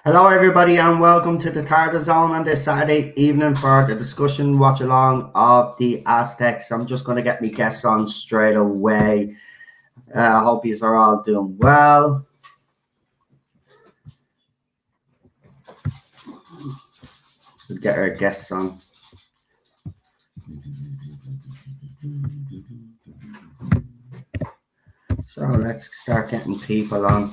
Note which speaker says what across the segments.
Speaker 1: Hello everybody and welcome to the Tarda Zone on this Saturday evening for the discussion watch along of the Aztecs. I'm just going to get my guests on straight away. I hope you are all doing well. We'll get our guests on. So let's start getting people on.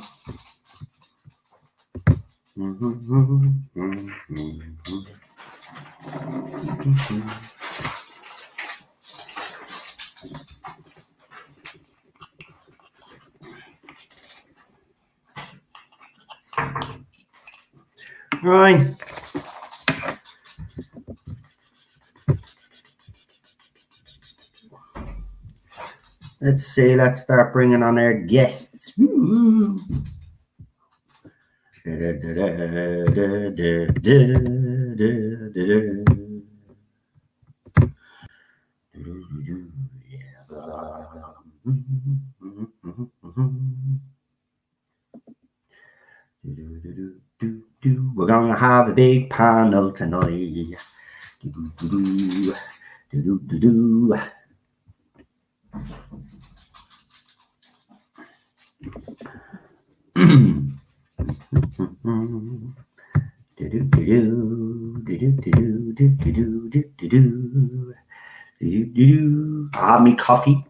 Speaker 1: Right. Let's see. Let's start bringing on our guests. Woo. We're gonna have a big panel tonight. Ah, me coffee.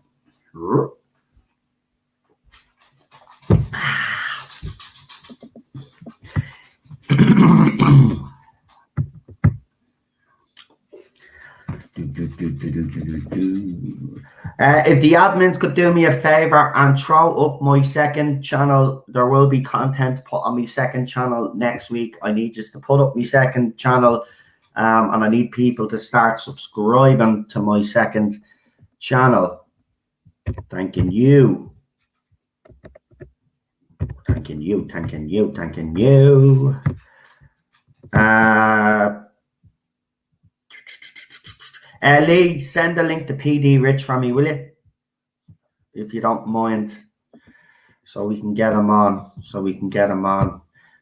Speaker 1: If the admins could do me a favor and throw up my second channel, there will be content put on my second channel next week. I need just to put up my second channel, and I need people to start subscribing to my second channel. Thanking you. Thanking you. Thanking you. Thanking you. Lee, send a link to PD Rich for me, will you? If you don't mind. So we can get him on.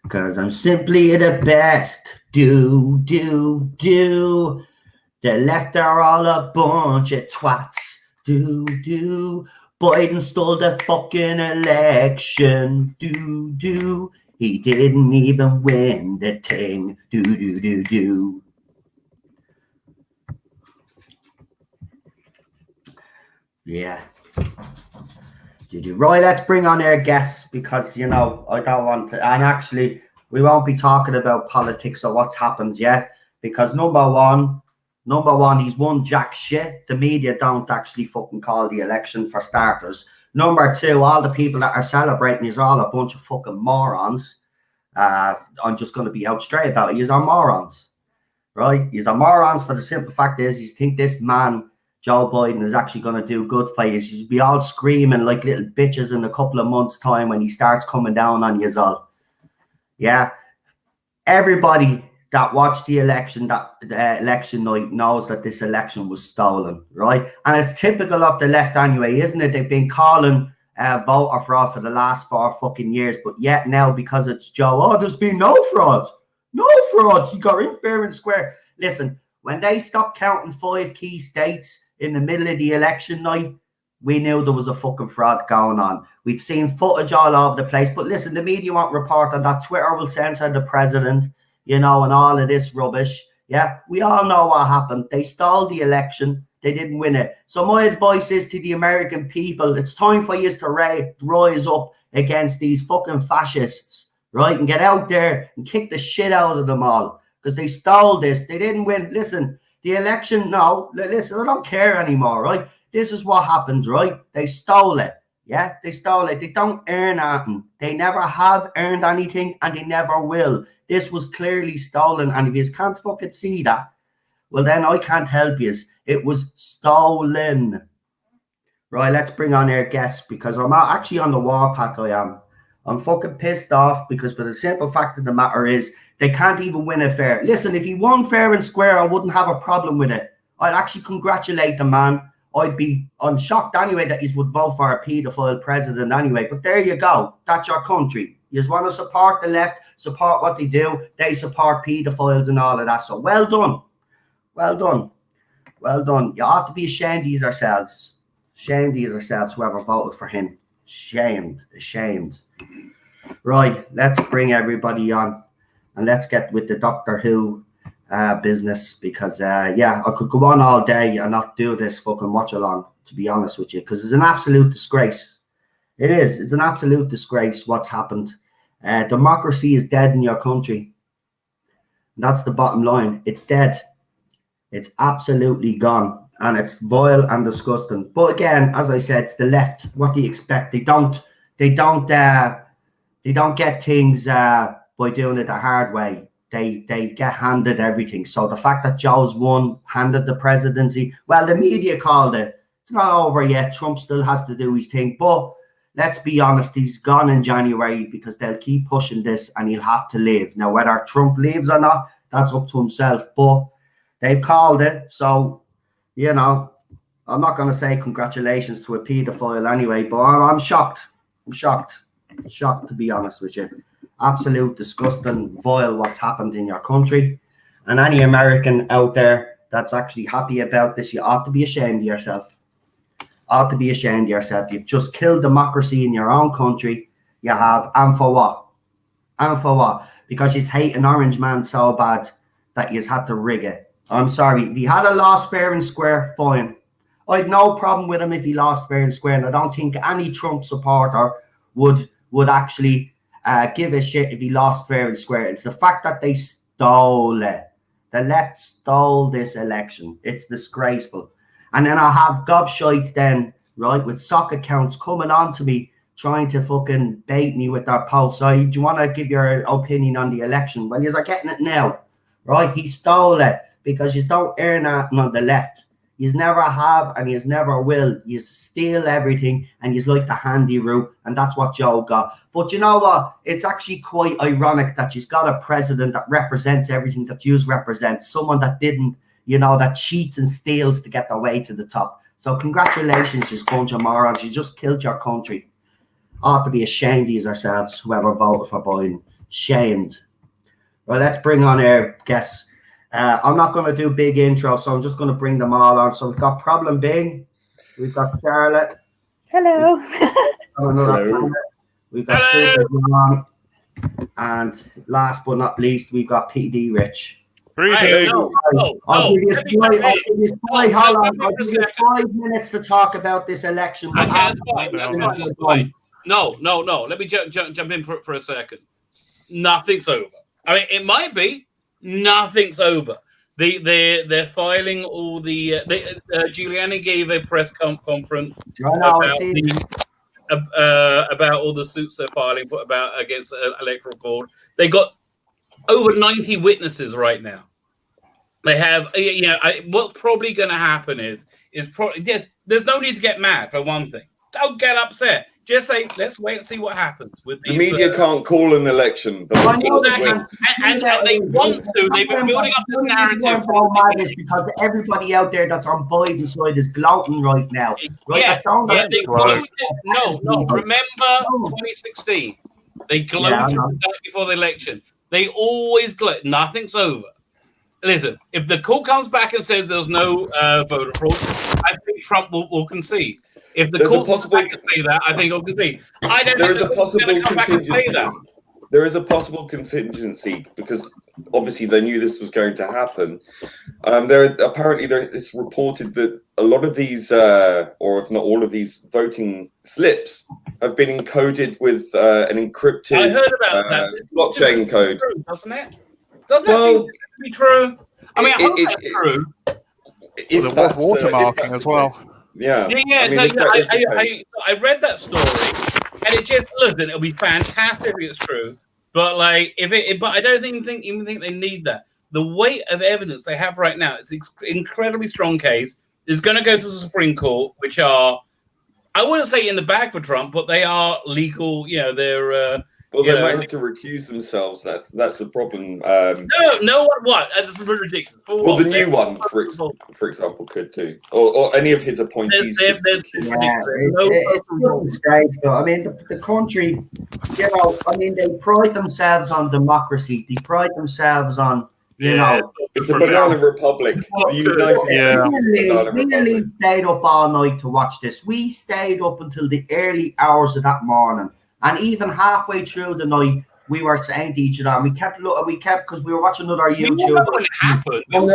Speaker 1: Because I'm simply the best. Do. The left are all a bunch of twats. Do. Biden stole the fucking election. Do. He didn't even win the thing. Do. Yeah. Right, let's bring on our guests because, you know, I don't want to. And actually, we won't be talking about politics or what's happened yet because number one, he's won jack shit. The media don't actually fucking call the election for starters. Number two, all the people that are celebrating is all a bunch of fucking morons. I'm just going to be out straight about it. You're morons, right? You're morons for the simple fact is you think this man, Joe Biden, is actually going to do good for you. You'll be all screaming like little bitches in a couple of months' time when he starts coming down on you all. Yeah. Everybody that watched the election, election night knows that this election was stolen, right? And it's typical of the left anyway, isn't it? They've been calling voter fraud for the last 4 fucking years, but yet now because it's Joe, there's been no fraud. No fraud. He got in fair and square. Listen, when they stopped counting 5 key states in the middle of the election night, we knew there was a fucking fraud going on. We've seen footage all over the place. But listen, the media won't report on that. Twitter will censor the president, you know, and all of this rubbish. Yeah, we all know what happened. They stole the election. They didn't win it. So my advice is to the American people, it's time for you to rise up against these fucking fascists, right? And get out there and kick the shit out of them all. Because they stole this. They didn't win. Listen, the election, no. Listen, I don't care anymore, right? This is what happened, right? They stole it. Yeah, they stole it. They don't earn anything. They never have earned anything, and they never will. This was clearly stolen, and if you can't fucking see that, well, then I can't help you. It was stolen. Right, let's bring on our guests because I'm not actually on the warpath. I am. I'm fucking pissed off because for the simple fact of the matter is they can't even win a fair. Listen, if he won fair and square, I wouldn't have a problem with it. I'd actually congratulate the man. I'm shocked anyway that he would vote for a paedophile president anyway. But there you go. That's your country. You just want to support the left, support what they do. They support paedophiles and all of that. So well done. Well done. Well done. You ought to be ashamed of yourselves. Ashamed of yourselves, whoever voted for him. Ashamed. Right, let's bring everybody on. And let's get with the Doctor Who business because I could go on all day and not do this fucking watch along, to be honest with you, because it's an absolute disgrace. It is. It's an absolute disgrace what's happened. Democracy is dead in your country. That's the bottom line. It's dead. It's absolutely gone, and it's vile and disgusting. But again, as I said, it's the left. What do you expect? They don't get things by doing it the hard way. They get handed everything. So the fact that Joe's won, handed the presidency, well, the media called it. It's not over yet. Trump still has to do his thing. But let's be honest, he's gone in January because they'll keep pushing this and he'll have to leave. Now, whether Trump leaves or not, that's up to himself. But they've called it. So, you know, I'm not going to say congratulations to a paedophile anyway, but I'm shocked. I'm shocked, to be honest with you. Absolute disgusting, vile what's happened in your country. And any American out there that's actually happy about this, you ought to be ashamed of yourself. Ought to be ashamed of yourself. You've just killed democracy in your own country. You have. And for what? And for what? Because you hate an orange man so bad that you had to rig it. I'm sorry. If he had a lost fair and square, fine. I had no problem with him if he lost fair and square. And I don't think any Trump supporter would actually give a shit if he lost fair and square. It's the fact that they stole it. The left stole this election. It's disgraceful. And then I have gobshites then, right, with sock accounts coming on to me, trying to fucking bait me with their posts. So do you want to give your opinion on the election? Well, you're getting it now, right? He stole it because you don't earn that on the left. You never have and you never will. You steal everything and you like the handy route, and that's what Joe got. But you know what? It's actually quite ironic that she's got a president that represents everything that you represent. Someone that didn't, you know, that cheats and steals to get their way to the top. So congratulations, you bunch of morons. You just killed your country. Ought to be ashamed of yourselves, whoever voted for Biden. Shamed. Well, let's bring on our guests. I'm not going to do big intros, so I'm just going to bring them all on. So we've got Problem Bing, we've got Charlotte.
Speaker 2: Hello.
Speaker 1: Hello. We've got Super John, and last but not least, we've got PD Rich. I'll give you 5 minutes to talk about this election.
Speaker 3: Okay, that's fine. No. Let me jump in for a second. Nothing's over. I mean, it might be. Nothing's over. They're filing all the. Giuliani gave a press conference about all the suits they're filing against electoral fraud. They got over 90 witnesses right now. They have, what's probably going to happen is probably yes. There's no need to get mad for one thing. Don't get upset. Just say, let's wait and see what happens. With these,
Speaker 4: the media can't call an election, but
Speaker 3: and they want to. They've been building up this narrative.
Speaker 1: Because everybody out there that's on Biden's side is gloating right now. Right?
Speaker 3: They gloated. No. Remember 2016? They gloated before the election. They always gloat. Nothing's over. Listen, if the court comes back and says there's no voter fraud, I think Trump will concede. If the court comes back to say that, I think he'll concede. I don't
Speaker 4: there is a possible contingency. There is a possible contingency because obviously they knew this was going to happen. It's reported that a lot of these, or if not all of these, voting slips have been encoded with an encrypted
Speaker 3: I heard about that.
Speaker 4: Blockchain code,
Speaker 3: true, doesn't it? Doesn't that seem to be true? I mean, I hope that's true.
Speaker 5: If that's watermarking as well.
Speaker 4: Yeah.
Speaker 3: I mean, I read that story, and it just listen. It'll be fantastic if it's true, but like but I don't even think they need that. The weight of evidence they have right now is incredibly strong case. Is going to go to the Supreme Court, which are, I wouldn't say in the bag for Trump, but they are legal. You know, they're.
Speaker 4: Well, they might have to recuse themselves. That's a problem.
Speaker 3: No one. What? That's ridiculous.
Speaker 4: Well, the new one, for example, could too, or any of his appointees.
Speaker 1: It's strange, though. I mean, the country, you know, I mean, they pride themselves on democracy. They pride themselves on, you know,
Speaker 4: it's a banana republic.
Speaker 1: We stayed up all night to watch this. We stayed up until the early hours of that morning. And even halfway through the night, we were saying to each other, and we kept because we were watching another YouTube.
Speaker 3: When it happened,
Speaker 1: and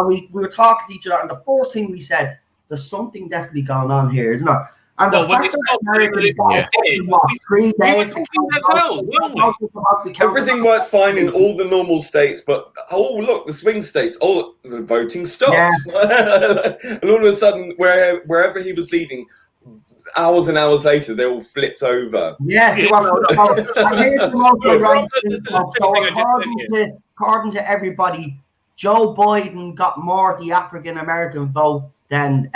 Speaker 1: we were talking to each other, and the first thing we said, "There's something definitely going on here, isn't there?" And the fact that Americans got 3 days,
Speaker 4: everything worked fine in all the normal states, but look, the swing states, the voting stopped, and all of a sudden, wherever he was leading. Hours and hours later, they all flipped over.
Speaker 1: Yeah, they were. And here's the most ironic thing. According to everybody, Joe Biden got more of the African American vote than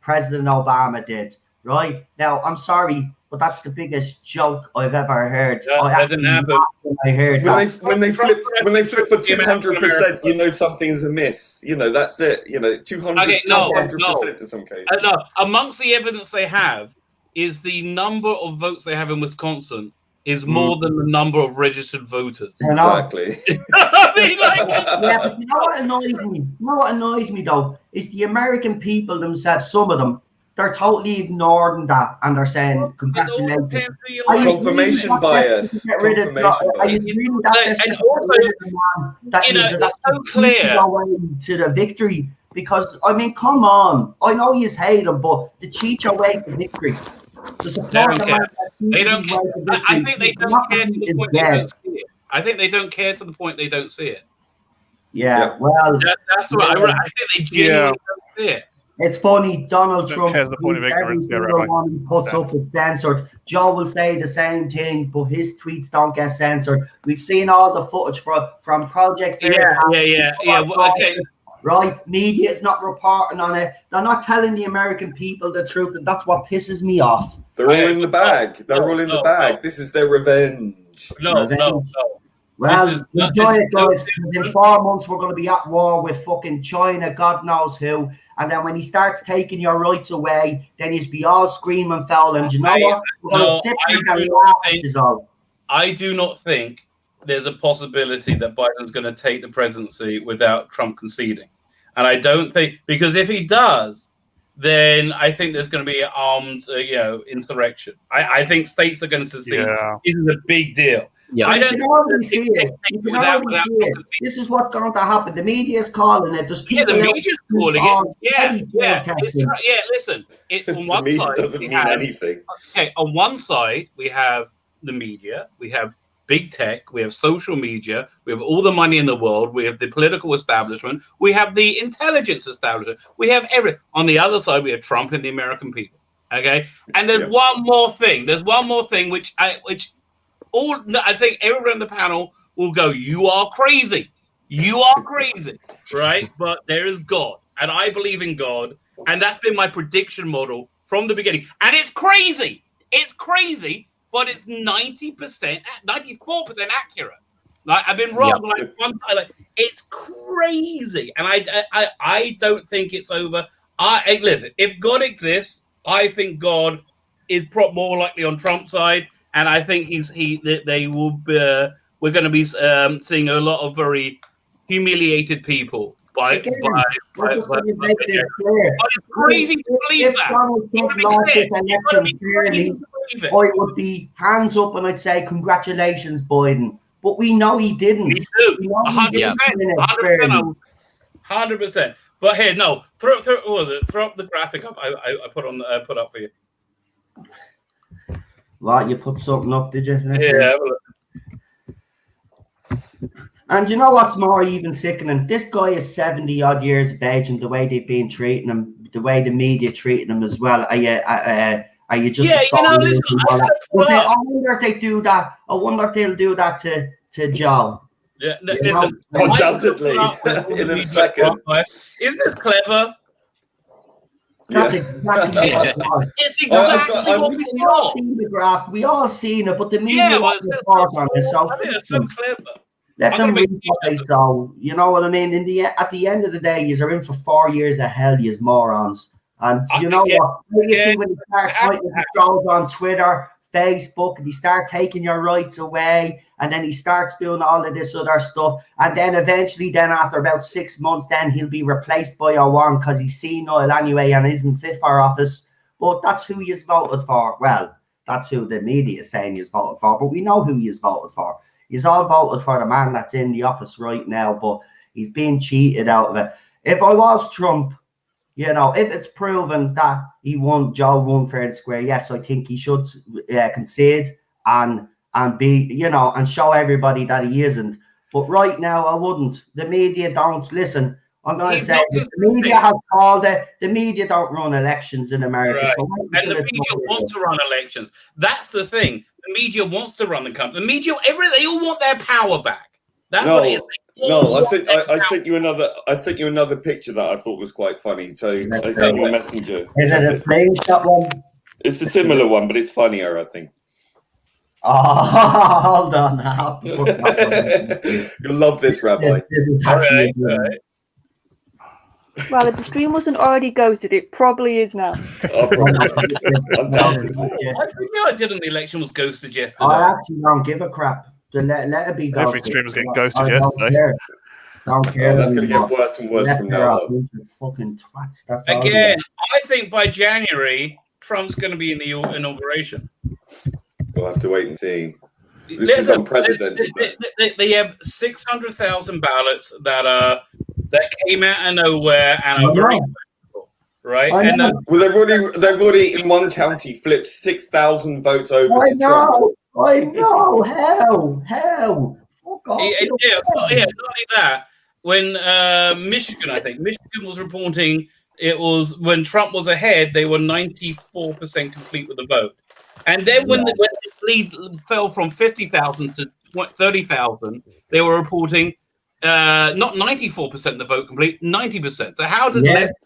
Speaker 1: President Obama did. Right now, I'm sorry, but that's the biggest joke I've ever heard.
Speaker 3: That didn't happen.
Speaker 1: I heard
Speaker 4: when they flip for 200%, you know something's amiss. You know that's it. You know 200% in some cases.
Speaker 3: No, amongst the evidence they have is the number of votes they have in Wisconsin is more than the number of registered voters.
Speaker 4: Exactly.
Speaker 3: I mean, like,
Speaker 1: but you know what annoys me? You know what annoys me though is the American people themselves. Some of them. They're totally ignoring that, and they're saying, "Congratulations."
Speaker 4: Confirmation bias.
Speaker 1: And
Speaker 3: also, you know, that's so clear
Speaker 1: to the victory. Because I mean, come on! I know you hate them, but the cheat your way to victory.
Speaker 3: They don't care. I think they don't care to the point they don't see it. I think they don't care to the point they don't see it.
Speaker 1: Yeah, well,
Speaker 3: that's right. I think they genuinely don't see it.
Speaker 1: It's funny, Donald Trump,
Speaker 2: the point of ignorance,
Speaker 1: every one he puts up is censored. Joe will say the same thing, but his tweets don't get censored. We've seen all the footage from Project.
Speaker 3: Okay.
Speaker 1: Right, media is not reporting on it. They're not telling the American people the truth, and that's what pisses me off.
Speaker 4: They're all in the bag. They're all in the bag. This is their revenge.
Speaker 3: No.
Speaker 1: Well, enjoy it, guys. In 4 months, we're going to be at war with fucking China, God knows who. And then when he starts taking your rights away, then he's be all screaming foul. And you know what?
Speaker 3: I do not think there's a possibility that Biden's going to take the presidency without Trump conceding. And I don't think, because if he does, then I think there's going to be an armed, insurrection. I think states are going to secede. Yeah. This is a big deal.
Speaker 1: Yeah, I don't see it. This is what's going to happen. The media is calling it. There's people
Speaker 3: the media's calling it. Yeah. Listen, it's on one side.
Speaker 4: Doesn't mean anything.
Speaker 3: Okay, on one side we have the media, we have big tech, we have social media, we have all the money in the world, we have the political establishment, we have the intelligence establishment, we have everything. On the other side, we have Trump and the American people. Okay, and there's one more thing. There's one more thing which I think everyone on the panel will go, "You are crazy. You are crazy," right? But there is God, and I believe in God, and that's been my prediction model from the beginning. And it's crazy. It's crazy, but it's 90%, 94% accurate. Like I've been wrong like one time. Like, it's crazy, and I don't think it's over. Listen, if God exists, I think God is more likely on Trump's side. And I think they will be, we're going to be seeing a lot of very humiliated people. But it's crazy to believe that.
Speaker 1: I would be hands up and I'd say congratulations, Biden. But we know he didn't.
Speaker 3: Me too. 100%. 100%. But here, no, throw up the graphic up. I put up for you.
Speaker 1: Right, you put something up, did you?
Speaker 3: Yeah.
Speaker 1: And you know what's more even sickening? This guy is 70 odd years of age, and the way they've been treating him, the way the media treating him as well. Are you just?
Speaker 3: Yeah, you know, listen,
Speaker 1: I wonder if they do that. I wonder if they'll do that to Joe.
Speaker 3: Yeah, listen,
Speaker 4: undoubtedly, in a second.
Speaker 3: Isn't this clever?
Speaker 1: That's exactly what it was.
Speaker 3: It's exactly what we saw.
Speaker 1: The graph. We all seen it, but the media was on it. So
Speaker 3: I think it's so clever.
Speaker 1: Let them read what they saw. You know what I mean? At the end of the day, you're in for 4 years of hell, you morons. And you know what? You see when you start fighting the trolls on Twitter, Facebook, and he start taking your rights away, and then he starts doing all of this other stuff, and then eventually, after about 6 months, then he'll be replaced by a one because he's senile anyway and isn't fit for office. But that's who he's voted for. Well, that's who the media is saying he's voted for, but we know who he's voted for. He's all voted for the man that's in the office right now, but he's being cheated out of it. If I was Trump, you know, if it's proven that Joe won fair and square, yes, I think he should concede and be, you know, and show everybody that he isn't. But right now, I wouldn't. The media don't listen. I'm going to say the media have called it. The media don't run elections in America.
Speaker 3: Right.
Speaker 1: So
Speaker 3: and the media want to run elections. That's the thing. The media wants to run the country. The media, they all want their power back. That's what it is.
Speaker 4: I sent you another picture that I thought was quite funny. So I sent you a messenger.
Speaker 1: Is it a plane shot one?
Speaker 4: It's a similar one, but it's funnier, I think.
Speaker 1: Oh, hold on.
Speaker 4: You'll love this, Rabbi.
Speaker 3: Right.
Speaker 2: Well, if the stream wasn't already ghosted, it probably is now.
Speaker 4: Undoubtedly.
Speaker 3: I did in the election was ghosted yesterday.
Speaker 1: I actually don't give a crap. Let it be ghosted.
Speaker 5: Every stream was getting ghosted yesterday.
Speaker 1: Don't care.
Speaker 4: That's going to get worse and worse from now on.
Speaker 1: Fucking twats. That's
Speaker 3: again, I think by January, Trump's going to be in the inauguration.
Speaker 4: We'll have to wait and see. This is unprecedented.
Speaker 3: They have 600,000 ballots that came out of nowhere and are very valuable, right?
Speaker 4: Well, they've already in one county flipped 6,000 votes over to Trump.
Speaker 1: I know. Hell. Fuck off.
Speaker 3: Yeah, not only that. When Michigan was reporting, it was when Trump was ahead, they were 94% complete with the vote. And then when the lead fell from 50,000 to 30,000, they were reporting not 94% of the vote complete, 90%. So how did less happen?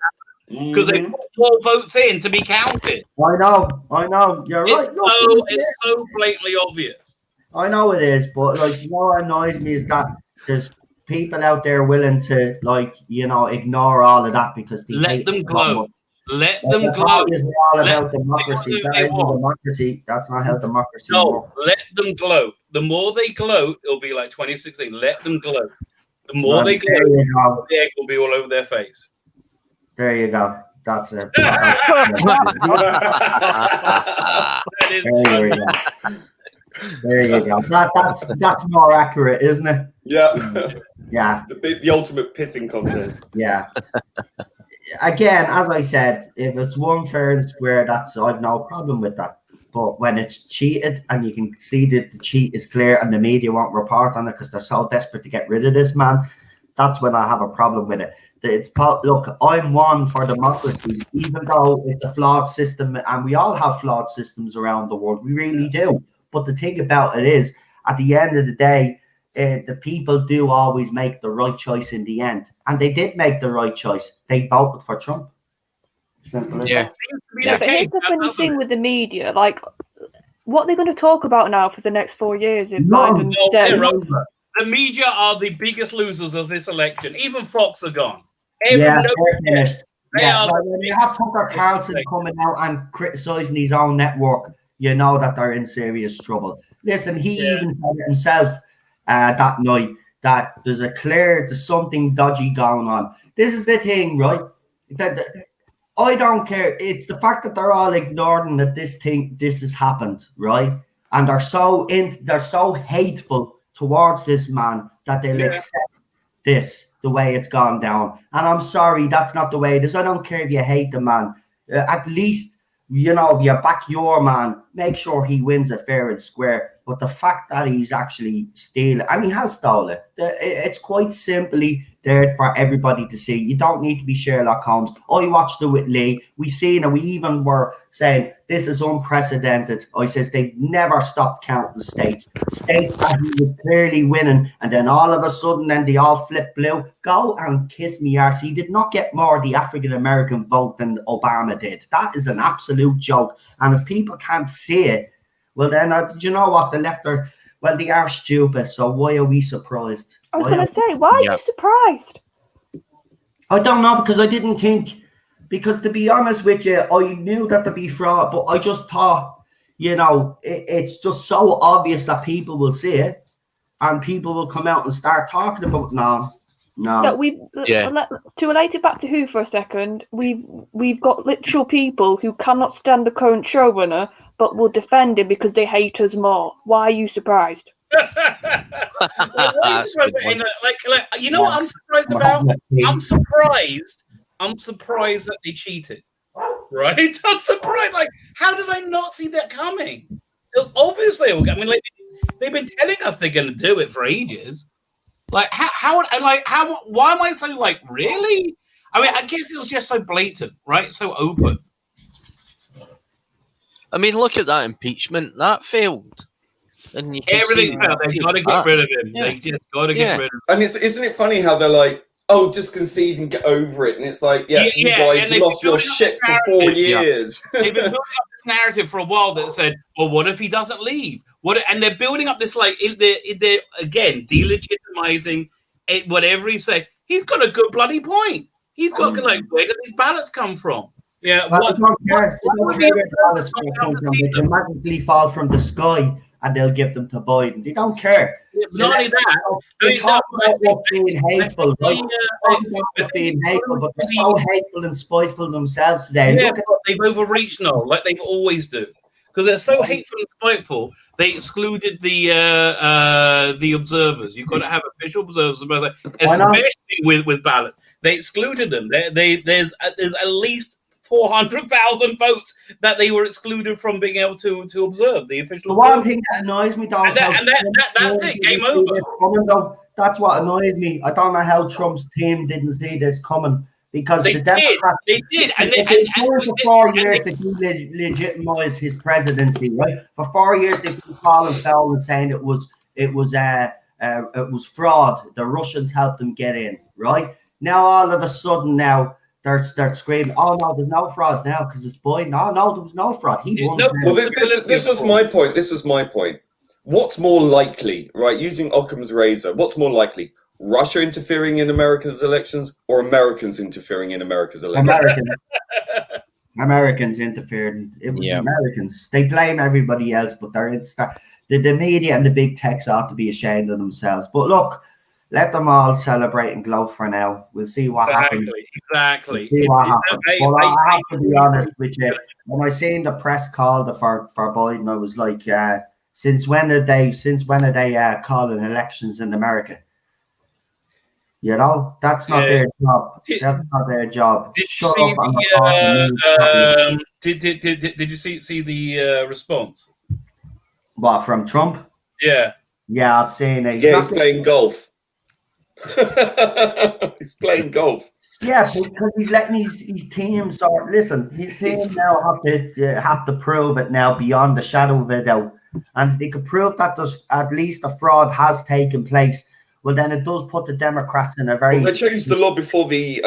Speaker 3: Because they put more votes in to be counted.
Speaker 1: I know. You're right.
Speaker 3: It's so blatantly obvious.
Speaker 1: I know it is, but you know what annoys me is that there's people out there willing to ignore all of that because they
Speaker 3: let them gloat. Let them gloat.
Speaker 1: It's all about democracy. That isn't democracy. That's not how democracy works.
Speaker 3: Let them gloat. The more they gloat, it'll be like 2016. Let them gloat. The more they gloat, the egg will be all over their face.
Speaker 1: There you go. That's it. There you go. That's more accurate, isn't it?
Speaker 4: Yeah.
Speaker 1: Yeah.
Speaker 4: The ultimate pissing contest.
Speaker 1: Yeah. Again, as I said, if it's one fair and square, I've no problem with that. But when it's cheated and you can see that the cheat is clear and the media won't report on it because they're so desperate to get rid of this man, that's when I have a problem with it. Look, I'm one for democracy, even though it's a flawed system, and we all have flawed systems around the world. We really do. But the thing about it is, at the end of the day, the people do always make the right choice in the end. And they did make the right choice. They voted for Trump. Simple as that.
Speaker 2: But here's the funny thing with the media. What are they going to talk about now for the next 4 years if Biden's dead?
Speaker 3: The media are the biggest losers of this election. Even Fox are gone.
Speaker 1: They're finished. When you have Tucker Carlson coming out and criticising his own network, you know that they're in serious trouble. Listen, he even said it himself that night that there's something dodgy going on. This is the thing, right? That I don't care. It's the fact that they're all ignoring that this has happened, right? And they're so hateful towards this man that they'll accept this the way it's gone down. And I'm sorry, that's not the way it is. I don't care if you hate the man. At least, if you back your man, make sure he wins it fair and square. But the fact that he's actually stealing, and he has stolen, it's quite simply there for everybody to see. You don't need to be Sherlock Holmes. I watched it with Lee. We seen it. We even were saying this is unprecedented. I says they've never stopped counting states that he was clearly winning, and then all of a sudden, then they all flip blue. Go and kiss me arse. He did not get more of the African American vote than Obama did. That is an absolute joke. And if people can't see it, well, then, do you know what? The left are, well, they are stupid. So why are we surprised?
Speaker 2: I was going to say, why are you surprised?
Speaker 1: I don't know, because I didn't think, because to be honest with you, I knew that to be fraud, but I just thought, you know, it's just so obvious that people will see it and people will come out and start talking about no.
Speaker 2: To relate it back to Who for a second, we've got literal people who cannot stand the current showrunner but will defend him because they hate us more. Why are you surprised?
Speaker 3: You know what I'm surprised about? I'm surprised that they cheated. Right? I'm surprised. Like, how did I not see that coming? It was obviously, I mean, like, they've been telling us they're going to do it for ages. Like, why am I so like, really? I mean, I guess it was just so blatant, right? So open.
Speaker 5: I mean, look at that impeachment. That failed. And you can
Speaker 3: everything failed. They've got to get rid of him.
Speaker 5: Yeah.
Speaker 3: They just got to get rid of him.
Speaker 4: And isn't it funny how they're like, oh, just concede and get over it? And it's like, you guys lost your shit for 4 years.
Speaker 3: They've been building up this narrative for a while that said, well, what if he doesn't leave? And they're building up this, like, they're again, delegitimizing it, whatever he said. He's got a good bloody point. He's got, like, where did these ballots come from? Yeah,
Speaker 1: well, they don't care where ballots come from. They can magically fall from the sky and they'll give them to Biden. They don't care.
Speaker 3: Not only that,
Speaker 1: they talk about what's being hateful, right? Being hateful, but they're so hateful and spiteful themselves today.
Speaker 3: Yeah, they've overreached now, like they always do. Because they're so hateful and spiteful, they excluded the observers. You've got to have official observers, especially with ballots. They excluded them. There's at least 400,000 votes that they were excluded from being able to observe the official.
Speaker 1: The one thing that annoys me, though,
Speaker 3: that's it. Game over.
Speaker 1: That's what annoys me. I don't know how Trump's team didn't see this coming, because
Speaker 3: they did, and they
Speaker 1: for 4 years to legitimize his presidency, right? For 4 years they keep calling foul and saying it was fraud. The Russians helped them get in, right? Now all of a sudden now. They're screaming, oh, no, there's no fraud now because it's Biden. No, there was no fraud. He won.
Speaker 4: This was my point. This was my point. What's more likely, right, using Occam's razor, what's more likely? Russia interfering in America's elections or Americans interfering in America's elections?
Speaker 1: Americans interfered. It was Americans. They blame everybody else, but the media and the big techs ought to be ashamed of themselves. But look, let them all celebrate and glow for now. We'll see what happens.
Speaker 3: Exactly.
Speaker 1: We'll see what happens. Well, I have to be honest with you. When I seen the press call for Biden, I was like, since when are they calling elections in America? You know, that's not their job. That's not their job.
Speaker 3: Did you see the response?
Speaker 1: What, from Trump?
Speaker 3: Yeah.
Speaker 1: Yeah, I've seen it.
Speaker 4: He's playing golf. He's playing golf.
Speaker 1: Yeah, because he's letting his team start. Listen, his team now have to prove it now beyond the shadow of a doubt, and they could prove that there's at least a fraud has taken place. Well, then it does put the Democrats in a very.
Speaker 4: Well, they changed the law before the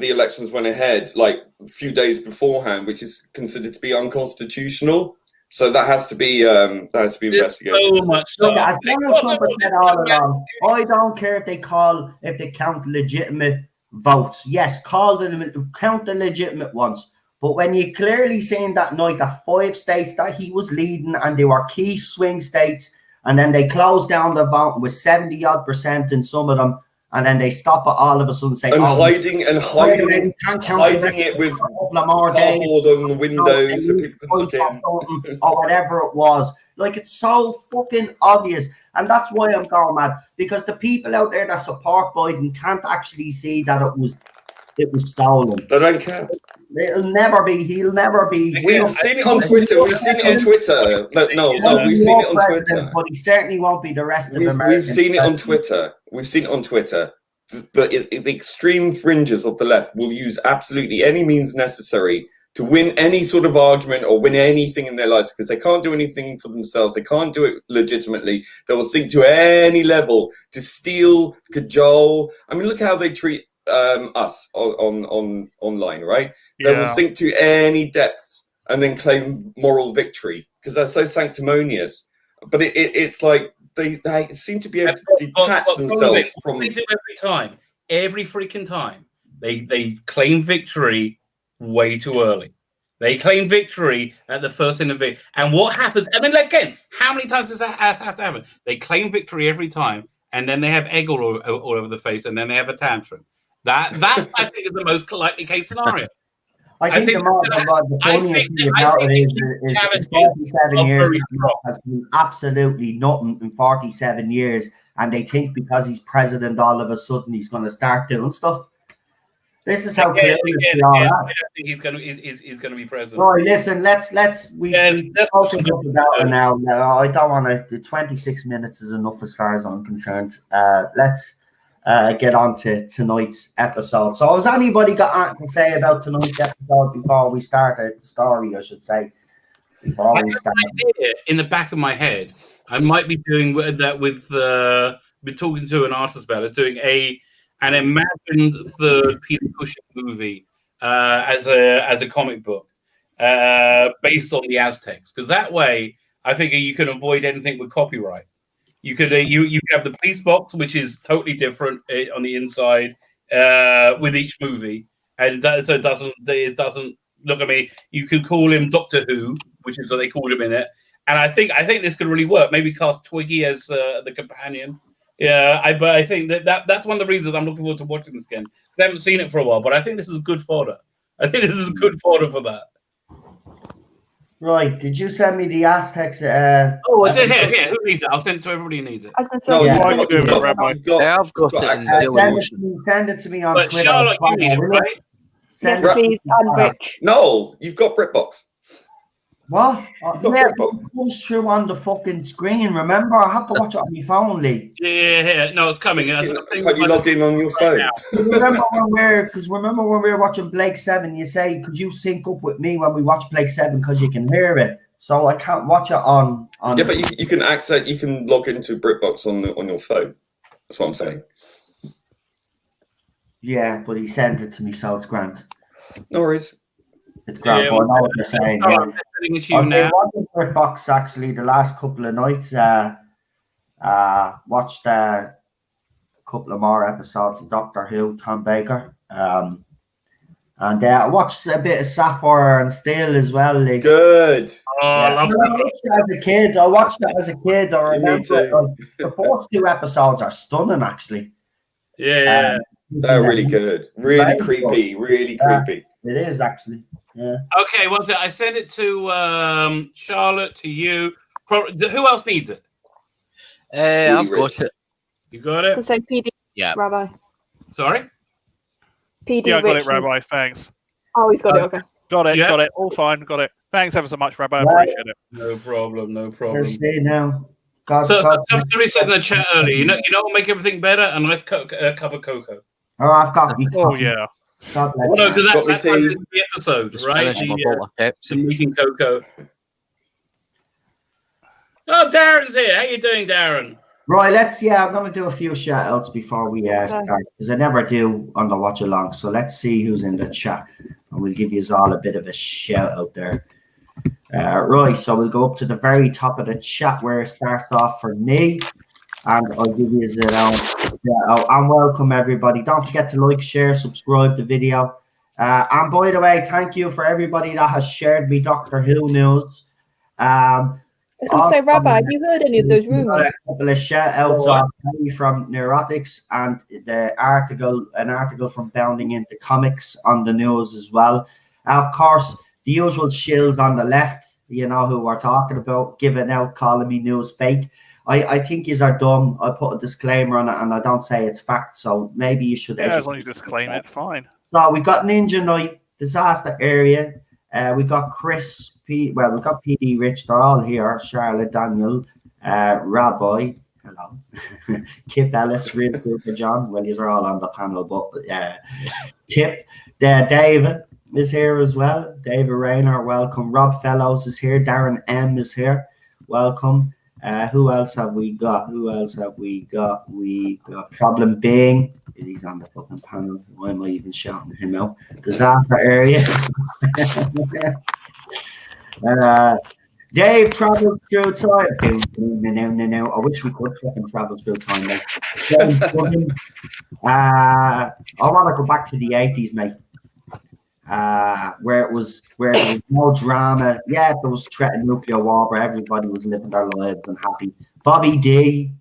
Speaker 4: elections went ahead, like a few days beforehand, which is considered to be unconstitutional. So that has to be investigated.
Speaker 3: So much.
Speaker 1: Look, as Donald Trump has said all along, I don't care if they count legitimate votes. Yes, count the legitimate ones. But when you clearly seen that night that 5 states that he was leading and they were key swing states, and then they closed down the vote with 70% in some of them, and then they stop it all of a sudden, say,
Speaker 4: hiding it with cardboard on the windows so people can look in,
Speaker 1: or whatever it was. Like, it's so fucking obvious, and that's why I'm going mad, because the people out there that support Biden can't actually see that it was it was stolen.
Speaker 4: They don't care.
Speaker 1: He'll never be.
Speaker 4: We've seen it on Twitter. We've seen it on Twitter. No, we've seen it on Twitter.
Speaker 1: But he certainly won't be the rest of America.
Speaker 4: We've seen it on Twitter. We've seen it on Twitter. The extreme fringes of the left will use absolutely any means necessary to win any sort of argument or win anything in their lives, because they can't do anything for themselves. They can't do it legitimately. They will sink to any level to steal, cajole. I mean, look how they treat us on online, right? They will sink to any depths and then claim moral victory because they're so sanctimonious. But it's like they seem to be able to detach themselves from.
Speaker 3: They do every freaking time. They claim victory way too early. They claim victory at the first innovation. And what happens? I mean, again, how many times does that have to happen? They claim victory every time, and then they have egg all over the face, and then they have a tantrum. That I think is the most likely case scenario.
Speaker 1: I think the funniest thing about it is 47 years has been absolutely nothing in 47 years, and they think because he's president, all of a sudden he's going to start doing stuff. This is how clear
Speaker 3: I don't think he's going to be president.
Speaker 1: Right, listen, let's we've talked enough about it now. I don't want to. The 26 minutes is enough as far as I'm concerned. Let's get on to tonight's episode. So has anybody got anything to say about tonight's episode before we start the story, I should say? Before we start.
Speaker 3: In the back of my head, I might be doing that with we're talking to an artist about it, doing an imagined third Peter Cushing movie as a comic book based on the Aztecs, because that way I figure you can avoid anything with copyright. You could you have the police box, which is totally different on the inside with each movie, and so it doesn't look at me. You could call him Doctor Who, which is what they called him in it, and I think this could really work. Maybe cast Twiggy as the companion. Yeah, I think that's one of the reasons I'm looking forward to watching this again. I haven't seen it for a while, but I think this is good fodder. I think this is good fodder for that.
Speaker 1: Right, did you send me the Aztecs?
Speaker 3: I did. Here, who needs it? I'll send it to everybody who needs it.
Speaker 4: No,
Speaker 1: Yeah.
Speaker 4: I've got it.
Speaker 1: Send it to me on
Speaker 3: But
Speaker 1: Twitter.
Speaker 3: Charlotte, you need it, right?
Speaker 1: Send
Speaker 2: Yes,
Speaker 1: it.
Speaker 2: please, and Rich.
Speaker 4: No, you've got BritBox.
Speaker 1: What?
Speaker 4: got
Speaker 1: It goes through on the fucking screen. Remember, I have to watch it on my phone, Lee.
Speaker 3: Yeah. No, it's coming.
Speaker 4: Can you log in on your phone?
Speaker 1: Remember when we were watching Blake 7, you say, could you sync up with me when we watch Blake 7 because you can hear it? So I can't watch it on
Speaker 4: Yeah, but you can access. You can log into BritBox on your phone. That's what I'm saying.
Speaker 1: Yeah, but he sent it to me, so it's grand.
Speaker 4: No worries.
Speaker 1: It's grand. But I know what you're saying.
Speaker 3: I'm
Speaker 1: Yeah.
Speaker 3: sending it to you now.
Speaker 1: I watched BritBox actually the last couple of nights. Watched a couple of more episodes of Doctor Who, Tom Baker. And I watched a bit of Sapphire and Steel as well. Like.
Speaker 4: Good.
Speaker 3: I love that.
Speaker 1: I watched that as a kid. I
Speaker 4: Me
Speaker 1: remember
Speaker 4: too.
Speaker 1: the first two episodes are stunning, actually.
Speaker 3: Yeah.
Speaker 4: They're really good. Really
Speaker 1: Very
Speaker 4: creepy. Really creepy.
Speaker 1: It is actually. Yeah.
Speaker 3: Okay, what's it? I sent it to Charlotte, to you. Who else needs it?
Speaker 5: I've got it.
Speaker 3: You got it?
Speaker 2: So PD,
Speaker 5: Yeah.
Speaker 2: Rabbi.
Speaker 3: Sorry?
Speaker 2: PD.
Speaker 6: Yeah, I got it,
Speaker 2: Rich.
Speaker 6: Rabbi. Thanks.
Speaker 2: Oh, he's got it. Okay.
Speaker 6: Got it.
Speaker 3: Yeah.
Speaker 6: Got it. All fine. Got it. Thanks ever so much, Rabbi. I
Speaker 1: Right.
Speaker 6: appreciate it.
Speaker 3: No problem.
Speaker 1: Let's see now. God,
Speaker 3: So
Speaker 1: God,
Speaker 3: somebody said in the chat earlier, you know what will make everything better? A nice cup of cocoa.
Speaker 1: oh, I've got me.
Speaker 6: Oh yeah.
Speaker 1: God bless
Speaker 3: Well, no,
Speaker 1: you.
Speaker 3: because
Speaker 4: Got me
Speaker 3: that's
Speaker 4: tea.
Speaker 3: the episode,
Speaker 5: Just
Speaker 3: right?
Speaker 5: finished my bottle of
Speaker 3: The
Speaker 5: Pepsi.
Speaker 3: making cocoa. Oh, Darren's here. How you doing, Darren?
Speaker 1: Right, I'm going to do a few shout outs before we start, because I never do on the watch along. So let's see who's in the chat, and we'll give you all a bit of a shout out there. Right, so we'll go up to the very top of the chat where it starts off for me, and I'll give you and welcome everybody. Don't forget to like, share, subscribe the video. And by the way, thank you for everybody that has shared me Doctor Who news.
Speaker 2: I was going to say, Rabbi, have you heard any of those rumors?
Speaker 1: A couple of shout outs from Neurotics and an article from Bounding into Comics on the news as well. Of course, the usual shills on the left, you know who we're talking about, giving out, calling me news fake. I think yous are dumb. I put a disclaimer on it and I don't say it's fact, so maybe you should.
Speaker 6: Yeah, as long as you disclaim it, fine.
Speaker 1: So we got Ninja Knight, Disaster Area. We got Chris P. Well, we got PD Rich. They're all here. Charlotte, Daniel, Rabbi. Hello. Kip Ellis, Real Super John. Well, these are all on the panel, but Kip. David is here as well. David Rayner, welcome. Rob Fellows is here. Darren M is here. Welcome. Who else have we got? We got Problem Being. He's on the fucking panel. Why am I even shouting him out? Disaster Area. Dave travels through time. No. I wish we could fucking travel through time, mate. I want to go back to the 80s, mate. Where there was no drama. Yeah, there was threat of nuclear war, where everybody was living their lives and happy. Bobby D.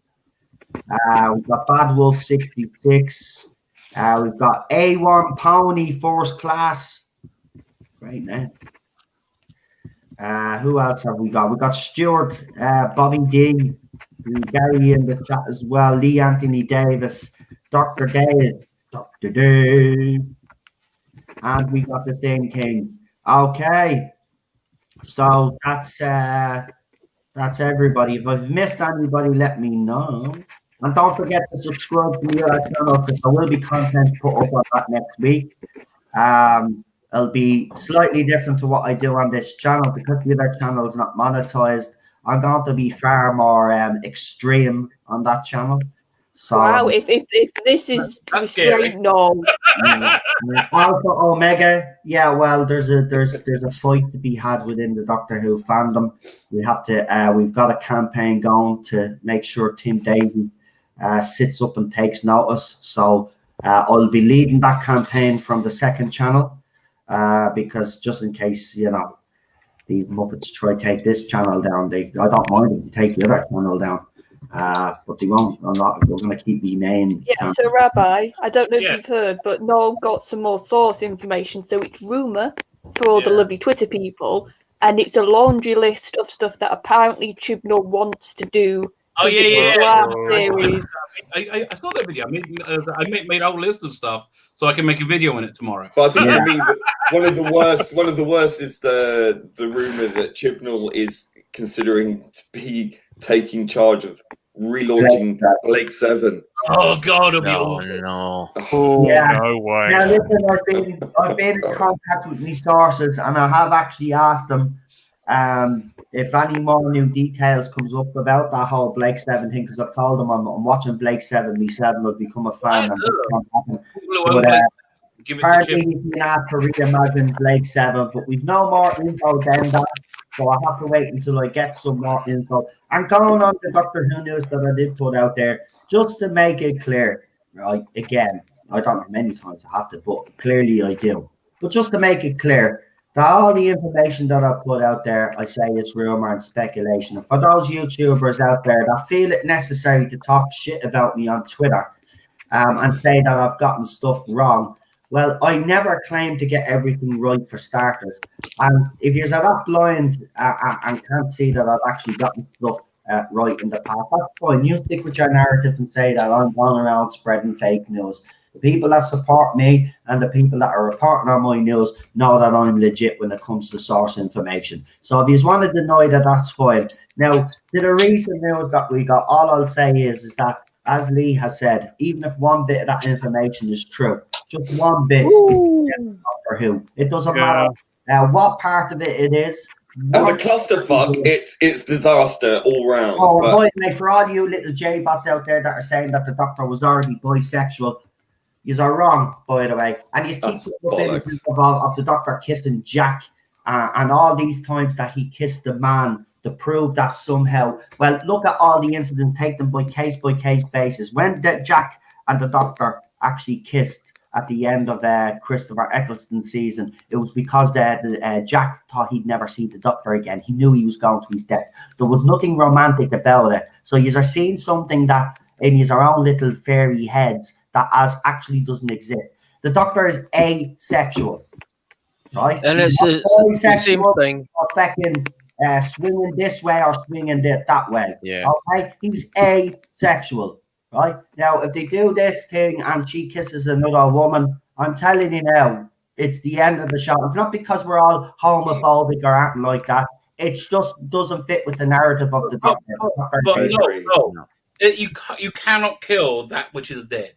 Speaker 1: We've got Bad Wolf 66. We've got A1 Pony First Class. Great name. Who else have we got? We got Stuart, Bobby D, Gary in the chat as well. Lee Anthony Davis, Dr. Dave, and we got the Thing King. Okay, so that's everybody. If I've missed anybody, let me know. And don't forget to subscribe to the other channel, because there will be content put up on that next week. It'll be slightly different to what I do on this channel, because the other channel is not monetized. I'm going to be far more extreme on that channel. So,
Speaker 2: wow, if this is
Speaker 3: scary.
Speaker 2: No.
Speaker 1: Alpha Omega, yeah. Well, there's a fight to be had within the Doctor Who fandom. We have to. We've got a campaign going to make sure Tim Davey sits up and takes notice. So I'll be leading that campaign from the second channel. Because just in case, these Muppets try to take this channel down, I don't mind if they take the other channel down, but they won't. We're going to keep the main.
Speaker 2: Yeah, so Rabbi, I don't know if you've heard, but Noel got some more source information. So it's rumour for all the lovely Twitter people, and it's a laundry list of stuff that apparently Chibnall wants to do.
Speaker 3: Oh yeah.
Speaker 2: Series.
Speaker 3: I saw that video. I made a whole list of stuff so I can make a video on it tomorrow.
Speaker 4: But I think for me, one of the worst is the rumor that Chibnall is considering to be taking charge of relaunching Blake 7.
Speaker 3: Oh God, it'll be
Speaker 5: no.
Speaker 6: Oh,
Speaker 1: yeah.
Speaker 6: No way.
Speaker 1: Now listen, I've been in contact with my sources, and I have actually asked them if any more new details comes up about that whole Blake 7 thing, because I've told them I'm watching Blake 7 myself and I've become a fan. Apparently he's been asked to reimagine Blake 7, but we've no more info than that, so I have to wait until I get some more info. And going on the Doctor Who news that I did put out there, just to make it clear, right, again, I don't know many times I have to, but clearly I do. But just to make it clear, that all the information that I put out there, I say it's rumor and speculation. And for those YouTubers out there that feel it necessary to talk shit about me on Twitter and say that I've gotten stuff wrong, well, I never claim to get everything right, for starters. And if you're that blind and can't see that I've actually gotten stuff right in the past, that's fine. You stick with your narrative and say that I'm going around spreading fake news. The people that support me and the people that are reporting on my news know that I'm legit when it comes to source information. So if you want to deny that, that's fine. Now, to the recent news that we got, all I'll say is that, as Lee has said, even if one bit of that information is true, just one bit, Doctor Who. It doesn't matter what part of it is.
Speaker 4: As a clusterfuck, it's disaster all round.
Speaker 1: Oh, by the way, for all you little J-bots out there that are saying that the Doctor was already bisexual, you are wrong, by the way. And you keep of the Doctor kissing Jack and all these times that he kissed the man to prove that somehow. Well, look at all the incidents, take them by case basis. When Jack and the Doctor actually kissed at the end of Christopher Eccleston's season, it was because Jack thought he'd never see the Doctor again. He knew he was going to his death. There was nothing romantic about it. So you are seeing something that in his own little fairy heads that actually doesn't exist. The Doctor is asexual, right?
Speaker 5: And it's the same thing.
Speaker 1: Fucking swinging this way or swinging that way.
Speaker 5: Yeah.
Speaker 1: Okay, he's asexual, right? Now, if they do this thing and she kisses another woman I'm telling you now, it's the end of the show. It's not because we're all homophobic or acting like that. It just doesn't fit with the narrative of the Doctor.
Speaker 3: No. You cannot kill that which is dead.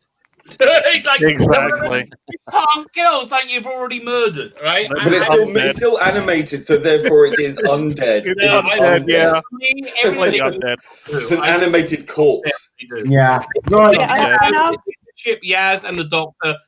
Speaker 3: Like,
Speaker 6: Exactly.
Speaker 3: You can't kill something you've already murdered, right?
Speaker 4: But it's still animated, so therefore it is undead.
Speaker 6: It's undead, yeah. Completely undead.
Speaker 4: It's an animated corpse.
Speaker 1: Yeah.
Speaker 3: The ship, Yaz, and the Doctor.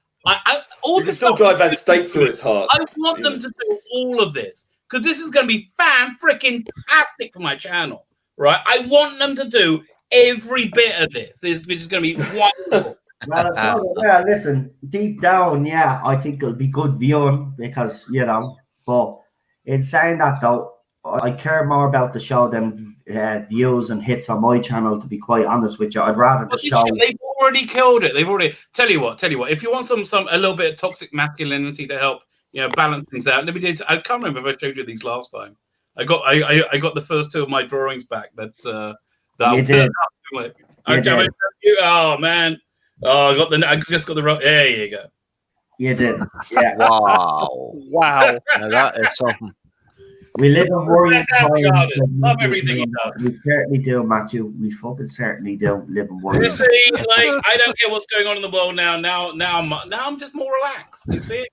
Speaker 4: You can still drive that stake through its heart.
Speaker 3: I want them to do all of this because this is going to be fan-freaking-tastic for my channel, right? I want them to do every bit of this. Which is going to be wonderful.
Speaker 1: Well, listen, deep down, I think it'll be good viewing because, but in saying that though, I care more about the show than views and hits on my channel, to be quite honest with you. I'd rather the show.
Speaker 3: They've already killed it. They've already. Tell you what. If you want a little bit of toxic masculinity to help, balance things out. Let me do. I can't remember if I showed you these last time. I got the first two of my drawings back. That
Speaker 1: you did.
Speaker 3: Oh man. Oh, I just got the wrong. There you go.
Speaker 1: You did. Yeah.
Speaker 5: Wow. Now that is something.
Speaker 1: We live in worrying times.
Speaker 3: Love everything you know.
Speaker 1: We certainly do, Matthew. We fucking certainly do live in worrying.
Speaker 3: You see, like I don't care what's going on in the world now. Now I'm just more relaxed. You see?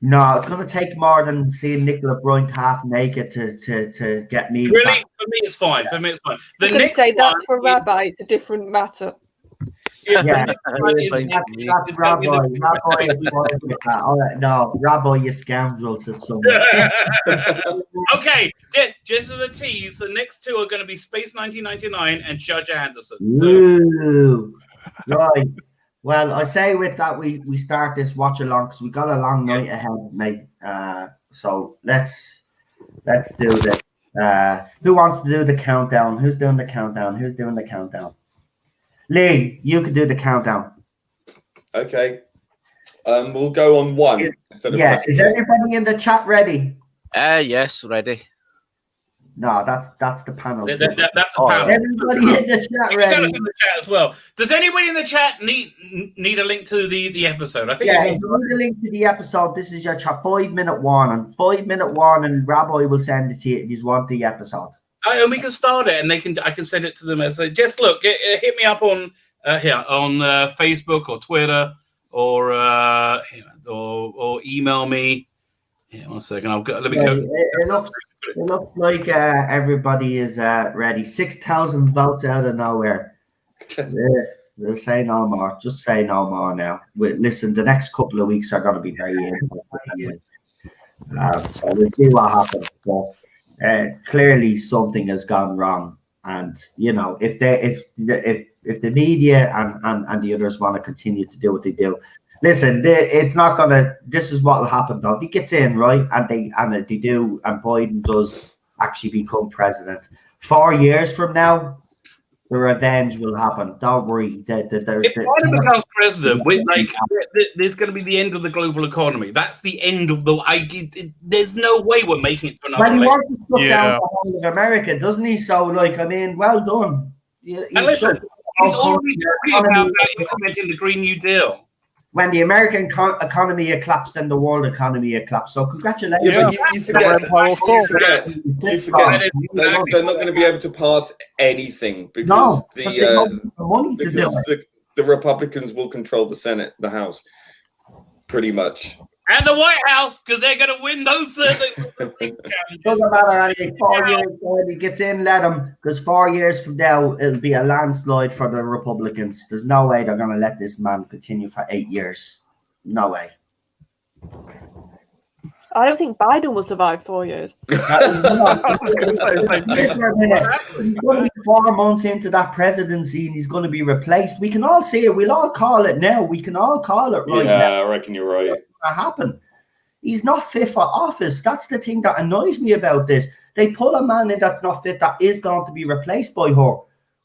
Speaker 1: No, it's going to take more than seeing Nicola Bryant half naked to get me.
Speaker 3: Really, for me, it's fine. The next
Speaker 2: say that for Rabbi, it's a different matter.
Speaker 1: Rabbi, you scoundrel to someone.
Speaker 3: Okay, just as a tease, the next two are going to be Space 1999 and Judge Anderson.
Speaker 1: Ooh, right. Well, I say with that we start this watch along because we got a long night ahead, mate. So let's do this. Who wants to do the countdown? Who's doing the countdown? Lee, you can do the countdown.
Speaker 4: Okay. We'll go on one.
Speaker 1: Is everybody in the chat ready?
Speaker 5: Yes, ready.
Speaker 1: No, that's the panel.
Speaker 3: That's the panel.
Speaker 1: Everybody in the chat ready.
Speaker 3: Tell us in the chat as well. Does anybody in the chat need a link to the episode? I think
Speaker 1: if you need a link to the episode, this is your chat. 5-minute warning. 5-minute warning. Rabbi will send it to you if you want the episode.
Speaker 3: And we can start it, and I can send it to them. As just look, hit me up on Facebook or Twitter or email me. Yeah, 1 second. Let me go.
Speaker 1: It looks like everybody is ready. 6,000 votes out of nowhere. They'll say no more. Just say no more now. Listen, the next couple of weeks are going to be very interesting. So we'll see what happens. But clearly something has gone wrong, and if the media and the others want to continue to do what they do, listen, it's not gonna. This is what will happen though. If he gets in right, and they do, and Biden does actually become president, 4 years from now, the revenge will happen. Don't worry.
Speaker 3: If Biden becomes president, there's going to be the end of the global economy. That's the end of there's no way we're making it to another.
Speaker 1: Well, he wants to shut down the whole of America, doesn't he? So, well done.
Speaker 3: And listen, he's already talking about implementing the Green New Deal.
Speaker 1: When the American economy collapsed, then the world economy collapsed. So congratulations.
Speaker 4: Yeah, but you forget. They're not going to be able to pass anything because the Republicans will control the Senate, the House, pretty much.
Speaker 3: And the White House, because they're going to win those.
Speaker 1: Doesn't matter. 4 years when he gets in, let him. Because 4 years from now, it'll be a landslide for the Republicans. There's no way they're going to let this man continue for 8 years. No way.
Speaker 2: I don't think Biden will survive 4 years.
Speaker 1: He's going to be 4 months into that presidency and he's going to be replaced. We can all see it. We'll all call it now. We can all call it right now.
Speaker 4: Yeah, I reckon you're right.
Speaker 1: Happen. He's not fit for office. That's the thing that annoys me about this. They pull a man in that's not fit that is going to be replaced by her.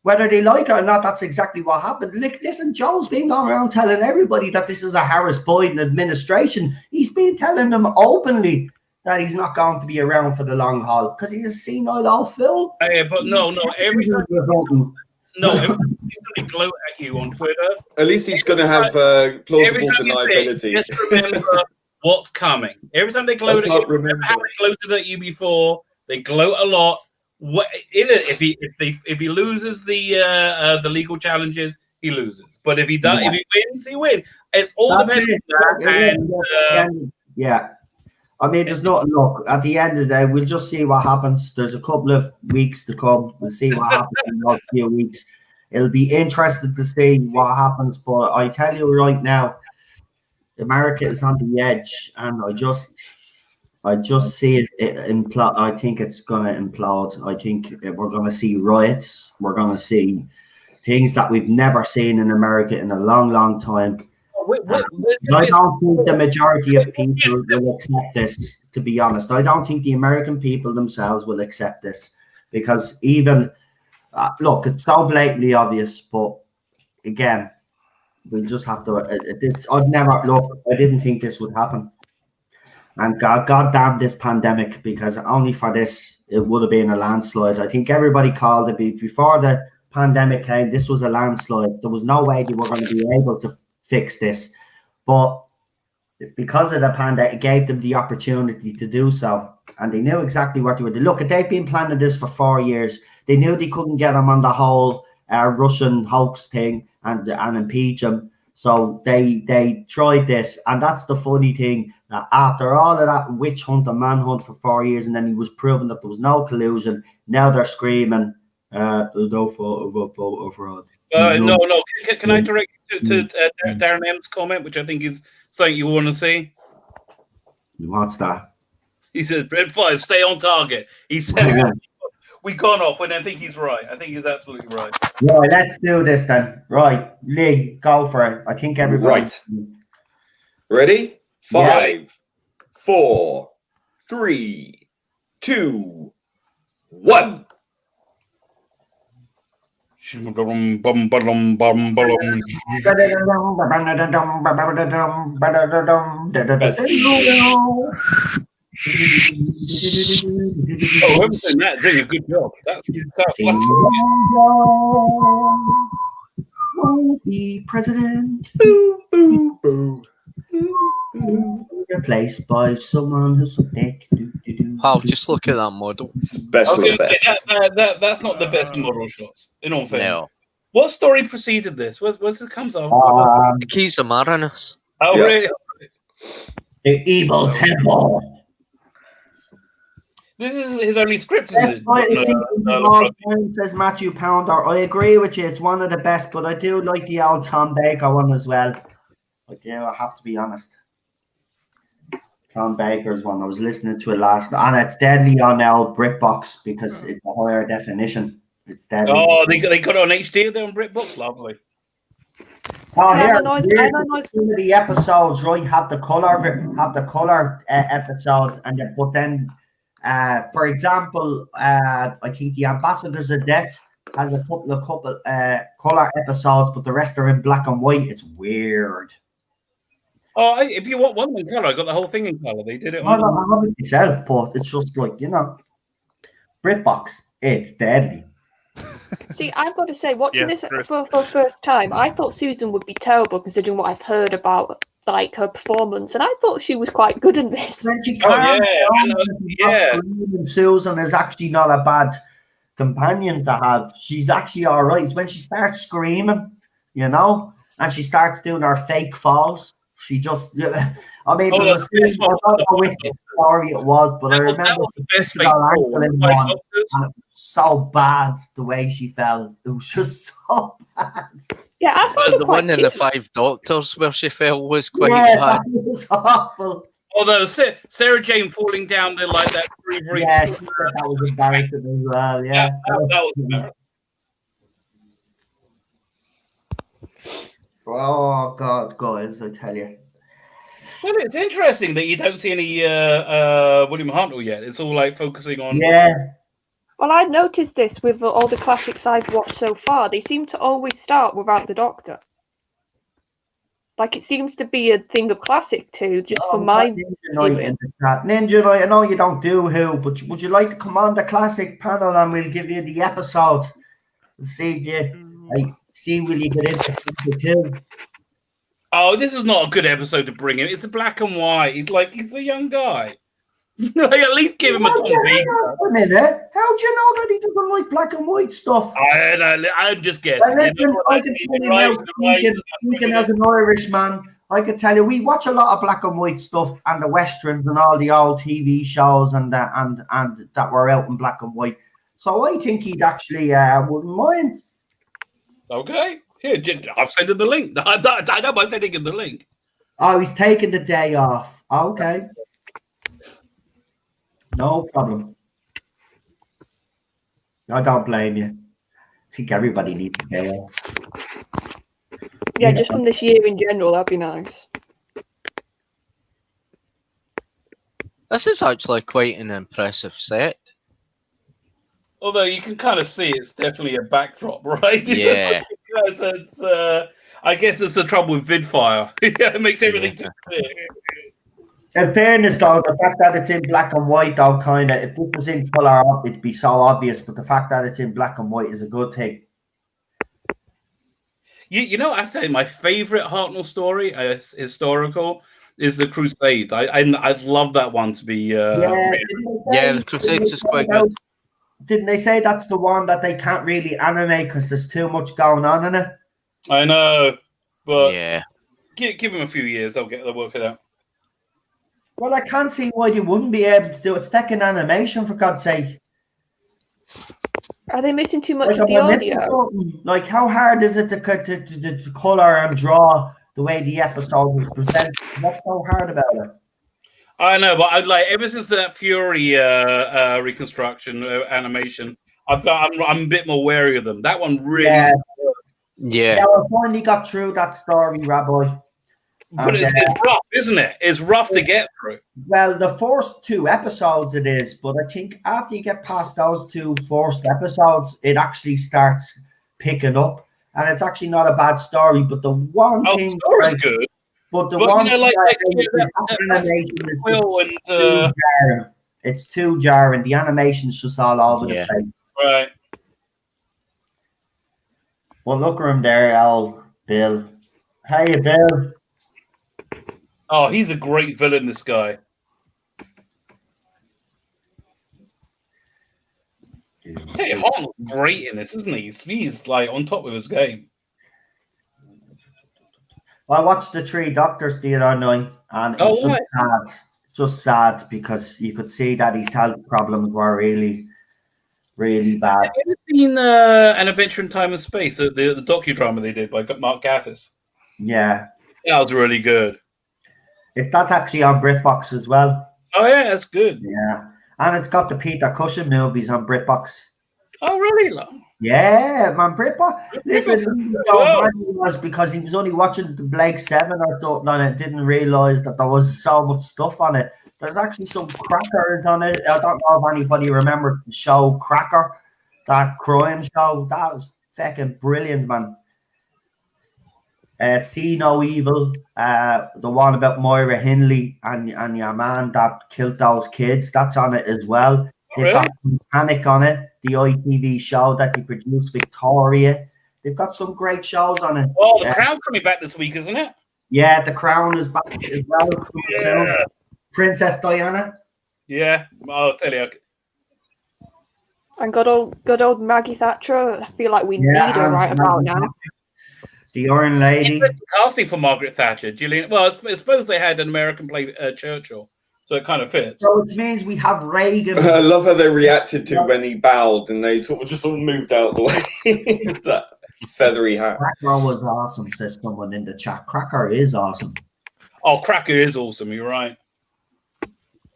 Speaker 1: Whether they like it or not, that's exactly what happened. Listen, Joe's been going around telling everybody that this is a Harris-Biden administration. He's been telling them openly that he's not going to be around for the long haul because he's a senile old fool.
Speaker 3: But no. No, he's going to gloat at you on Twitter.
Speaker 4: At least he's going to have plausible deniability.
Speaker 3: Just remember what's coming. Every time they gloat at you, remember how they gloated at you before. They gloat a lot. If he loses the legal challenges, he loses. But if he does, if he wins, he wins. It's all dependent on that.
Speaker 1: Yeah. I mean, there's not look at the end of the day. We'll just see what happens. There's a couple of weeks to come. We'll see what happens in the next few weeks. It'll be interesting to see what happens. But I tell you right now, America is on the edge, and I just see it implode. I think it's going to implode. I think we're going to see riots. We're going to see things that we've never seen in America in a long, long time. I don't think the majority of people will accept this, to be honest. I don't think the American people themselves will accept this because even, look, it's so blatantly obvious, but again, we just have to, I didn't think this would happen. And God damn this pandemic, because only for this, it would have been a landslide. I think everybody called it before the pandemic came, this was a landslide. There was no way they were going to be able to fix this, but because of the pandemic, it gave them the opportunity to do so, and they knew exactly what they were doing. Look, they've been planning this for 4 years. They knew they couldn't get him on the whole Russian hoax thing and impeach him, so they tried this. And that's the funny thing, that after all of that witch hunt and manhunt for 4 years, and then he was proven that there was no collusion, now they're screaming there's no photo of fraud.
Speaker 3: No. Can I direct you to Darren M's comment, which I think is something you want to see?
Speaker 1: What's that?
Speaker 3: He said, Red 5, stay on target. He said, we gone off, and I think he's right. I think he's absolutely right.
Speaker 1: Right, let's do this then. Right, Lee, go for it. I think everybody.
Speaker 4: Right. Ready? 5, 4, 3, 2, 1.
Speaker 3: Whoever's doing that doing a good job. That's
Speaker 1: won't be president.
Speaker 4: Boo, boo, boo.
Speaker 1: Replaced by someone who's so thick.
Speaker 5: Wow, just look at that model.
Speaker 4: Special effects.
Speaker 3: That's not the best model shots, in all fairness.
Speaker 5: No.
Speaker 3: What story preceded this? What's it comes on?
Speaker 5: The Keys of Marinus.
Speaker 3: Oh,
Speaker 4: yeah.
Speaker 3: really?
Speaker 1: The evil temple.
Speaker 3: This is his only script, isn't
Speaker 1: it? Says Matthew Pounder. I agree with you. It's one of the best, but I do like the old Tom Baker one as well. I do. I have to be honest. Tom Baker's one. I was listening to it last night, and it's deadly on old BritBox because it's a higher definition. It's deadly.
Speaker 3: Oh, they got it on HD there on BritBox. Lovely.
Speaker 1: Oh, here the episodes, right? Have the color episodes, and then but then. For example, I think the Ambassadors of Death has a couple color episodes, but the rest are in black and white. It's weird.
Speaker 3: Oh, if you want one in color, I got the whole thing in color. They did it.
Speaker 1: I have it myself, but it's just like BritBox. It's deadly.
Speaker 2: See, I've got to say, watching this for the first time, I thought Susan would be terrible considering what I've heard about like her performance, and I thought she was quite good in this.
Speaker 1: When she Susan is actually not a bad companion to have. She's actually all right. It's when she starts screaming, and she starts doing her fake falls. She just, I mean, there's a scene, I don't know which story it was, but I remember
Speaker 3: the best fake fall.
Speaker 1: and it was so bad the way she fell. It was just so bad.
Speaker 2: Yeah, I thought
Speaker 5: the one in the Five Doctors where she fell was quite bad.
Speaker 1: It was awful.
Speaker 3: Although Sarah Jane falling down there like that,
Speaker 1: yeah, that was embarrassing as well. Yeah,
Speaker 3: that was embarrassing.
Speaker 1: Oh God, guys, I tell you.
Speaker 3: Well, it's interesting that you don't see any William Hartnell yet. It's all like focusing on.
Speaker 1: Yeah.
Speaker 2: Well, I've noticed this with all the classics I've watched so far. They seem to always start without the Doctor. Like, it seems to be a thing of classic too, just for my...
Speaker 1: Ninja Knight, I know you don't do Who, but would you like to come on the classic panel and we'll give you the episode? See if you see will you get into the kill.
Speaker 3: Oh, this is not a good episode to bring in. It's a black and white. He's a young guy. Like, at least give him a Tom Baker.
Speaker 1: A minute. How do you know that he doesn't like black and white stuff?
Speaker 3: I'm just guessing.
Speaker 1: Speaking as an Irishman, I could tell you we watch a lot of black and white stuff and the westerns and all the old TV shows and that were out in black and white. So I think he'd actually wouldn't mind.
Speaker 3: Okay. Here, I've sent him the link. I don't mind sending him the link.
Speaker 1: Oh, he's taking the day off. Okay. No problem. I don't blame you. I think everybody needs a day off.
Speaker 2: Yeah, just from this year in general, that'd be nice.
Speaker 5: This is actually quite an impressive set.
Speaker 3: Although you can kind of see it's definitely a backdrop, right?
Speaker 5: Yeah.
Speaker 3: I guess it's the trouble with Vidfire. It makes everything too clear.
Speaker 1: In fairness, though, the fact that it's in black and white, though, kind of, if this was in color, it'd be so obvious. But the fact that it's in black and white is a good thing.
Speaker 3: You know, I say my favorite Hartnell story, historical, is the Crusade. I'd love that one to be.
Speaker 5: The Crusades is quite good.
Speaker 1: Didn't they say that's the one that they can't really animate because there's too much going on in it?
Speaker 3: I know, but
Speaker 5: yeah,
Speaker 3: give them a few years, they'll work it out.
Speaker 1: Well, I can't see why they wouldn't be able to do it. It's fucking animation, for God's sake.
Speaker 2: Are they missing too much of the audio?
Speaker 1: Like, how hard is it to color and draw the way the episode was presented? What's so hard about it?
Speaker 3: I know, but I'd like ever since that Fury reconstruction animation, I'm a bit more wary of them. That one really,
Speaker 5: yeah.
Speaker 1: I finally got through that story, Rabbi.
Speaker 3: But it's rough, isn't it? It's rough to get through.
Speaker 1: Well, the first 2 episodes it is, but I think after you get past those 2 first episodes, it actually starts picking up, and it's actually not a bad story. But the one thing,
Speaker 3: the story's good.
Speaker 1: But the
Speaker 3: one,
Speaker 1: it's too jarring. The animation's just all over the place.
Speaker 3: Right.
Speaker 1: Well, look at him there, Bill. Hey, Bill.
Speaker 3: Oh, he's a great villain, this guy. Hey, Hartnell's great in this, isn't he? He's like on top of his game.
Speaker 1: I watched the 3 Doctors the other night, and it's sad. Just sad because you could see that his health problems were really, really bad.
Speaker 3: Have you ever seen An Adventure in Time and Space, the docudrama they did by Mark Gatiss?
Speaker 1: Yeah.
Speaker 3: That was really good.
Speaker 1: That's actually on BritBox as well.
Speaker 3: Oh, yeah, that's good.
Speaker 1: Yeah. And it's got the Peter Cushing movies on BritBox.
Speaker 3: Oh, really?
Speaker 1: Yeah, man, BritBox. Listen, was because he was only watching the Blake 7 or something on it, didn't realise that there was so much stuff on it. There's actually some crackers on it. I don't know if anybody remembers the show Cracker, that crime show. That was fucking brilliant, man. See No Evil, the one about Moira Hindley and your man that killed those kids, that's on it as well. They've got Panic on it, the ITV show that they produced, Victoria. They've got some great shows on it.
Speaker 3: Oh, The Crown's coming back this week, isn't it?
Speaker 1: Yeah, The Crown is back as well. Yeah. Princess Diana.
Speaker 3: Yeah, I'll tell you.
Speaker 2: And good old Maggie Thatcher. I feel like we need her right about now.
Speaker 1: The Iron Lady.
Speaker 3: Casting for Margaret Thatcher, Gillian. Well, I suppose they had an American play Churchill, so it kind of fits.
Speaker 1: So it means we have Reagan.
Speaker 4: I love how they reacted to when he bowed, and they sort of moved out of the way. That feathery hat.
Speaker 1: Cracker was awesome, says someone in the chat. Cracker is awesome.
Speaker 3: Oh, Cracker is awesome. You're right.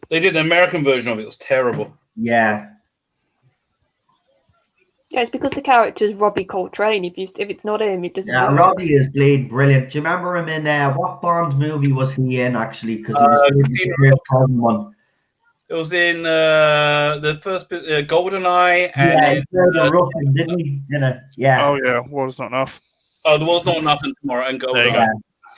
Speaker 3: They did an American version of it. It was terrible.
Speaker 1: Yeah.
Speaker 2: Yeah, it's because the character's Robbie Coltrane. If it's not him, it doesn't.
Speaker 1: Yeah, Robbie is bleed brilliant. Do you remember him in what Bond movie was he in actually? Because he was in the first one.
Speaker 3: It was in the first GoldenEye, and
Speaker 1: Russian, didn't he? Yeah.
Speaker 6: Oh yeah, War's Not Enough.
Speaker 3: Oh, There Was Not Enough in Tomorrow, and GoldenEye.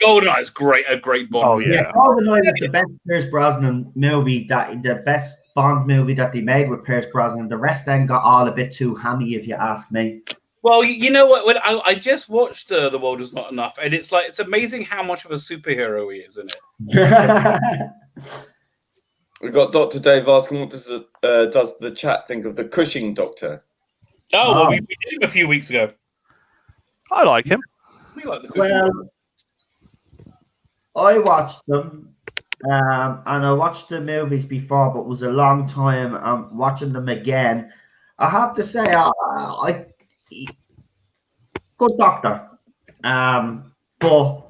Speaker 3: GoldenEye is great, a great Bond.
Speaker 6: Oh yeah,
Speaker 1: GoldenEye is the best Pierce Brosnan movie the best Bond movie that they made with Pierce Brosnan. The rest then got all a bit too hammy, if you ask me.
Speaker 3: Well, you know what? When I just watched The World Is Not Enough, and it's amazing how much of a superhero he is in it.
Speaker 4: We've got Dr. Dave asking, what does the chat think of the Cushing Doctor?
Speaker 3: Oh, well, we did him a few weeks ago.
Speaker 6: I like him.
Speaker 3: We like the Cushing Doctor.
Speaker 1: I watched them, and I watched the movies before, but it was a long time. I'm watching them again. I have to say, good Doctor, but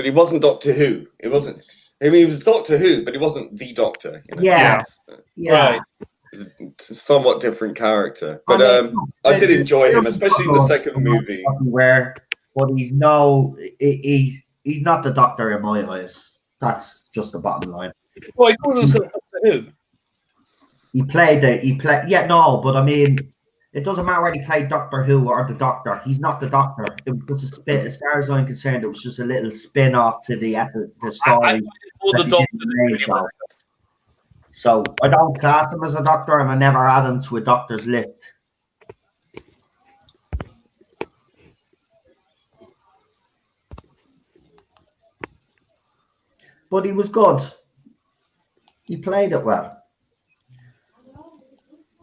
Speaker 4: he wasn't Doctor Who. It wasn't. I mean, he was Doctor Who, but he wasn't the Doctor. You know?
Speaker 1: yeah.
Speaker 3: Right.
Speaker 4: Somewhat different character, but I did enjoy him, especially in the second movie.
Speaker 1: But he's not the Doctor in my eyes. That's just the bottom line.
Speaker 3: Well, he calls himself Doctor Who.
Speaker 1: Yeah, no, but I mean, it doesn't matter whether he played Doctor Who or the Doctor. He's not the Doctor. It was just a spin. As far as I'm concerned, it was just a little spin off to the story. So I don't class him as a Doctor, and I never add him to a Doctor's list. But he was good. He played it well.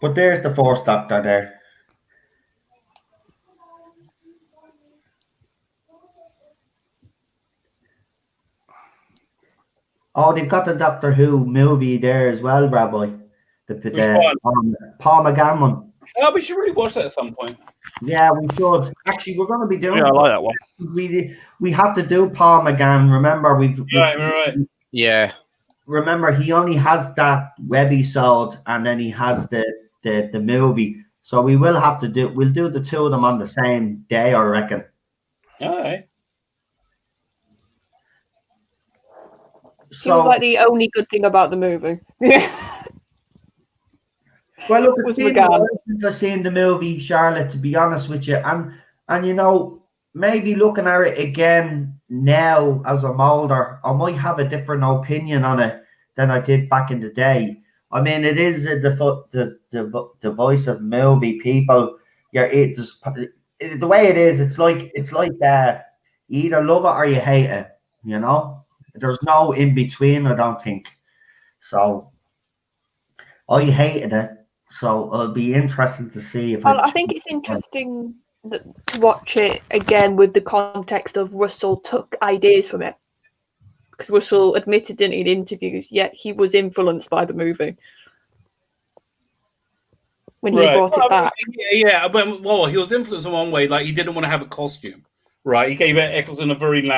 Speaker 1: But there's the Fourth Doctor there. Oh, they've got the Doctor Who movie there as well, Rabbi. Paul McGann one.
Speaker 3: Oh, we should really watch that at some point.
Speaker 1: Yeah, we should. Actually, we're going to be doing.
Speaker 6: Yeah, I like that one.
Speaker 1: We have to do Paul McGann. Remember,
Speaker 3: Right.
Speaker 5: Yeah.
Speaker 1: Remember, he only has that webisode, and then he has the movie. So we will have to do. We'll do the two of them on the same day, I reckon.
Speaker 3: All right.
Speaker 2: Seems like the only good thing about the movie.
Speaker 1: Well, look,
Speaker 2: was
Speaker 1: since I've seen the movie, Charlotte, to be honest with you, and you know, maybe looking at it again now as I'm older, I might have a different opinion on it than I did back in the day. I mean, it is the voice of movie people. The way it is, it's like you either love it or you hate it. You know, there's no in between. I don't think so. I hated it. So it'll be interesting to see if.
Speaker 2: Well, I think it's interesting to watch it again with the context of Russell took ideas from it, because Russell admitted in interviews, yet he was influenced by the movie when he brought it back.
Speaker 3: Yeah, well, he was influenced in one way, like he didn't want to have a costume, right? He gave Eccleston a very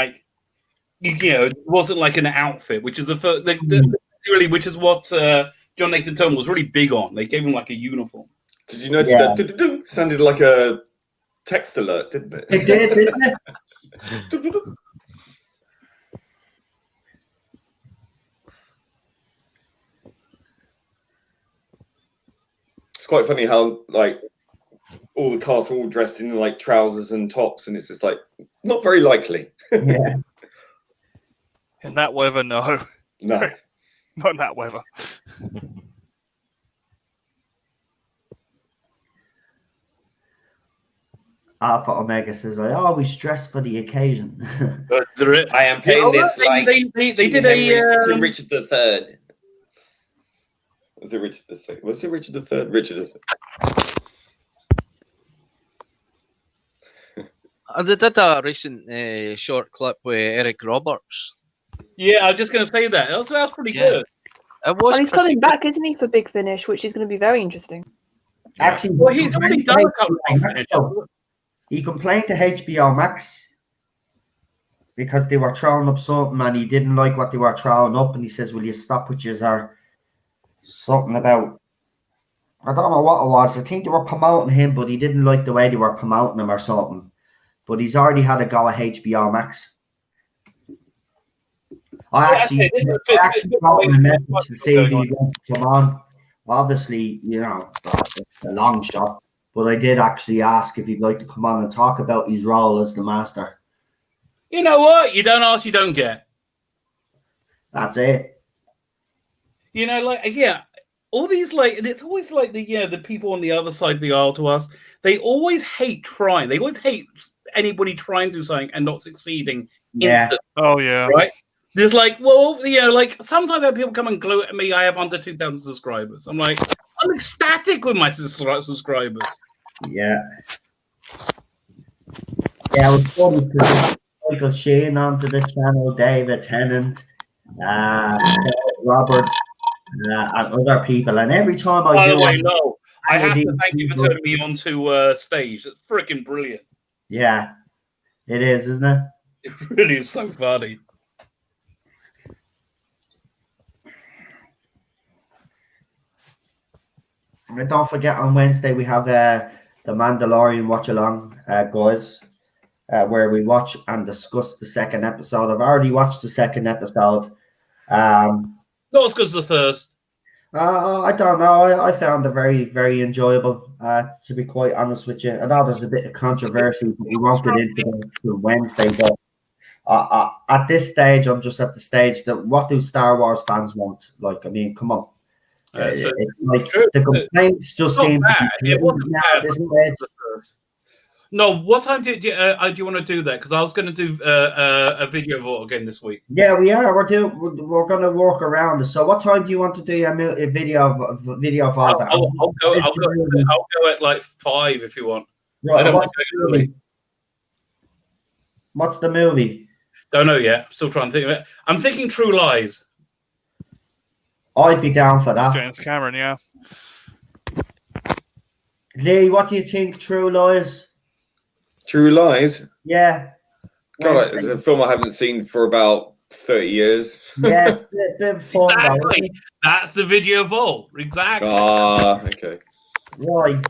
Speaker 3: it wasn't like an outfit, which is which is what. John Nathan Turner was really big on. They gave him like a uniform.
Speaker 4: Did you notice that? Sounded like a text alert, didn't it?
Speaker 1: It did, didn't it?
Speaker 4: It's quite funny how like all the cast are all dressed in like trousers and tops, and it's just like not very likely.
Speaker 1: Yeah.
Speaker 6: In that weather, no.
Speaker 4: No.
Speaker 6: Not in that weather.
Speaker 1: Alpha Omega says, I always dress for the occasion.
Speaker 4: I am paying this like
Speaker 3: they did
Speaker 4: King Richard III. Was it Richard II? Was it Richard III? Richard III.
Speaker 5: They did a recent short clip with Eric Roberts.
Speaker 3: Yeah, I was just going to say that. That was pretty good.
Speaker 5: It was.
Speaker 2: And he's coming back, isn't he, for Big Finish, which is going to be very interesting.
Speaker 1: Actually,
Speaker 3: well, he's already done a couple of Big Finish.
Speaker 1: He complained to HBO Max because they were throwing up something and he didn't like what they were throwing up, and he says, will you stop with yours, or something about, I don't know what it was. I think they were promoting him, but he didn't like the way they were promoting him or something. But he's already had a go at HBO Max. I actually got him a message to see if he wanted to come on. Obviously, you know, a long shot. But I did actually ask if he'd like to come on and talk about his role as the Master.
Speaker 3: You know what? You don't ask, you don't get.
Speaker 1: That's it.
Speaker 3: You know, like, yeah, all these like it's always like the people on the other side of the aisle to us. They always hate trying. They always hate anybody trying to do something and not succeeding instantly.
Speaker 6: Oh yeah.
Speaker 3: Right. There's like, well, like sometimes I have people come and gloat at me. I have under 2,000 subscribers. I'm like, I'm ecstatic with my subscribers.
Speaker 1: Yeah. Yeah, it was funny because Michael Sheen onto the channel, David Tennant, Robert, and other people. And every time I
Speaker 3: By
Speaker 1: do,
Speaker 3: the way, no, I have to
Speaker 1: these
Speaker 3: thank you for
Speaker 1: people-
Speaker 3: turning me onto stage. It's freaking brilliant.
Speaker 1: Yeah, it is, isn't it?
Speaker 3: It really is so funny.
Speaker 1: And don't forget, on Wednesday we have the Mandalorian Watchalong, guys, where we watch and discuss the second episode. I've already watched the second episode.
Speaker 3: Not as good as the first.
Speaker 1: I don't know. I found it very, very enjoyable, to be quite honest with you. I know there's a bit of controversy, but we won't get into it until Wednesday. But at this stage, I'm just at the stage that what do Star Wars fans want? Like, I mean, come on. It's like the complaints just seem to be
Speaker 3: it wasn't
Speaker 1: now
Speaker 3: bad.
Speaker 1: at this stage.
Speaker 3: No, what time do you want to do that? Because I was going to do a video vote again this week.
Speaker 1: Yeah, we are. We're going to work around it. So, what time do you want to do a video of that?
Speaker 3: I'll go at like 5 if you want.
Speaker 1: Right,
Speaker 3: I don't
Speaker 1: what's
Speaker 3: want to
Speaker 1: the
Speaker 3: go early.
Speaker 1: movie? What's the movie?
Speaker 3: Don't know yet. Still trying to think of it. I'm thinking True Lies.
Speaker 1: I'd be down for that.
Speaker 6: James Cameron, yeah.
Speaker 1: Lee, what do you think? True Lies?
Speaker 4: True Lies.
Speaker 1: Yeah.
Speaker 4: God, it's a film I haven't seen for about 30 years.
Speaker 1: Yeah, bit of fun.
Speaker 3: Exactly. That's the video vote. Exactly.
Speaker 4: Ah, okay.
Speaker 1: Right.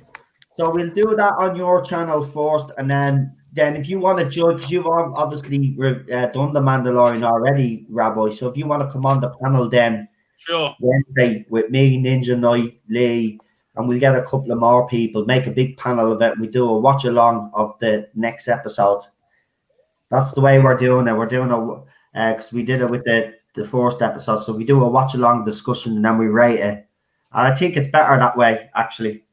Speaker 1: So we'll do that on your channel first, and then if you want to join, because you've obviously done the Mandalorian already, Rabbi. So if you want to come on the panel, then
Speaker 3: Sure.
Speaker 1: Wednesday with me, Ninja Knight, Lee, and we'll get a couple of more people, make a big panel of it. We do a watch along of the next episode. That's the way we're doing it. We're doing it because we did it with the first episode. So we do a watch along discussion and then we rate it. And I think it's better that way, actually.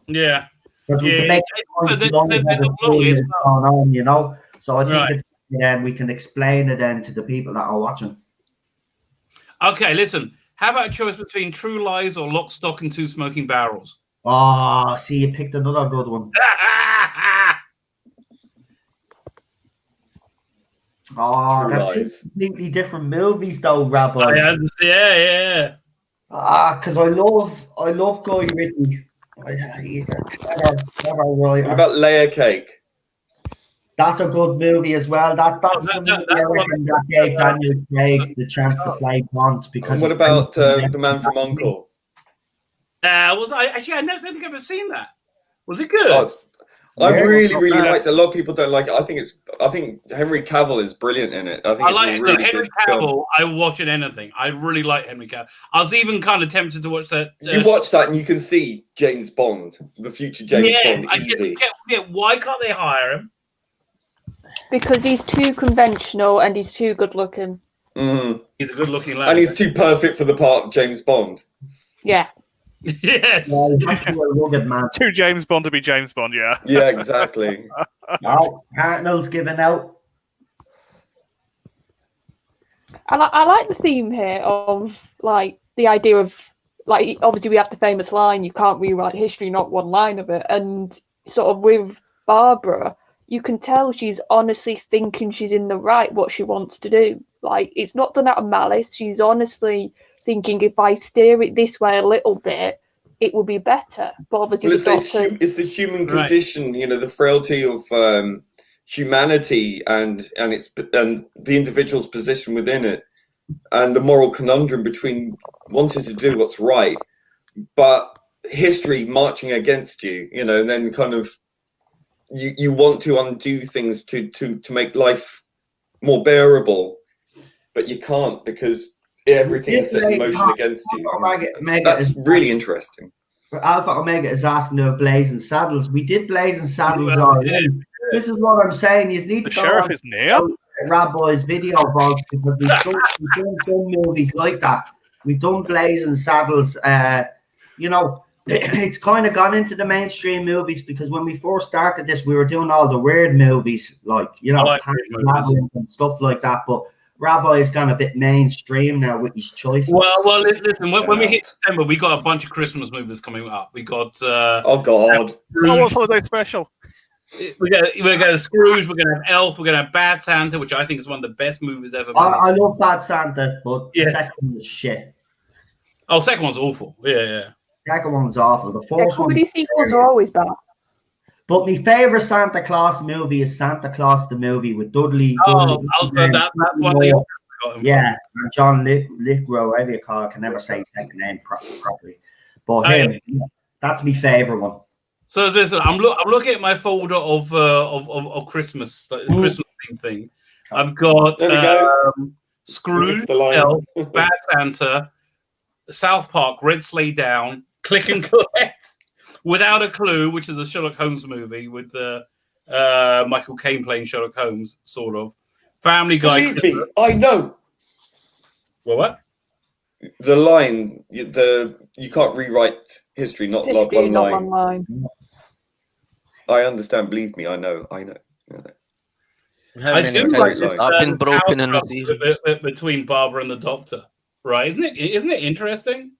Speaker 3: Yeah.
Speaker 1: Because we can make it going on, you know. So I think we can explain it then to the people that are watching.
Speaker 3: Okay, listen. How about a choice between True Lies or Lock, Stock, and Two Smoking Barrels?
Speaker 1: Oh, see, you picked another good one. Oh, they're completely different movies, though, Rabbi.
Speaker 3: Yeah.
Speaker 1: Because I love Guy Ritchie. He's a clever writer.
Speaker 4: What about Layer Cake?
Speaker 1: That's a good movie as well. That's the movie I reckon that gave Daniel Craig the chance to play Bond. Because
Speaker 4: and what about The Man from U.N.C.L.E.?
Speaker 3: I don't think I've ever seen that. Was it good?
Speaker 4: Oh, I really liked it. A lot of people don't like it. I think Henry Cavill is brilliant in it. I think it's a really
Speaker 3: Henry
Speaker 4: good
Speaker 3: Cavill.
Speaker 4: film.
Speaker 3: I will watch anything. I really like Henry Cavill. I was even kind of tempted to watch that.
Speaker 4: You watch that and you can see James Bond, the future James Bond, easy.
Speaker 3: Why can't they hire him?
Speaker 2: Because he's too conventional and he's too good looking.
Speaker 3: He's a good looking lad.
Speaker 4: And he's too perfect for the part of James Bond.
Speaker 2: Yeah.
Speaker 3: Yes.
Speaker 6: Too James Bond to be James Bond, yeah.
Speaker 4: Yeah, exactly.
Speaker 1: Arnold's giving out.
Speaker 2: I like the theme here of like the idea of like obviously we have the famous line, you can't rewrite history, not one line of it. And sort of with Barbara, you can tell she's honestly thinking she's in the right what she wants to do. Like it's not done out of malice. She's honestly thinking if I steer it this way a little bit, it will be better. But obviously,
Speaker 4: it's the human condition, you know, the frailty of humanity and the individual's position within it, and the moral conundrum between wanting to do what's right, but history marching against you, you know, and then kind of you want to undo things to make life more bearable, but you can't because everything is set in motion against you. That's really interesting.
Speaker 1: Alpha Omega is asking to Blazing Saddles. We did Blazing Saddles already. This is what I'm saying. You need to
Speaker 6: the sheriff is near.
Speaker 1: Rabbi's video vault because we've done some movies like that. we've done Blazing Saddles. You know, it's kind of gone into the mainstream movies because when we first started this, we were doing all the weird movies, like, you know, and stuff like that. But Rabbi's gone a bit mainstream now with his choices.
Speaker 3: Well, listen. When we hit September, we got a bunch of Christmas movies coming up. We got
Speaker 4: oh god,
Speaker 6: Star Wars Holiday Special.
Speaker 3: We're going to Scrooge. We're going to have Elf. We're going to have Bad Santa, which I think is one of the best movies ever made.
Speaker 1: I love Bad Santa, but the second one is shit.
Speaker 3: Oh, second one's awful. Yeah.
Speaker 1: Second one's awful. The first one.
Speaker 2: Comedy sequels are always bad.
Speaker 1: But my favorite Santa Claus movie is Santa Claus the movie with Dudley.
Speaker 3: Oh, that's one of the.
Speaker 1: Yeah, John Lithgow, whatever you call it, can never say his second name properly. But him, that's my favorite one.
Speaker 3: So listen, I'm looking at my folder of Christmas Christmas thing. I've got Scrooge, Elf, Bad Santa, South Park, Red Sleigh Down, Click and Collect, Without a Clue, which is a Sherlock Holmes movie with Michael Caine playing Sherlock Holmes, sort of. Family Guy.
Speaker 4: Believe me, I know.
Speaker 3: Well, what?
Speaker 4: The line, you can't rewrite history, not one line. I understand. Believe me, I know.
Speaker 5: How many times has that been broken in the seasons?
Speaker 3: Between Barbara and the Doctor, right? Isn't it interesting?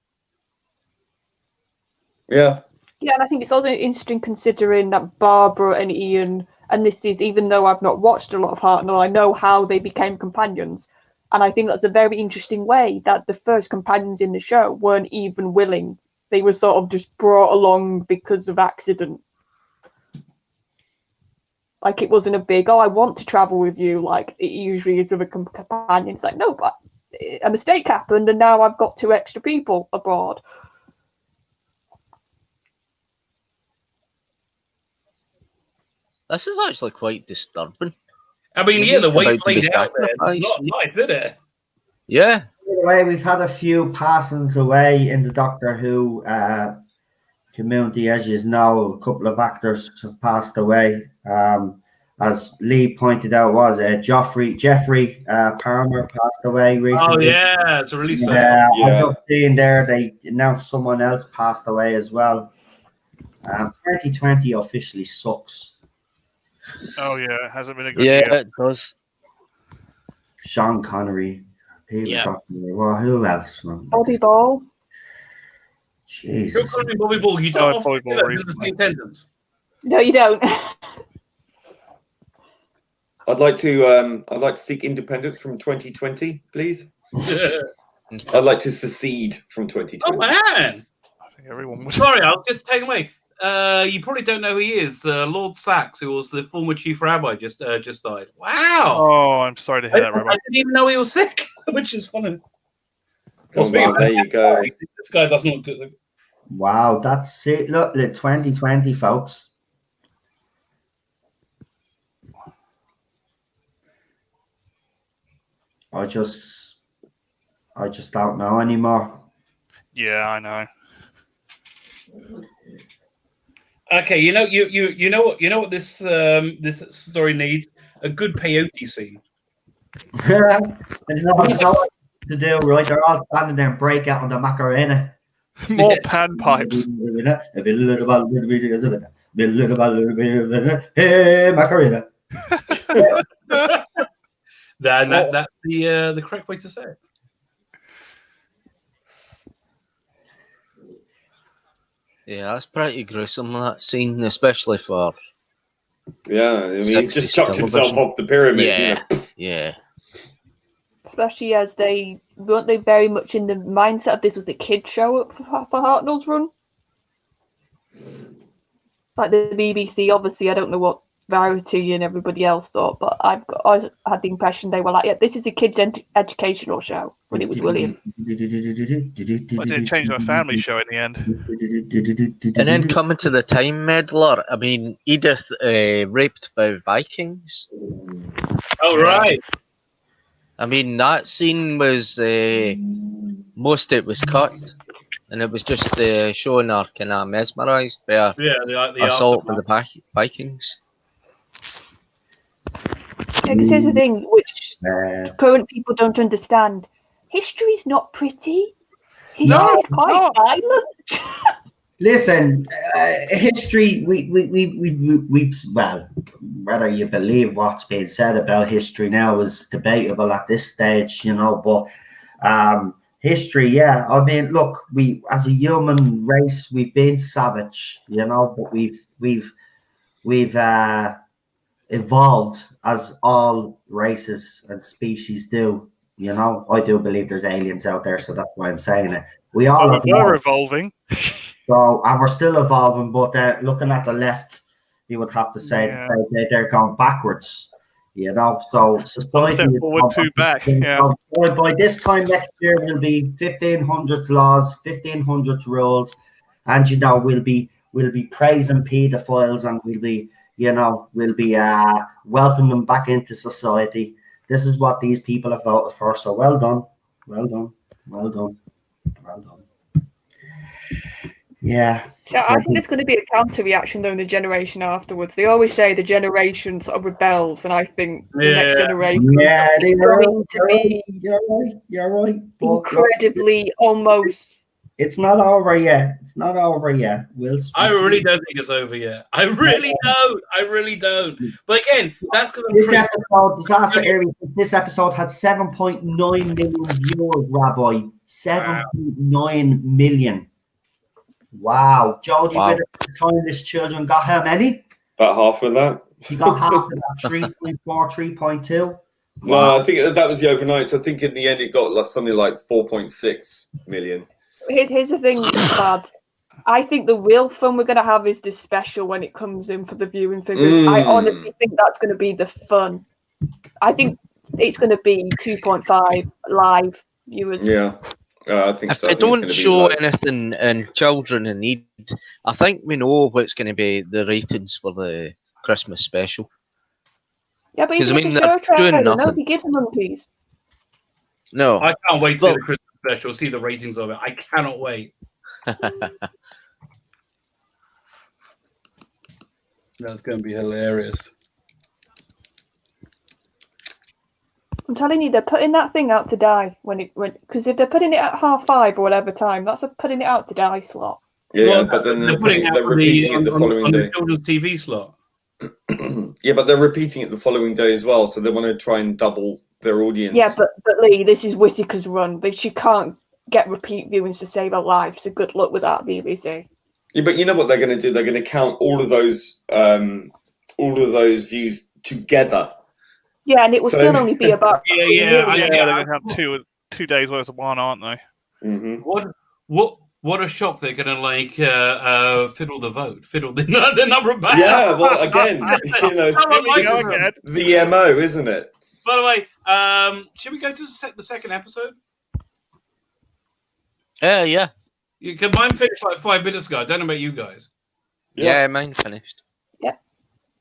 Speaker 4: Yeah.
Speaker 2: Yeah, and I think it's also interesting considering that Barbara and Ian, and this is even though I've not watched a lot of Hartnell, I know how they became companions. And I think that's a very interesting way that the first companions in the show weren't even willing. They were sort of just brought along because of accident. Like, it wasn't a big, I want to travel with you, like it usually is with a companion. It's like, no, but a mistake happened and now I've got 2 extra people aboard.
Speaker 5: This is actually quite disturbing.
Speaker 3: I mean, the way played out there, it's not nice, is it?
Speaker 5: Yeah.
Speaker 1: By the way, we've had a few passings away in the Doctor Who community, as you know. A couple of actors have passed away. As Lee pointed out, Jeffrey Palmer passed away recently.
Speaker 3: Oh yeah, it's a really sad.
Speaker 1: I just seen there they announced someone else passed away as well. 2020 officially sucks.
Speaker 6: Oh yeah, it hasn't been a good year.
Speaker 5: Yeah, it does.
Speaker 1: Sean Connery. Well, who else?
Speaker 2: Bobby Ball.
Speaker 1: Jesus.
Speaker 3: Bobby Ball. You don't often do that in the same sentence.
Speaker 2: No, you don't.
Speaker 4: I'd like to seek independence from 2020, please. I'd like to secede from 2020.
Speaker 3: Oh man!
Speaker 6: I think everyone was.
Speaker 3: Sorry, I'll just take away. You probably don't know who he is. Lord Sachs, who was the former chief rabbi, just died. Wow!
Speaker 6: Oh, I'm sorry to hear that, Rabbi.
Speaker 3: I didn't even know he was sick, which is funny.
Speaker 4: Well, there you go.
Speaker 3: This guy doesn't look good.
Speaker 1: Wow, that's it. Look, the 2020, folks. I just don't know anymore.
Speaker 6: Yeah, I know.
Speaker 3: Okay, you know what this this story needs? A good peyote scene.
Speaker 1: There's nothing to do, right? They're all standing there and break out on the Macarena.
Speaker 6: More pan pipes.
Speaker 1: Hey, Macarena.
Speaker 3: That's the correct way to say it.
Speaker 5: Yeah, that's pretty gruesome, that scene, especially for.
Speaker 4: Yeah, I mean, he just chucked himself off the pyramid.
Speaker 5: Yeah, yeah.
Speaker 2: Especially as weren't they very much in the mindset of this was a kid show for Hartnell's run? Like the BBC, obviously, I don't know what Verity and everybody else thought, but I had the impression they were like, yeah, this is a kids' educational show when it was William.
Speaker 6: I didn't change my family show in the end.
Speaker 5: And then coming to the time meddler, I mean, Edith raped by Vikings.
Speaker 3: Oh, right.
Speaker 5: I mean, that scene was, most it was cut, and it was just showing her kind of mesmerised by the assault with the Vikings.
Speaker 2: Yeah, because here's the thing, which current people don't understand. History's not pretty. He is quite violent.
Speaker 1: Listen, history. We've well, whether you believe what's being said about history now is debatable at this stage, you know. But history, yeah. I mean, look, we as a human race, we've been savage, you know, but we've evolved as all races and species do. You know, I do believe there's aliens out there, so that's why I'm saying it. We all
Speaker 6: we're evolving.
Speaker 1: So, and we're still evolving, but looking at the left, you would have to say that they're going backwards. You know, so society
Speaker 6: one step forward, two back. Yeah.
Speaker 1: By this time next year, will be 1500 laws, 1500 rules, and you know we'll be praising paedophiles, and we'll be welcoming them back into society. This is what these people have voted for. So well done, well done, well done, well done. Yeah.
Speaker 2: Yeah, I think there's going to be a counter reaction though in the generation afterwards. They always say the generation sort of rebels, and I think the next generation is going to be
Speaker 1: you're right.
Speaker 2: Incredibly almost.
Speaker 1: It's not over yet. It's not over yet.
Speaker 3: I really don't think it's over yet. I really don't. I really don't. But again, that's because
Speaker 1: this episode, Disaster Area. This episode had 7.9 million viewers, Rabbi. 7.9 million. Wow. Jody, by the time this children got how many?
Speaker 4: About half of that.
Speaker 1: He got half of that, 3.4, 3.2.
Speaker 4: No, I think that was the overnight. So I think in the end it got something like 4.6 million.
Speaker 2: Here's the thing, Bad. I think the real fun we're going to have is this special when it comes in for the viewing figures. I honestly think that's going to be the fun. I think it's going to be 2.5 live viewers.
Speaker 4: Yeah. I think
Speaker 5: if
Speaker 4: so.
Speaker 5: they don't show anything in children in need, I think we know what's going to be the ratings for the Christmas special.
Speaker 2: Yeah, but
Speaker 5: I mean, they're doing nothing.
Speaker 2: Nobody gives them monkeys.
Speaker 5: No.
Speaker 3: I can't wait to see the Christmas special, see the ratings of it. I cannot wait. That's going to be hilarious.
Speaker 2: I'm telling you, they're putting that thing out to die because if they're putting it at 5:30 or whatever time, that's a putting it out to die slot.
Speaker 4: Yeah, well, but then they're repeating it the following day.
Speaker 3: The children's TV slot.
Speaker 4: Yeah, but they're repeating it the following day as well, so they want to try and double their audience.
Speaker 2: Yeah, but Lee, this is Whittaker's run. She can't get repeat viewings to save her life. So good luck with that, BBC.
Speaker 4: Yeah, but you know what they're going to do? They're going to count all of those views together.
Speaker 2: Yeah, and it will still only be about.
Speaker 6: They're going to have 2 days worth of one, aren't they?
Speaker 4: Mm-hmm.
Speaker 3: What a shock! They're going to fiddle the vote, fiddle the number of ballots.
Speaker 4: Yeah, well, again, the MO, isn't it?
Speaker 3: By the way, should we go to the second episode?
Speaker 5: Yeah.
Speaker 3: Mine finished like 5 minutes ago. I don't know about you guys.
Speaker 5: Yeah, mine finished.
Speaker 2: Yeah.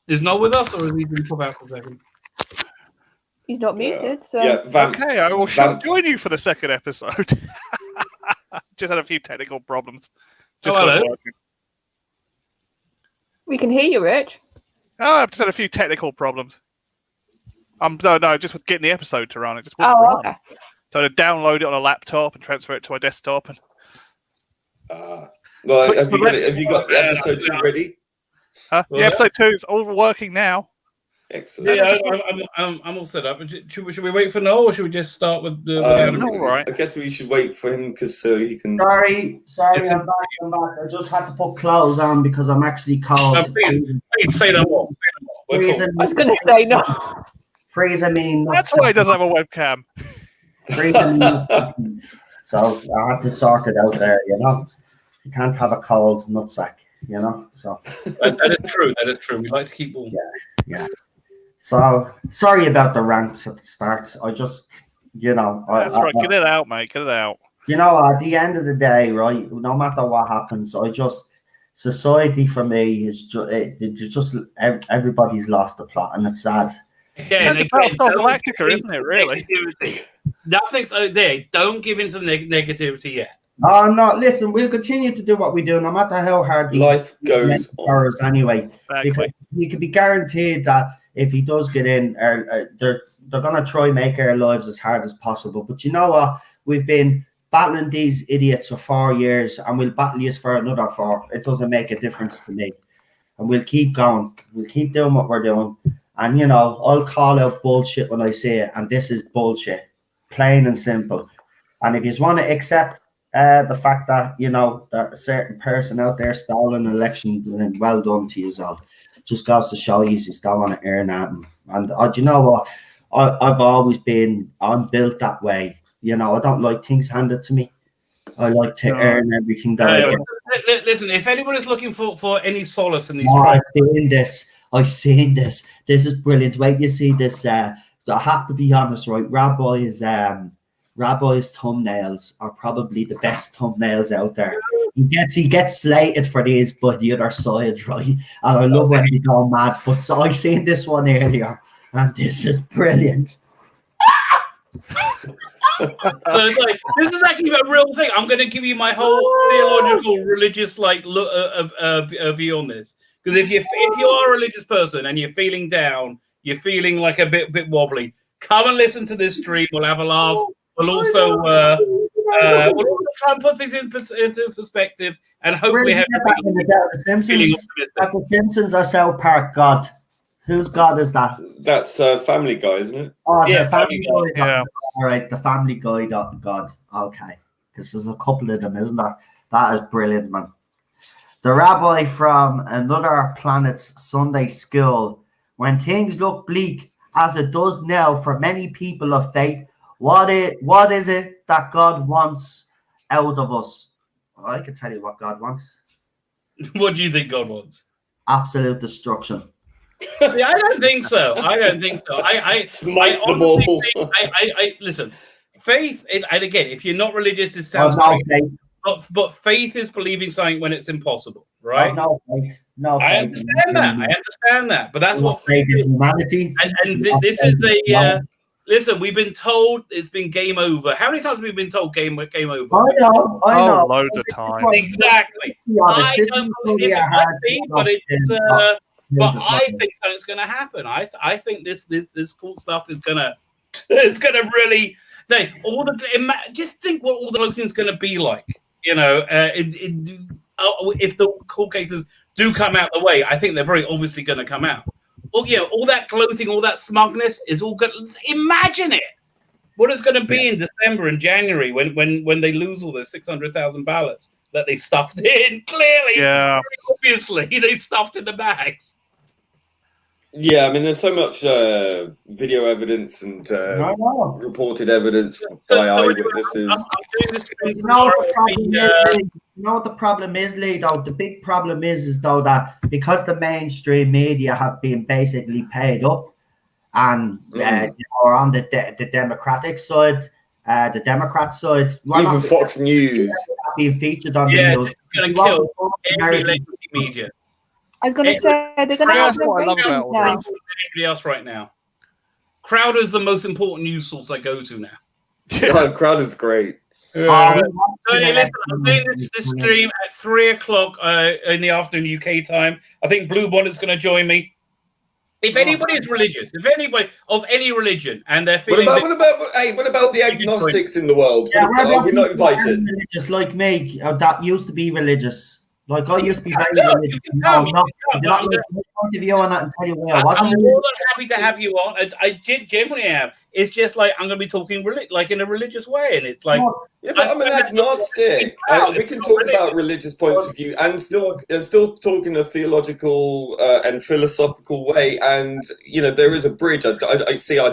Speaker 3: Is Noel with us, or is he going to pop out for a second?
Speaker 2: He's not muted, so...
Speaker 4: Yeah,
Speaker 6: okay, I will join you for the second episode. Just had a few technical problems.
Speaker 3: Hello.
Speaker 2: We can hear you, Rich.
Speaker 6: Oh, I've just had a few technical problems. No, just with getting the episode to run. It just wouldn't run.
Speaker 2: Okay.
Speaker 6: So I had to download it on a laptop and transfer it to my desktop. And...
Speaker 4: Well, have you got the episode 2 ready?
Speaker 6: Huh? Yeah, episode 2 is all working now.
Speaker 4: Excellent.
Speaker 3: Yeah, I'm all set up. Should we wait for Noel, or should we just start with the
Speaker 6: all right.
Speaker 4: I guess we should wait for him because he can.
Speaker 1: Sorry, I'm back. I just had to put clothes on because I'm actually cold.
Speaker 3: No, please say no more.
Speaker 2: I was going to say no.
Speaker 1: Freezing.
Speaker 6: That's why he doesn't have a webcam.
Speaker 1: Freezing. So I had to sort it out there. You know, you can't have a cold nutsack. You know, so
Speaker 3: that is true. That is true. We like to keep warm.
Speaker 1: Yeah. So sorry about the rant at the start. I just,
Speaker 6: that's right. Get it out, mate. Get it out.
Speaker 1: At the end of the day, right? No matter what happens, society for me is just everybody's lost the plot, and it's sad.
Speaker 3: Yeah,
Speaker 6: it's Galactica, isn't it? Really?
Speaker 3: Nothing's there. Don't give in to the negativity yet.
Speaker 1: Oh no! Listen, we'll continue to do what we do, no matter how hard
Speaker 4: life goes on.
Speaker 1: Anyway,
Speaker 6: exactly.
Speaker 1: Because you can be guaranteed that if he does get in, they're going to try and make our lives as hard as possible. But you know what? We've been battling these idiots for 4 years, and we'll battle you for another 4. It doesn't make a difference to me. And we'll keep going. We'll keep doing what we're doing. And, you know, I'll call out bullshit when I see it. And this is bullshit. Plain and simple. And if you just want to accept the fact that, you know, that a certain person out there stole an election, then well done to you all. Just goes to show you don't want to earn that. And do you know what? I've always been, I'm built that way. You know, I don't like things handed to me. I like to earn everything that I get.
Speaker 3: Listen, if anybody's looking for any solace in these
Speaker 1: I've seen this. This is brilliant. Wait, you see this. I have to be honest, right? Rabbi's thumbnails are probably the best thumbnails out there. He gets slated for these by the other side, right? And I love when they go mad. But so I seen this one earlier, and this is brilliant.
Speaker 3: So it's like, this is actually a real thing. I'm going to give you my whole theological, religious view on this. Because if you are a religious person and you're feeling down, you're feeling like a bit wobbly, come and listen to this stream. We'll have a laugh. We'll also try and put things into perspective, and hopefully have
Speaker 1: the Simpsons. The Simpsons are South Park God. Whose God is that?
Speaker 4: That's Family Guy, isn't it?
Speaker 1: Oh,
Speaker 3: yeah,
Speaker 1: Family Guy.
Speaker 6: Yeah.
Speaker 1: All right, the Family Guy God. Okay, because there's a couple of them, isn't there? That is brilliant, man. The rabbi from another planet's Sunday school. When things look bleak, as it does now for many people of faith, what is it that God wants out of us? Well, I can tell you what God wants.
Speaker 3: What do you think God wants?
Speaker 1: Absolute destruction.
Speaker 3: See, I don't think so. I listen. Faith, and again, if you're not religious, it sounds great. But faith is believing something when it's impossible, right?
Speaker 1: No faith. No faith.
Speaker 3: I understand that. But that's what faith is.
Speaker 1: Humanity.
Speaker 3: And this is a listen. We've been told it's been game over. How many times have we been told game over?
Speaker 1: I know.
Speaker 6: Loads of times.
Speaker 3: Exactly. I don't believe it might be, but it's. But I think something's going to happen. I think this cool stuff is gonna really. Just think what all the voting's going to be like. You know, if the court cases do come out the way, I think they're very obviously going to come out. Well, you know, all that gloating, all that smugness is all good. Imagine it. What it's going to be in December and January when they lose all those 600,000 ballots that they stuffed in. Clearly, obviously, they stuffed in the bags.
Speaker 4: Yeah, I mean, there's so much video evidence and reported evidence by eyewitnesses.
Speaker 1: You know what the problem is, Lee, though? The big problem is though that because the mainstream media have been basically paid up and are on the Democratic side, the Democrat side.
Speaker 4: Even Fox News.
Speaker 1: Being featured on the news.
Speaker 3: It's going to kill every legacy media.
Speaker 2: I was going to say they're going to have no ratings now.
Speaker 3: Anybody else right now? Crowder's the most important news source I go to now.
Speaker 4: Yeah, Crowder's great.
Speaker 3: So listen, I'm doing this stream at 3:00 in the afternoon UK time. I think Blue Bonnet's going to join me. If anybody is religious, if anybody of any religion, and they're feeling,
Speaker 4: what about the agnostics in the world?
Speaker 1: Yeah,
Speaker 4: are we not invited?
Speaker 1: Religious like me, that used to be religious. Like I used to be very religious. I'm more
Speaker 3: than happy to have you on. I genuinely am. It's just like I'm going to be talking like in a religious way, and it's like
Speaker 4: but I'm an agnostic. We can talk about religious points of view and still talk in a theological and philosophical way. And you know, there is a bridge. I don't see.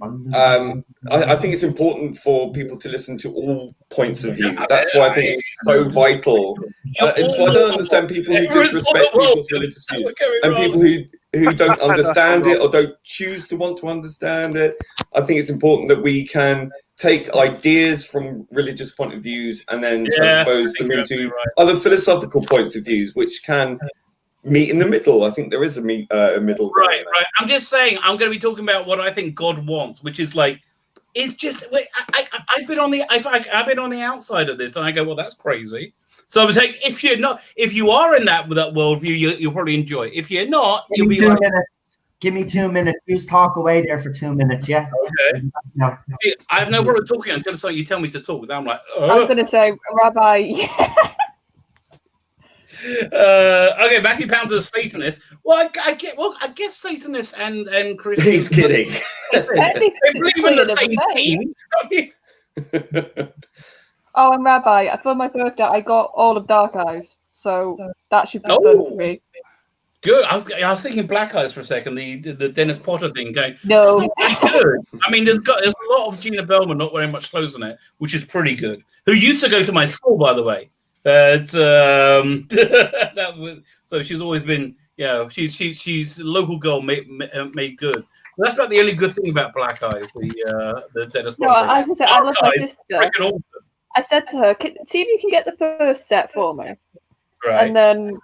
Speaker 4: I think it's important for people to listen to all points of view. That's why I think it's so vital. It's why I don't understand people who disrespect people's religious views and people who don't understand it or don't choose to want to understand it. I think it's important that we can take ideas from religious point of views and then transpose them into other philosophical points of views, which can meet in the middle. I think there is a middle.
Speaker 3: Right. I'm just saying, I'm going to be talking about what I think God wants, which is like, it's just. I've been on the outside of this, and I go, well, that's crazy. So I was saying, if you are in that worldview, you'll probably enjoy it. If you're not, you'll be like,
Speaker 1: Give me 2 minutes. Just talk away there for 2 minutes, yeah?
Speaker 3: Okay.
Speaker 1: No.
Speaker 3: See, I have no problem talking until it's like you tell me to talk. I'm like,
Speaker 2: I was going to say, Rabbi.
Speaker 3: okay, Matthew Pounds is a Satanist. Well, I guess Satanists and Christians.
Speaker 4: He's kidding.
Speaker 3: They believe in the same things.
Speaker 2: Oh, and Rabbi, for my birthday, I got all of Dark Eyes, so that should be fun for me.
Speaker 3: Good. I was thinking Black Eyes for a second. The Dennis Potter thing going.
Speaker 2: No,
Speaker 3: that's really good. I mean, there's a lot of Gina Bellman not wearing much clothes on it, which is pretty good. Who used to go to my school, by the way. So she's always been, she's a local girl made good. But that's about the only good thing about Black Eyes, the Dennis Potter.
Speaker 2: No, I was going to say, I love my sister.
Speaker 3: Awesome.
Speaker 2: I said to her, see if you can get the first set for me.
Speaker 3: Right.
Speaker 2: And then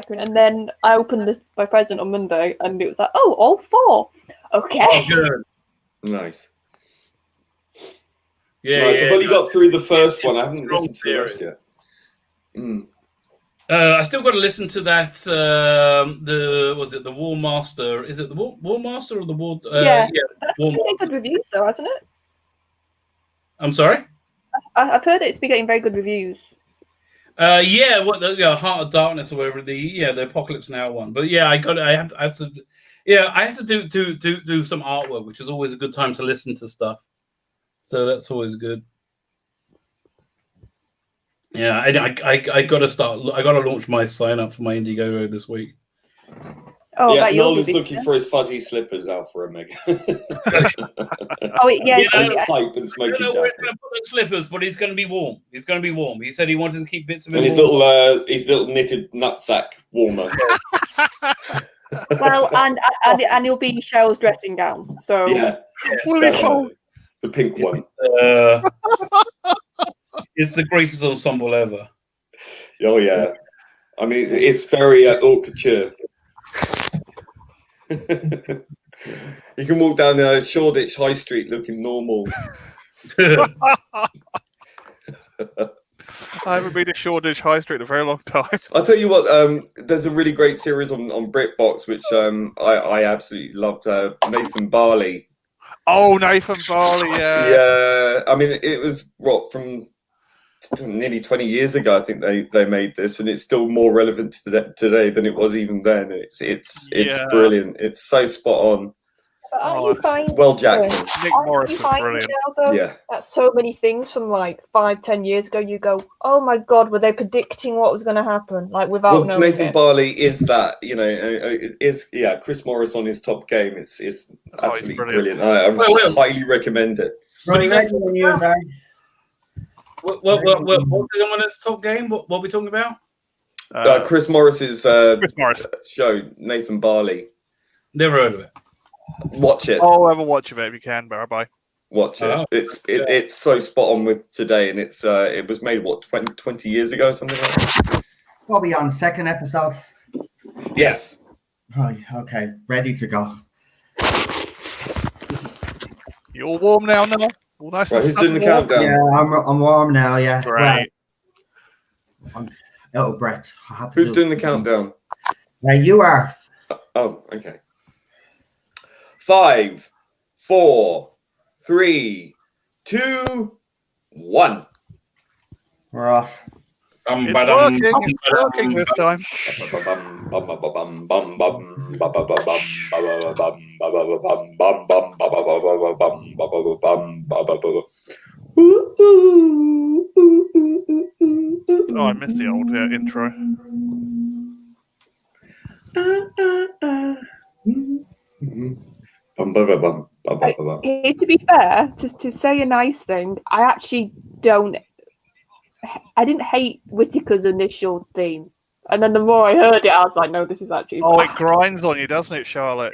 Speaker 2: and then I opened my present on Monday, and it was like, oh, all 4. Okay.
Speaker 3: Oh, good.
Speaker 4: Nice.
Speaker 3: Yeah,
Speaker 4: nice. I've only got through the first one. I haven't listened to the rest yet.
Speaker 3: I still got to listen to that. The War Master? Is it the War Master or the War?
Speaker 2: Yeah,
Speaker 3: that's
Speaker 2: been getting good reviews, though, hasn't it?
Speaker 3: I'm sorry.
Speaker 2: I've heard it's been getting very good reviews.
Speaker 3: Heart of Darkness or whatever the Apocalypse Now one. But yeah, I have to do some artwork, which is always a good time to listen to stuff. So that's always good. Yeah, I got to start. I got to launch my sign up for my Indiegogo this week.
Speaker 2: Oh,
Speaker 4: yeah, Nolan's looking for his fuzzy slippers, Alpha Omega.
Speaker 2: His
Speaker 4: pipe and smoky jacket.
Speaker 3: I don't know where he's going to put the slippers, but he's going to be warm. He's going to be warm. He said he wanted to keep bits of it.
Speaker 4: And his little knitted nutsack warmer.
Speaker 2: Well, and he'll be Cheryl's dressing gown. So
Speaker 4: the pink one.
Speaker 3: It's the greatest ensemble ever.
Speaker 4: Oh yeah, I mean it's very haute couture. You can walk down Shoreditch High Street looking normal.
Speaker 6: I haven't been to Shoreditch High Street in a very long time.
Speaker 4: I'll tell you what, there's a really great series on BritBox, which I absolutely loved. Nathan Barley.
Speaker 6: Oh, Nathan Barley, yeah.
Speaker 4: Yeah, I mean, it was, from nearly 20 years ago, I think they made this, and it's still more relevant today than it was even then. It's brilliant. It's so spot on. Well, Jackson.
Speaker 6: Nick Morris is brilliant.
Speaker 4: Yeah.
Speaker 2: That so many things from like 5-10 years ago, you go, oh my God, were they predicting what was going to happen? Like without knowing
Speaker 4: Nathan Barley is that, Chris Morris on his top game. It's absolutely brilliant. I highly recommend it.
Speaker 3: What is on his top game? What are we talking about?
Speaker 4: Chris Morris's show, Nathan Barley.
Speaker 3: Never heard of it.
Speaker 4: Watch it.
Speaker 6: Oh, have a watch of it if you can, bye.
Speaker 4: Watch it. It's so spot on with today, and it was made 20 years ago, something like that.
Speaker 1: Probably on second episode.
Speaker 4: Yes.
Speaker 1: Oh, okay, ready to go.
Speaker 6: You all warm now, Noel? All nice and
Speaker 4: who's doing the countdown?
Speaker 1: Yeah, I'm warm now. Yeah.
Speaker 6: Great.
Speaker 1: I'm out of breath.
Speaker 4: Who's doing the countdown?
Speaker 1: You are.
Speaker 4: Oh, okay. 5, 4, 3, 2, 1.
Speaker 1: We're off.
Speaker 6: It's working this time. Oh, I missed the old intro.
Speaker 2: To be fair, to say a nice thing, I didn't hate Whittaker's initial theme. And then the more I heard it, I was like, no, this is actually
Speaker 6: it grinds on you, doesn't it, Charlotte?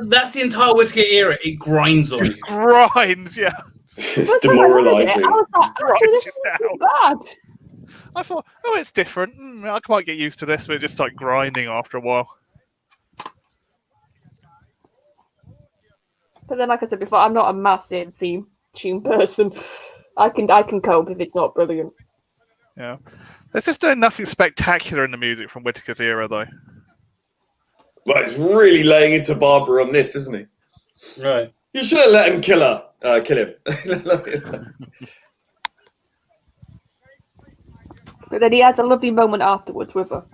Speaker 3: That's the entire Whittaker era. It grinds on you.
Speaker 6: Grinds, yeah.
Speaker 4: It's demoralising.
Speaker 2: I was like, this is too bad.
Speaker 6: I thought, it's different. I might get used to this, but it just started grinding after a while.
Speaker 2: But then, like I said before, I'm not a massive theme tune person. I can cope if it's not brilliant.
Speaker 6: Yeah. There's just nothing spectacular in the music from Whittaker's era, though.
Speaker 4: Well, he's really laying into Barbara on this, isn't he?
Speaker 3: Right.
Speaker 4: You should have let him kill him.
Speaker 2: But then he has a lovely moment afterwards with her.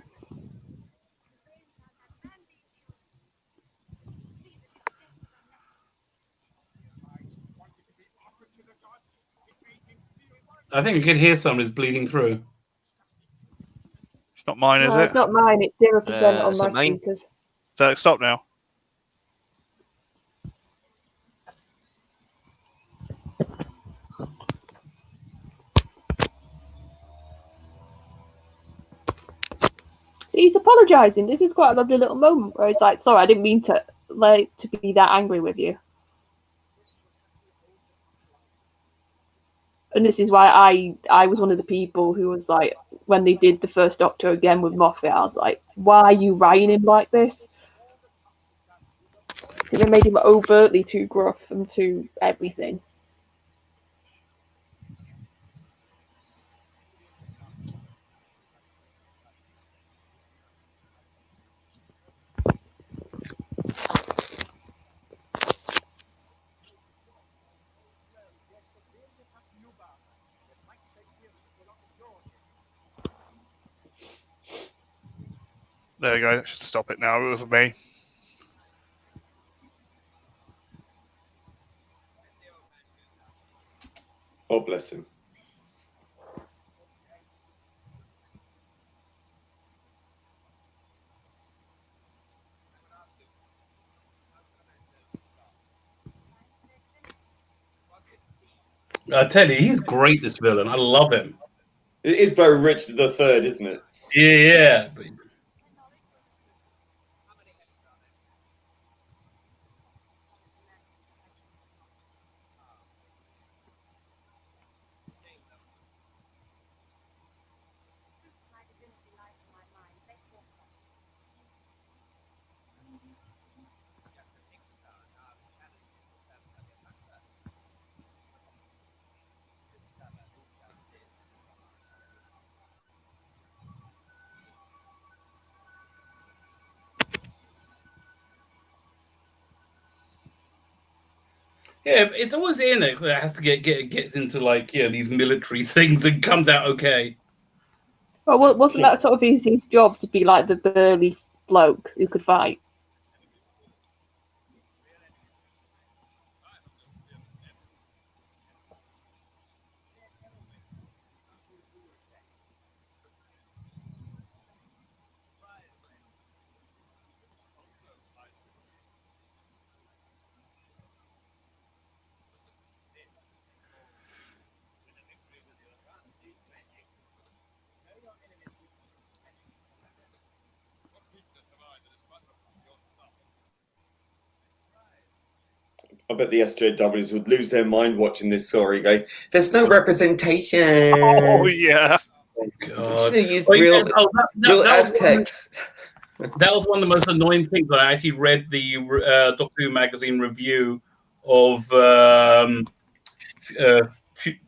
Speaker 3: I think I could hear somebody's bleeding through.
Speaker 6: It's not mine, is
Speaker 2: No,
Speaker 6: it?
Speaker 2: it's not mine. It's 0% on
Speaker 5: is
Speaker 2: my
Speaker 5: it mine?
Speaker 2: speakers.
Speaker 6: So stop now.
Speaker 2: See, he's apologising. This is quite a lovely little moment where he's like, "Sorry, I didn't mean to be that angry with you." And this is why I was one of the people who was like, when they did the first Doctor again with Moffat, I was like, why are you writing him like this? Because they made him overtly too gruff and too everything.
Speaker 6: There we go. I should stop it now. It was me.
Speaker 4: Oh, bless him.
Speaker 3: I tell you, he's great, this villain. I love him.
Speaker 4: It is very Richard the Third, isn't it?
Speaker 3: Yeah. Yeah, it's always in it that has to gets into like these military things and comes out okay.
Speaker 2: Well, wasn't that sort of his job to be like the burly bloke who could fight?
Speaker 4: I bet the SJWs would lose their mind watching this story. Going, there's no representation.
Speaker 6: Oh yeah.
Speaker 3: Oh god.
Speaker 4: Use real Aztecs.
Speaker 3: That was one of the most annoying things when I actually read the Doctor Who magazine review of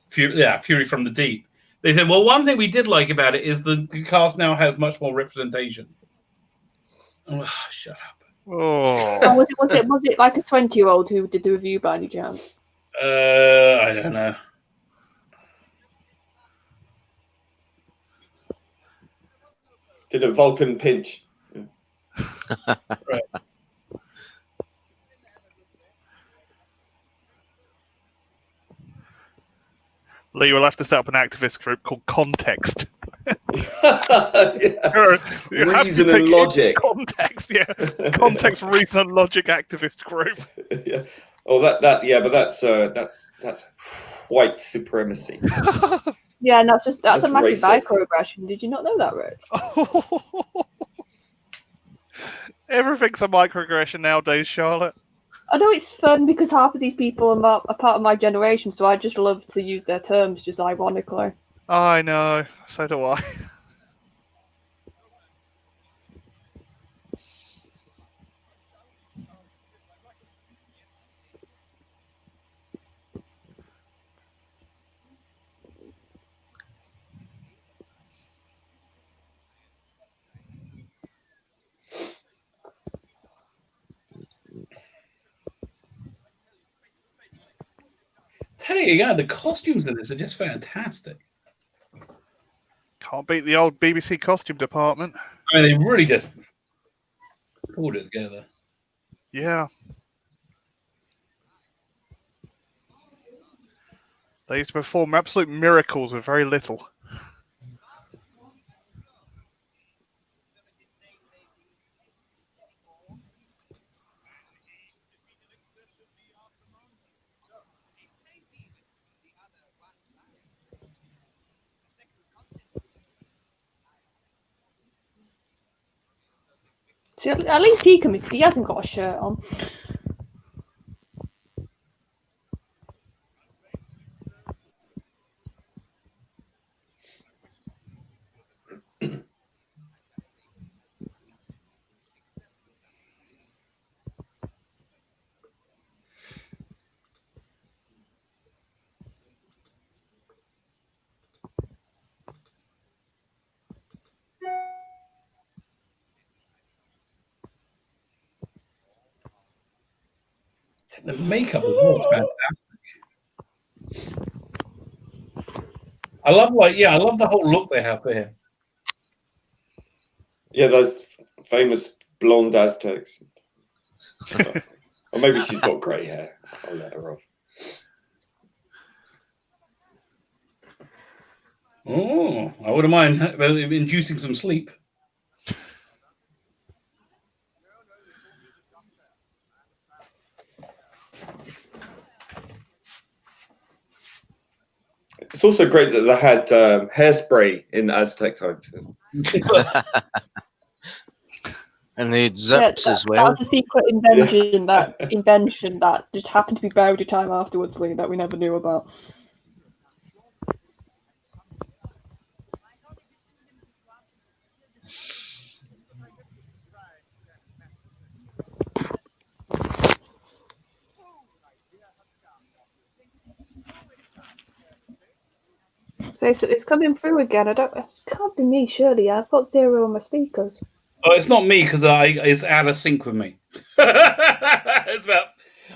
Speaker 3: Fury from the Deep. They said, well, one thing we did like about it is the cast now has much more representation. Oh, shut up.
Speaker 6: Oh.
Speaker 2: Was it like a 20-year-old who did the review by any chance?
Speaker 3: I don't know.
Speaker 4: Did a Vulcan pinch.
Speaker 3: Right.
Speaker 6: Lee, we'll have to set up an activist group called Context.
Speaker 4: Reason and logic.
Speaker 6: Context, yeah. Context, reason and logic activist group.
Speaker 4: Yeah. Oh, but that's white supremacy.
Speaker 2: Yeah, and that's a massive
Speaker 4: racist.
Speaker 2: microaggression. Did you not know that, Rich?
Speaker 6: Everything's a microaggression nowadays, Charlotte.
Speaker 2: I know it's fun because half of these people are part of my generation, so I just love to use their terms just ironically.
Speaker 6: I know, so do I.
Speaker 3: tell you, yeah, the costumes in this are just fantastic.
Speaker 6: Can't beat the old BBC costume department.
Speaker 3: I mean, they really just pulled it together.
Speaker 6: Yeah. They used to perform absolute miracles with very little.
Speaker 2: See, at least he committed. He hasn't got a shirt on.
Speaker 3: The makeup as well is fantastic. I love the whole look they have for him.
Speaker 4: Yeah, those famous blonde Aztecs. Or maybe she's got grey hair. I'll let her off.
Speaker 3: Oh, I wouldn't mind inducing some sleep.
Speaker 4: It's also great that they had hairspray in Aztec times.
Speaker 5: And they had zips as well.
Speaker 2: That was a secret invention, that just happened to be buried a time afterwards, Lee, that we never knew about. So it's coming through again. It can't be me, surely. I've got 0 on my speakers.
Speaker 3: Oh, it's not me because it's out of sync with me.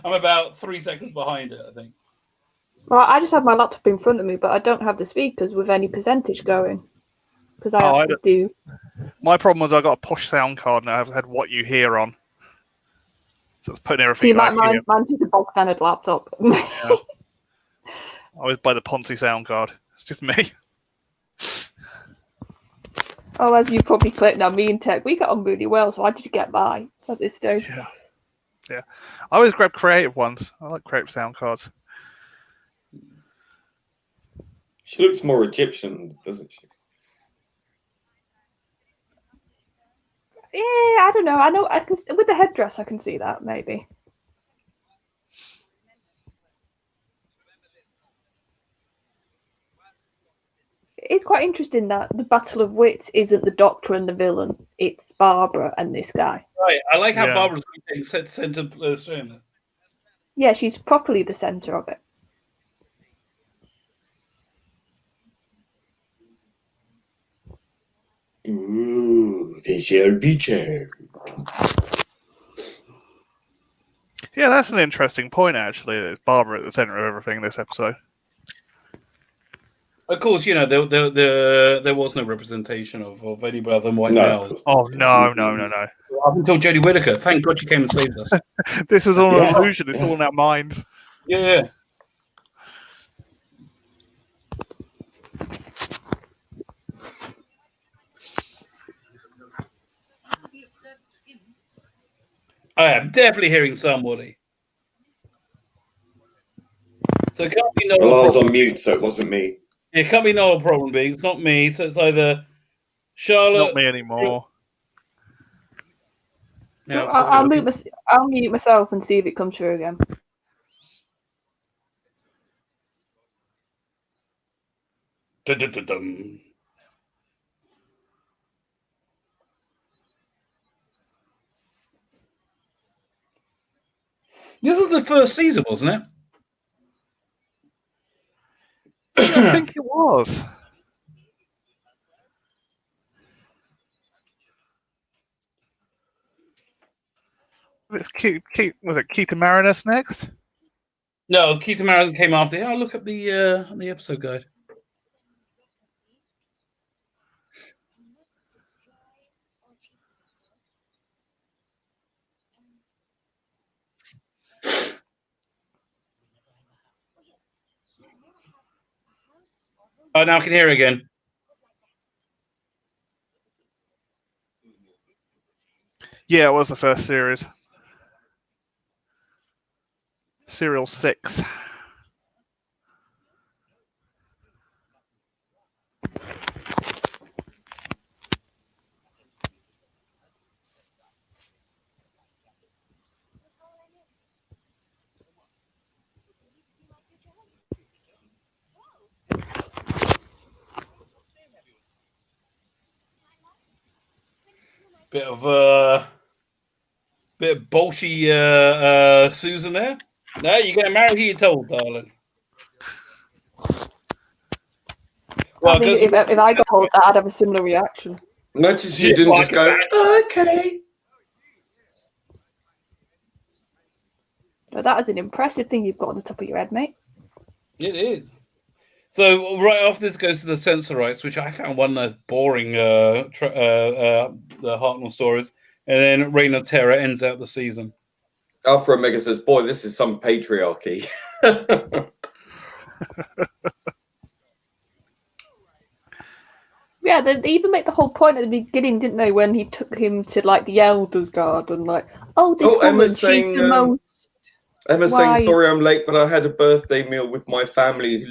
Speaker 3: I'm about 3 seconds behind it, I think.
Speaker 2: Well, I just have my laptop in front of me, but I don't have the speakers with any percentage going because I have to do.
Speaker 6: My problem was I got a posh sound card and I've had What You Hear on, so it's putting everything.
Speaker 2: See, mine's a bog standard laptop.
Speaker 6: Yeah. I was by the Ponzi sound card. It's just me.
Speaker 2: Oh, as you probably clicked now, me and Tech, we got on really well, so I did get by at this stage.
Speaker 6: Yeah. I always grab creative ones. I like creative sound cards.
Speaker 4: She looks more Egyptian, doesn't she?
Speaker 2: Yeah, I don't know. I know I can with the headdress. I can see that maybe. It's quite interesting that the Battle of Wits isn't the Doctor and the villain; it's Barbara and this guy.
Speaker 3: Right, I like how Barbara's being centre.
Speaker 2: Yeah, she's properly the centre of it.
Speaker 4: Ooh, they shall be charmed.
Speaker 6: Yeah, that's an interesting point, actually. It's Barbara at the centre of everything in this episode.
Speaker 3: Of course, there was no representation of any other than white males.
Speaker 6: Oh, no.
Speaker 3: Up until Jodie Whittaker. Thank God she came and saved us.
Speaker 6: This was all an illusion. It's all in our minds.
Speaker 3: Yeah. I am definitely hearing somebody. So it can't be no.
Speaker 4: Well, I was on mute, so it wasn't me.
Speaker 3: It can't be no problem being. It's not me. So it's either Charlotte.
Speaker 6: It's not me anymore.
Speaker 2: Yeah, I'll mute myself and see if it comes through again.
Speaker 3: Dun-dun-dun-dun. This was the first season, wasn't it?
Speaker 6: I think it was. Was it Keith Marinus next?
Speaker 3: No, Keith Mara came after. I'll look at the episode guide. Oh, now I can hear again.
Speaker 6: Yeah, it was the first series. Serial 6.
Speaker 3: Bit of bolshy Susan there. No, you're getting married. Who you told, darling?
Speaker 2: Well, I mean, if I got hold of that, I'd have a similar reaction.
Speaker 4: Notice you didn't just go, okay.
Speaker 2: But that is an impressive thing you've got on the top of your head, mate.
Speaker 3: It is. So right after this goes to the censor rights, which I found one of the boring the Hartnell stories, and then Reign of Terror ends out the season.
Speaker 4: Alpha Omega says, boy, this is some patriarchy.
Speaker 2: Yeah, they even make the whole point at the beginning, didn't they, when he took him to like the Elders Garden, like, this woman,
Speaker 4: Emma's
Speaker 2: she's the most.
Speaker 4: Emma's saying, sorry I'm late, but I had a birthday meal with my family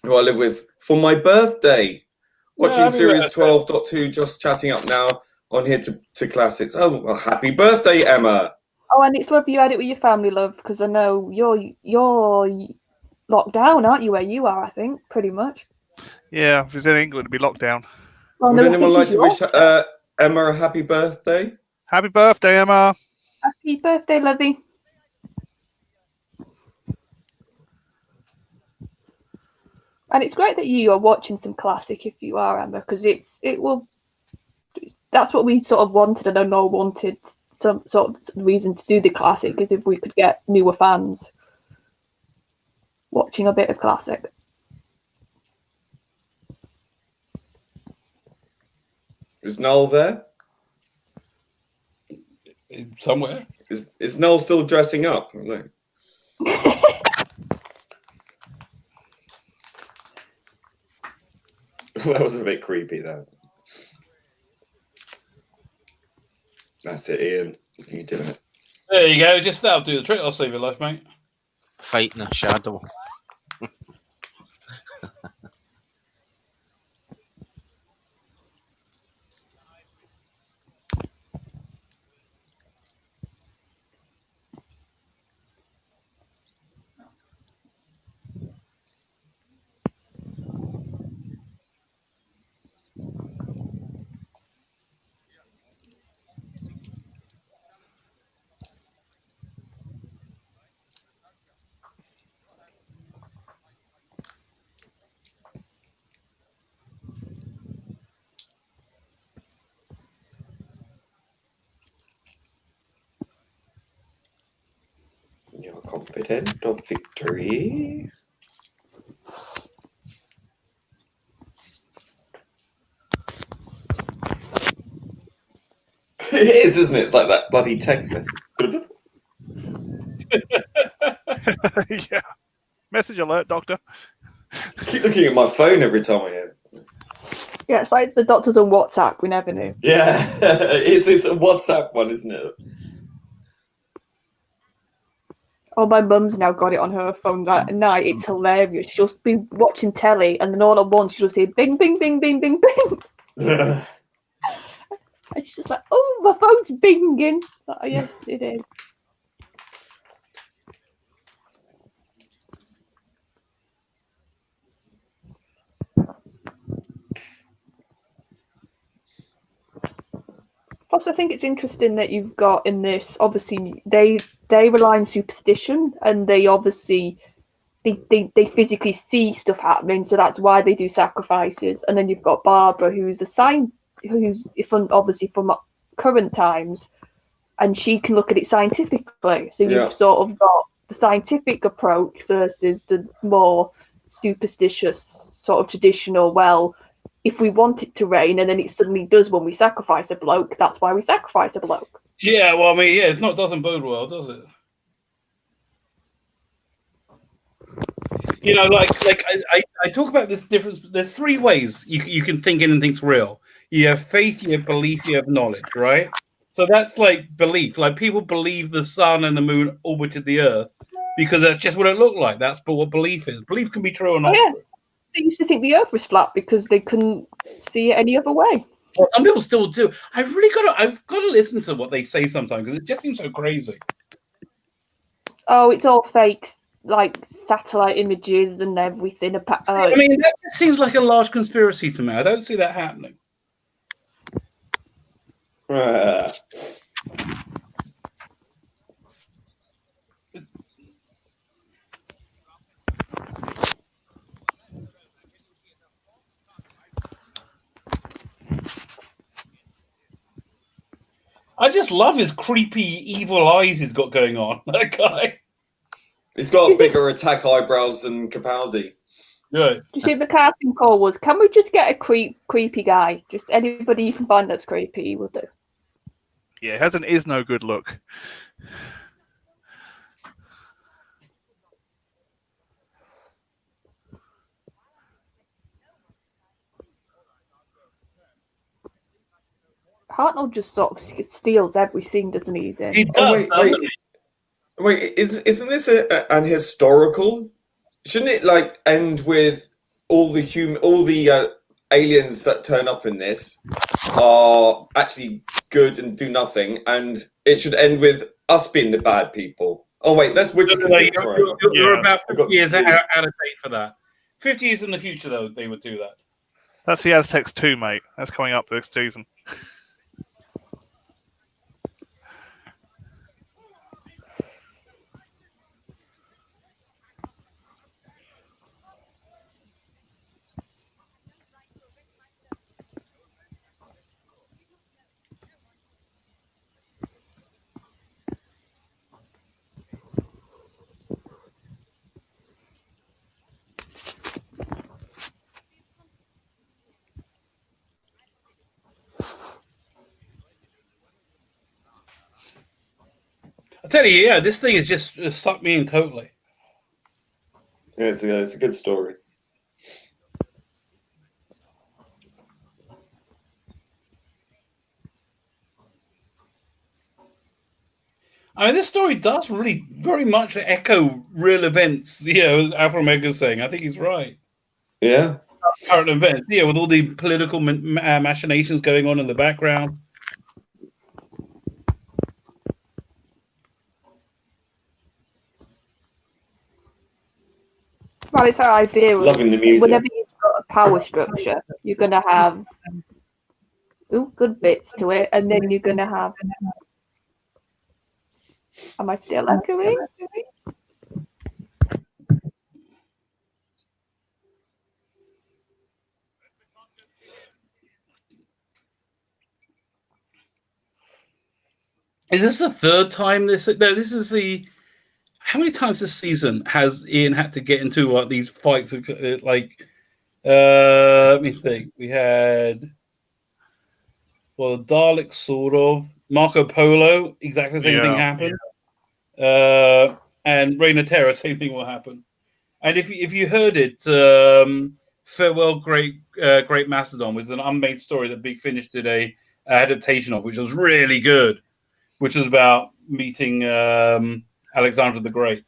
Speaker 4: who I live with for my birthday. Watching series 12.2, just chatting up now on here to classics. Oh, well, happy birthday, Emma.
Speaker 2: Oh, and it's whether you had it with your family, love, because I know you're locked down, aren't you, where you are, I think, pretty much.
Speaker 6: Yeah, if it's in England, it'd be locked down.
Speaker 2: Oh,
Speaker 4: Would anyone like to wish Emma a happy birthday?
Speaker 6: Happy birthday, Emma.
Speaker 2: Happy birthday, lovey. And it's great that you are watching some classic if you are, Emma, because it will. That's what we sort of wanted, and I know wanted some sort of reason to do the classic, is if we could get newer fans watching a bit of classic.
Speaker 4: Is Noel there?
Speaker 3: Somewhere.
Speaker 4: Is Noel still dressing up? That was a bit creepy, that. That's it, Ian. You doing it.
Speaker 3: There you go. Just that'll do the trick. I'll save your life, mate.
Speaker 5: Fighting a shadow.
Speaker 4: You're confident of victory. It is, isn't it? It's like that bloody text message.
Speaker 6: Yeah. Message alert, doctor.
Speaker 4: I keep looking at my phone every time I hear it.
Speaker 2: Yeah, it's like the doctors on WhatsApp. We never knew.
Speaker 4: Yeah, it's a WhatsApp one, isn't it?
Speaker 2: Oh, my mum's now got it on her phone at night. It's hilarious. She'll be watching telly, and then all at once she'll say bing, bing, bing, bing, bing, bing. And she's just like, oh, my phone's binging. Like, oh, yes, it is. Also, I think it's interesting that you've got in this, obviously, they rely on superstition, and they obviously, they physically see stuff happening, so that's why they do sacrifices. And then you've got Barbara, who's obviously from current times, and she can look at it scientifically. So you've sort of got scientific approach versus the more superstitious sort of traditional, well, if we want it to rain and then it suddenly does when we sacrifice a bloke, that's why we sacrifice a bloke.
Speaker 3: Yeah, well, I mean, yeah, doesn't bode well, does it? You know, like I talk about this difference. There's three ways you can think anything's real. You have faith, you have belief, you have knowledge, right? So that's like belief. Like people believe the sun and the moon orbited the Earth because that's just what it looked like. That's what belief is. Belief can be true or not true.
Speaker 2: They used to think the Earth was flat because they couldn't see it any other way.
Speaker 3: Well, some people still do. I've got to listen to what they say sometimes because it just seems so crazy.
Speaker 2: Oh, it's all fake, like satellite images and everything.
Speaker 3: I mean, that seems like a large conspiracy to me. I don't see that happening. I just love his creepy, evil eyes he's got going on. That guy.
Speaker 4: He's got bigger attack eyebrows than Capaldi.
Speaker 3: Yeah.
Speaker 2: Do you see the casting call was, can we just get a creepy guy? Just anybody you can find that's creepy will do.
Speaker 6: Yeah, has an is no good look.
Speaker 2: Hartnell just sort of steals every scene, doesn't he?
Speaker 3: He does,
Speaker 4: wait, isn't this an historical? Shouldn't it like end with all the aliens that turn up in this are actually good and do nothing, and it should end with us being the bad people? Oh wait, that's which
Speaker 3: you're about 50 years out of date for that. 50 years in the future, though, they would do that.
Speaker 6: That's the Aztecs 2, mate. That's coming up next season.
Speaker 3: I tell you, yeah, this thing has just sucked me in totally.
Speaker 4: Yeah, it's a good story.
Speaker 3: I mean, this story does really very much echo real events. You know, as Alpha Omega's saying, I think he's right.
Speaker 4: Yeah.
Speaker 3: Current events, yeah, with all the political machinations going on in the background.
Speaker 2: Well, it's our idea.
Speaker 4: Loving the music.
Speaker 2: Whenever you've got a power structure, you're going to have good bits to it, and then you're going to have. Am I still echoing?
Speaker 3: Is this the third time this? No, this is the. How many times this season has Ian had to get into these fights? Like, let me think. We had, well, the Daleks, sort of. Marco Polo, exactly the same thing happened. And Reign of Terror, same thing will happen. And if you heard it, Farewell, Great Macedon was an unmade story that Big Finish did a adaptation of, which was really good. Which was about meeting Alexander the Great.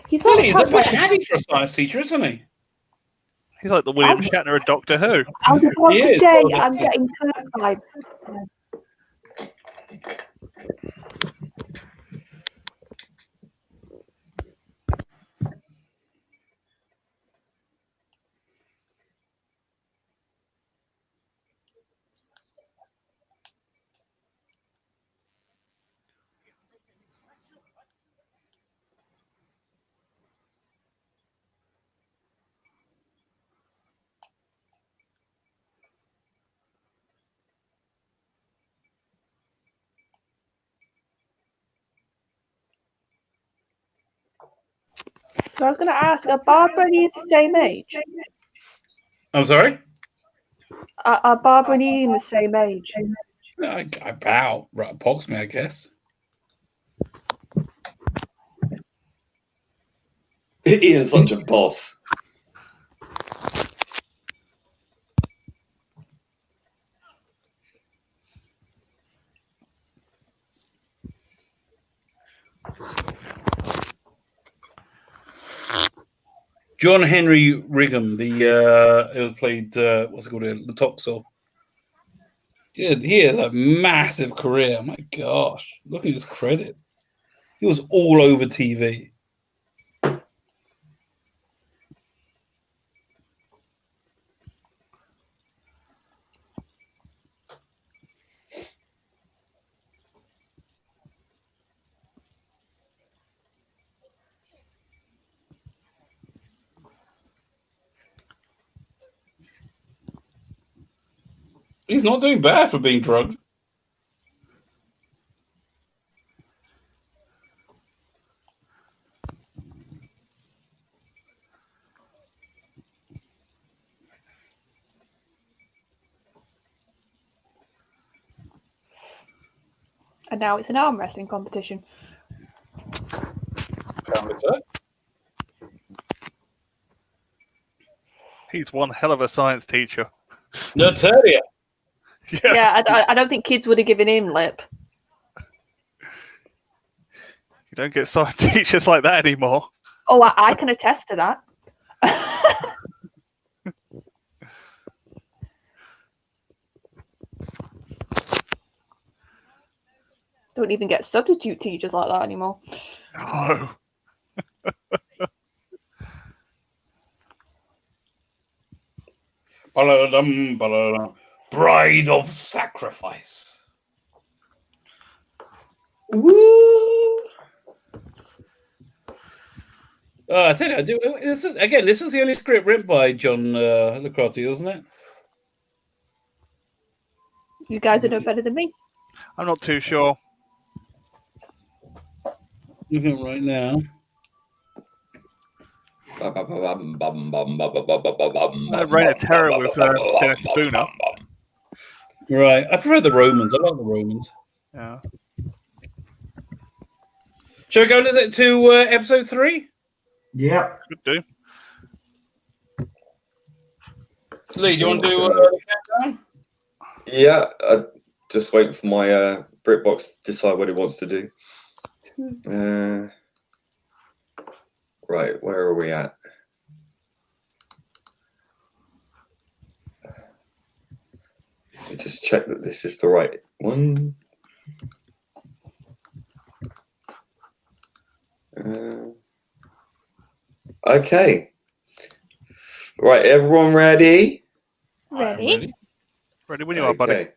Speaker 3: He's a bit handy for a science teacher, isn't he?
Speaker 6: He's like the William Shatner of Doctor Who.
Speaker 2: I just want to say I'm getting vibes. So I was going to ask, are Barbara and Ian the same age?
Speaker 3: I'm sorry?
Speaker 2: Are Barbara and Ian the same age?
Speaker 3: About, right, approximately, I guess.
Speaker 4: Ian's such a boss.
Speaker 3: John Henry Righam, it was played, what's it called? The Toxel. Yeah, he has a massive career. My gosh, look at his credits. He was all over TV. He's not doing bad for being drugged.
Speaker 2: And now it's an arm wrestling competition.
Speaker 6: He's one hell of a science teacher.
Speaker 3: No, tell you.
Speaker 2: Yeah, I don't think kids would have given him lip.
Speaker 6: You don't get science teachers like that anymore.
Speaker 2: Oh, I can attest to that. Don't even get substitute teachers like that anymore.
Speaker 6: No.
Speaker 3: Bride of Sacrifice.
Speaker 4: Woo!
Speaker 3: I tell you, this is the only script written by John Lacrotti, isn't it?
Speaker 2: You guys are no better than me.
Speaker 6: I'm not too sure.
Speaker 3: Looking right now.
Speaker 6: Reign of Terror was Dennis Spooner.
Speaker 3: Right. I prefer the Romans. I like the Romans.
Speaker 6: Yeah.
Speaker 3: Shall we go to episode 3?
Speaker 1: Yep.
Speaker 6: Could do.
Speaker 3: Lee, do you want to do the countdown?
Speaker 4: Yeah, just waiting for my BritBox to decide what it wants to do. Right, where are we at? Let me just check that this is the right one. Okay. Right, everyone ready?
Speaker 2: Ready?
Speaker 6: Ready when you are, buddy.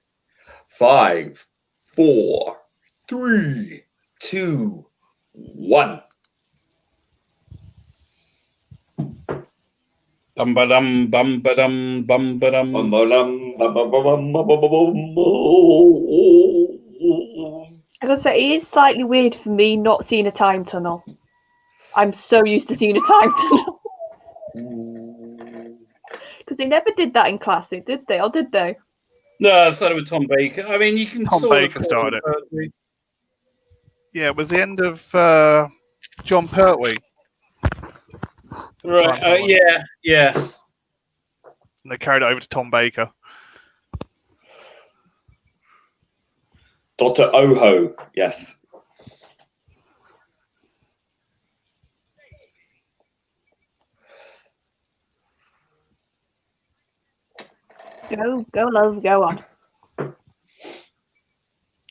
Speaker 4: 5, 4, 3, 2, 1.
Speaker 3: Bum ba-dum, bum ba-dum, bum ba-dum.
Speaker 2: I'm gonna say it is slightly weird for me not seeing a time tunnel. I'm so used to seeing a time tunnel. Because they never did that in Classic, did they? Or did they?
Speaker 3: No, I started with Tom Baker. I mean, you can
Speaker 6: Tom
Speaker 3: sort
Speaker 6: Baker
Speaker 3: of
Speaker 6: started it. Yeah, it was the end of John Pertwee.
Speaker 3: Right. Yeah.
Speaker 6: And they carried it over to Tom Baker.
Speaker 4: Dr. Oho, yes.
Speaker 2: Go, love, go on.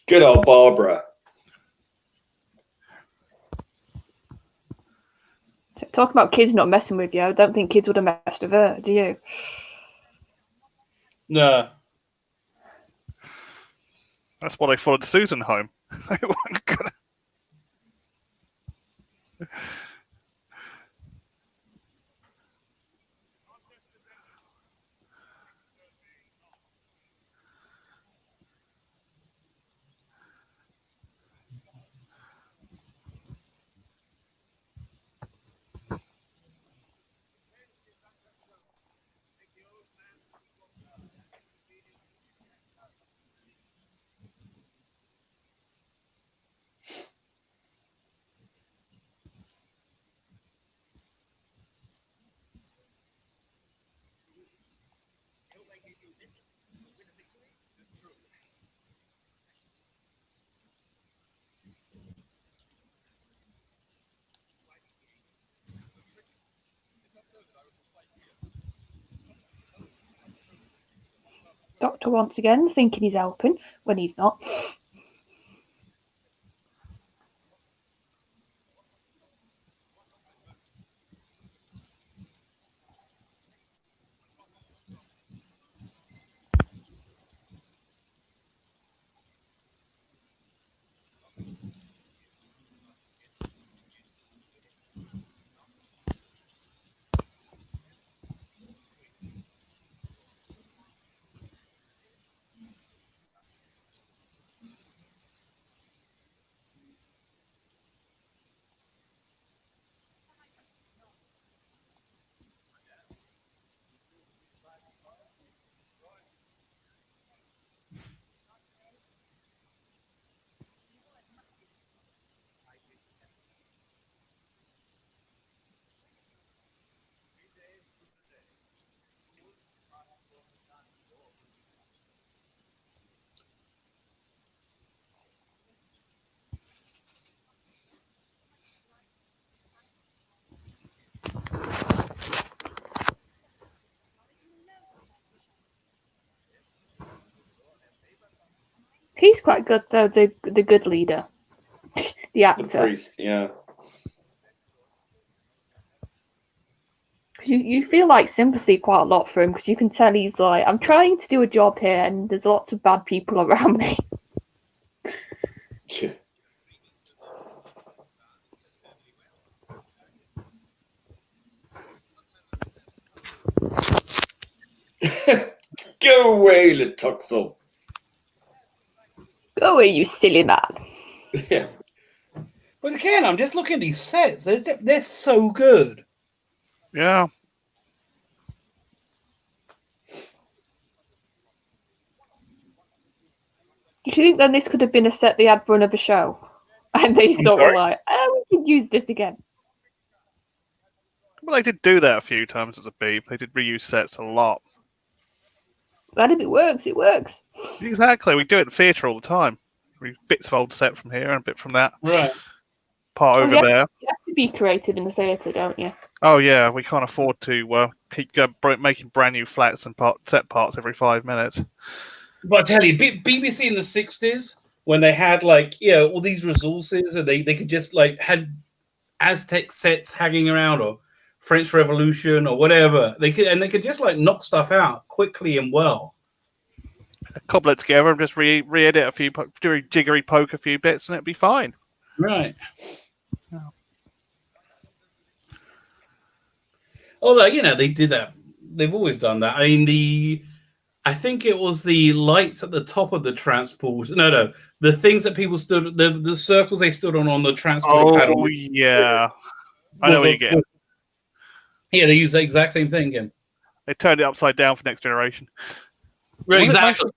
Speaker 4: Good old Barbara.
Speaker 2: Talking about kids not messing with you, I don't think kids would have messed with her, do you?
Speaker 3: No.
Speaker 6: That's why they followed Susan home. They weren't gonna...
Speaker 2: Doctor once again thinking he's helping when he's not. He's quite good though, the good leader. The actor.
Speaker 4: The priest, yeah.
Speaker 2: You feel like sympathy quite a lot for him because you can tell he's like, I'm trying to do a job here and there's lots of bad people around me.
Speaker 4: Yeah. Go away, Letoxel.
Speaker 2: Go away, you silly man.
Speaker 4: Yeah.
Speaker 3: But again, I'm just looking at these sets. They're so good.
Speaker 6: Yeah.
Speaker 2: Do you think then this could have been a set they had for another show? And they sort of like, oh, we could use this again.
Speaker 6: Well, they did do that a few times as a beep. They did reuse sets a lot.
Speaker 2: But if it works, it works.
Speaker 6: Exactly. We do it in theatre all the time. We bits of old set from here and a bit from that.
Speaker 3: Right.
Speaker 6: Part over there.
Speaker 2: You have to be creative in the theatre, don't you?
Speaker 6: Oh, yeah. We can't afford to keep making brand new flats and set parts every 5 minutes.
Speaker 3: But I tell you, BBC in the 60s, when they had all these resources and they could just had Aztec sets hanging around or French Revolution or whatever, they could just knock stuff out quickly and well.
Speaker 6: Cobble it together and just re-edit a few, do jiggery poke a few bits, and it'd be fine.
Speaker 3: Right. Yeah. Although they did that, they've always done that. I mean, I think it was the lights at the top of the transport. No, the things that people stood, the circles they stood on the transport paddle.
Speaker 6: Oh yeah, I know what you get.
Speaker 3: Yeah, they use the exact same thing again.
Speaker 6: They turned it upside down for Next Generation.
Speaker 3: Right, exactly.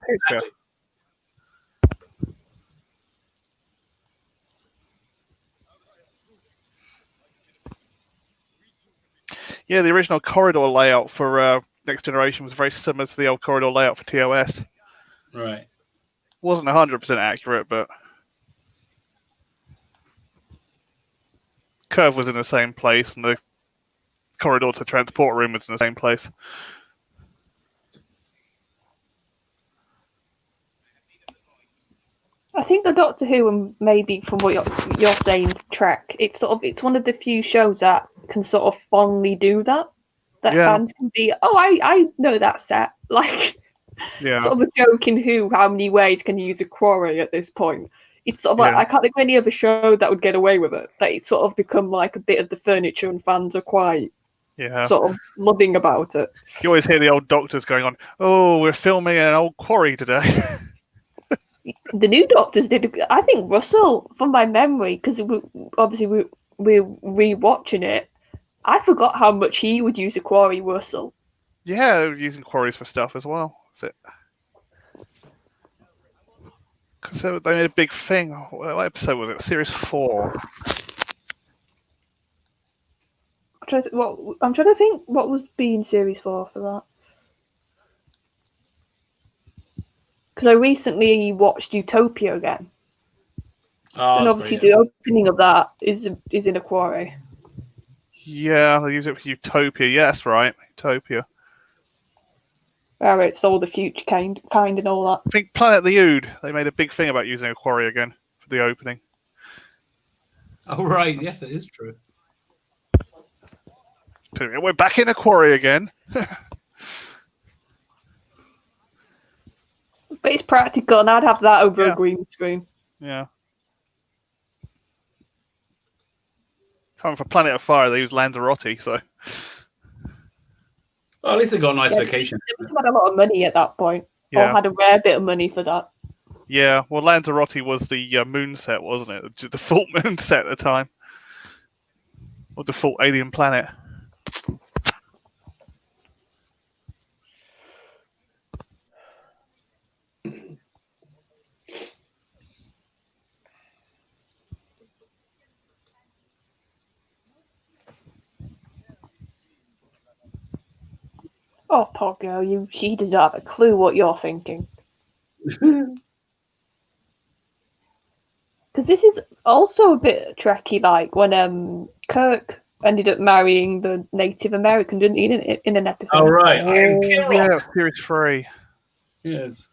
Speaker 6: Yeah, the original corridor layout for Next Generation was very similar to the old corridor layout for TOS.
Speaker 3: Right.
Speaker 6: Wasn't 100% accurate, but curve was in the same place, and the corridor to transport room was in the same place.
Speaker 2: I think the Doctor Who, and maybe from what you're saying, Trek, it's one of the few shows that can sort of fondly do that. Fans can be, I know that set. Sort of a joke in Who, how many ways can you use a quarry at this point? It's sort of I can't think of any other show that would get away with it. That it's sort of become like a bit of the furniture, and fans are quite sort of loving about it.
Speaker 6: You always hear the old doctors going on, "Oh, we're filming an old quarry today."
Speaker 2: The new Doctors did. I think Russell, from my memory, because we're rewatching it. I forgot how much he would use a quarry, Russell.
Speaker 6: Yeah, using quarries for stuff as well. Is it? Because they made a big thing. What episode was it? Series 4.
Speaker 2: I'm trying to think what was being Series 4 for that. because I recently watched Utopia again.
Speaker 3: Oh,
Speaker 2: and obviously the opening of that is in a quarry.
Speaker 6: Yeah, they use it for Utopia. Yeah, that's right. Utopia.
Speaker 2: Where it's all the future kind and all that.
Speaker 6: I think Planet of the Ood, they made a big thing about using a quarry again for the opening.
Speaker 3: Oh, right. Yes, that is true.
Speaker 6: We're back in a quarry again.
Speaker 2: But it's practical, and I'd have that over a green screen.
Speaker 6: Yeah. Coming for Planet of Fire, they use Lanzarote, so.
Speaker 3: Well, at least they got a nice vacation.
Speaker 2: They must have had a lot of money at that point.
Speaker 6: Yeah.
Speaker 2: Or had a rare bit of money for that.
Speaker 6: Yeah, well, Lanzarote was the moon set, wasn't it? The default moon set at the time. Or default alien planet.
Speaker 2: Oh, poor girl, she does not have a clue what you're thinking. Because this is also a bit tricky, like when Kirk ended up marrying the Native American, didn't he, in an episode?
Speaker 3: Oh, right.
Speaker 6: Yeah, Series 3.
Speaker 3: Yes.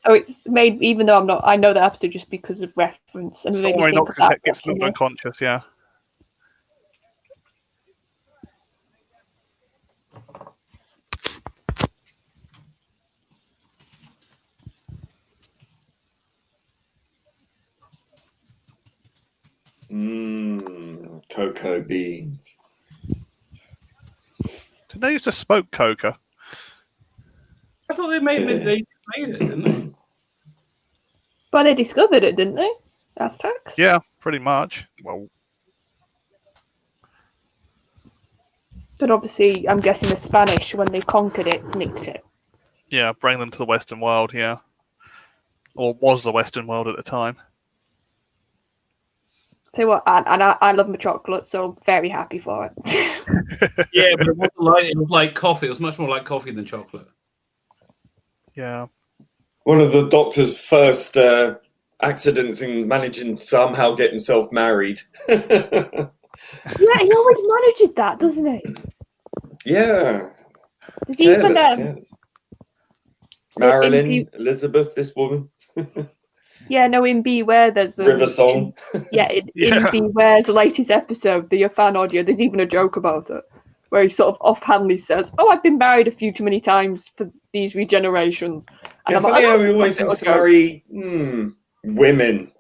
Speaker 2: So it's made, even though I know the episode just because of reference. And maybe think of that
Speaker 6: gets knocked unconscious, yeah.
Speaker 4: Cocoa beans.
Speaker 6: Did they used to smoke coca?
Speaker 3: I thought they made it, didn't they?
Speaker 2: But they discovered it, didn't they? Aztecs?
Speaker 6: Yeah, pretty much. Well,
Speaker 2: but obviously, I'm guessing the Spanish, when they conquered it, nicked it.
Speaker 6: Yeah, bring them to the Western world, yeah. Or was the Western world at the time.
Speaker 2: Tell you what, and I love my chocolate, so I'm very happy for it.
Speaker 3: Yeah, but it was like coffee. It was much more like coffee than chocolate.
Speaker 6: Yeah.
Speaker 4: One of the Doctor's first accidents in managing to somehow get himself married.
Speaker 2: Yeah, he always manages that, doesn't he?
Speaker 4: Yeah.
Speaker 2: Does he even
Speaker 4: Marilyn, Elizabeth, this woman.
Speaker 2: Yeah, no, in Beware, there's
Speaker 4: River Song.
Speaker 2: In Beware's latest episode, the fan audio, there's even a joke about it, where he sort of offhandedly says, "Oh, I've been married a few too many times for these regenerations." And I'm
Speaker 4: funny
Speaker 2: like,
Speaker 4: how he always seems to marry women.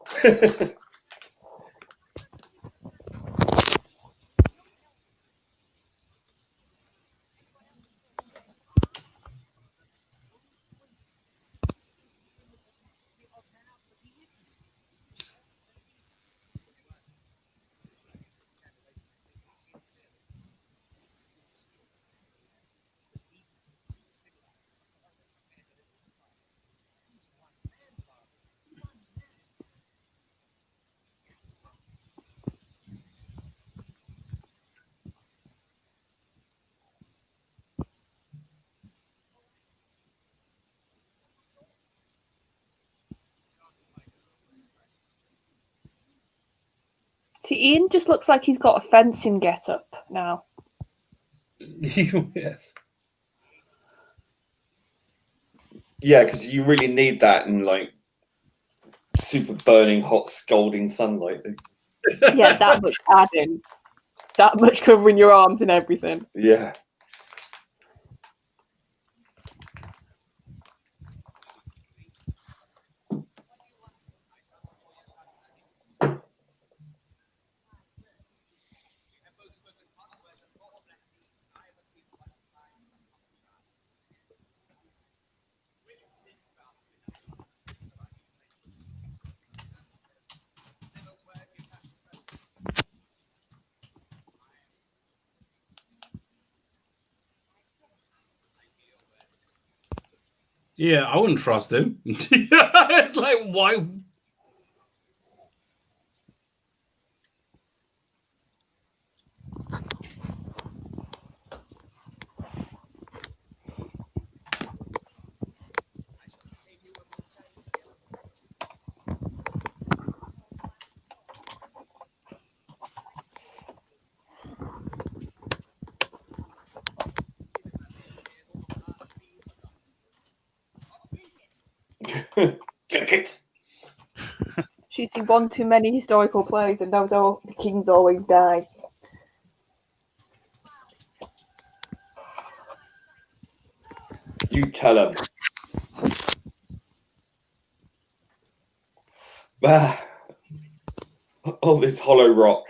Speaker 2: Ian just looks like he's got a fencing get-up now.
Speaker 3: Yes.
Speaker 4: Yeah, because you really need that in like super burning, hot, scalding sunlight.
Speaker 2: Yeah, that much padding, that much covering your arms and everything.
Speaker 4: Yeah.
Speaker 3: Yeah, I wouldn't trust him. It's like, why?
Speaker 4: Get kicked.
Speaker 2: She's seen one too many historical plays, and those all the kings always die.
Speaker 4: You tell him. Ah. Oh, this hollow rock.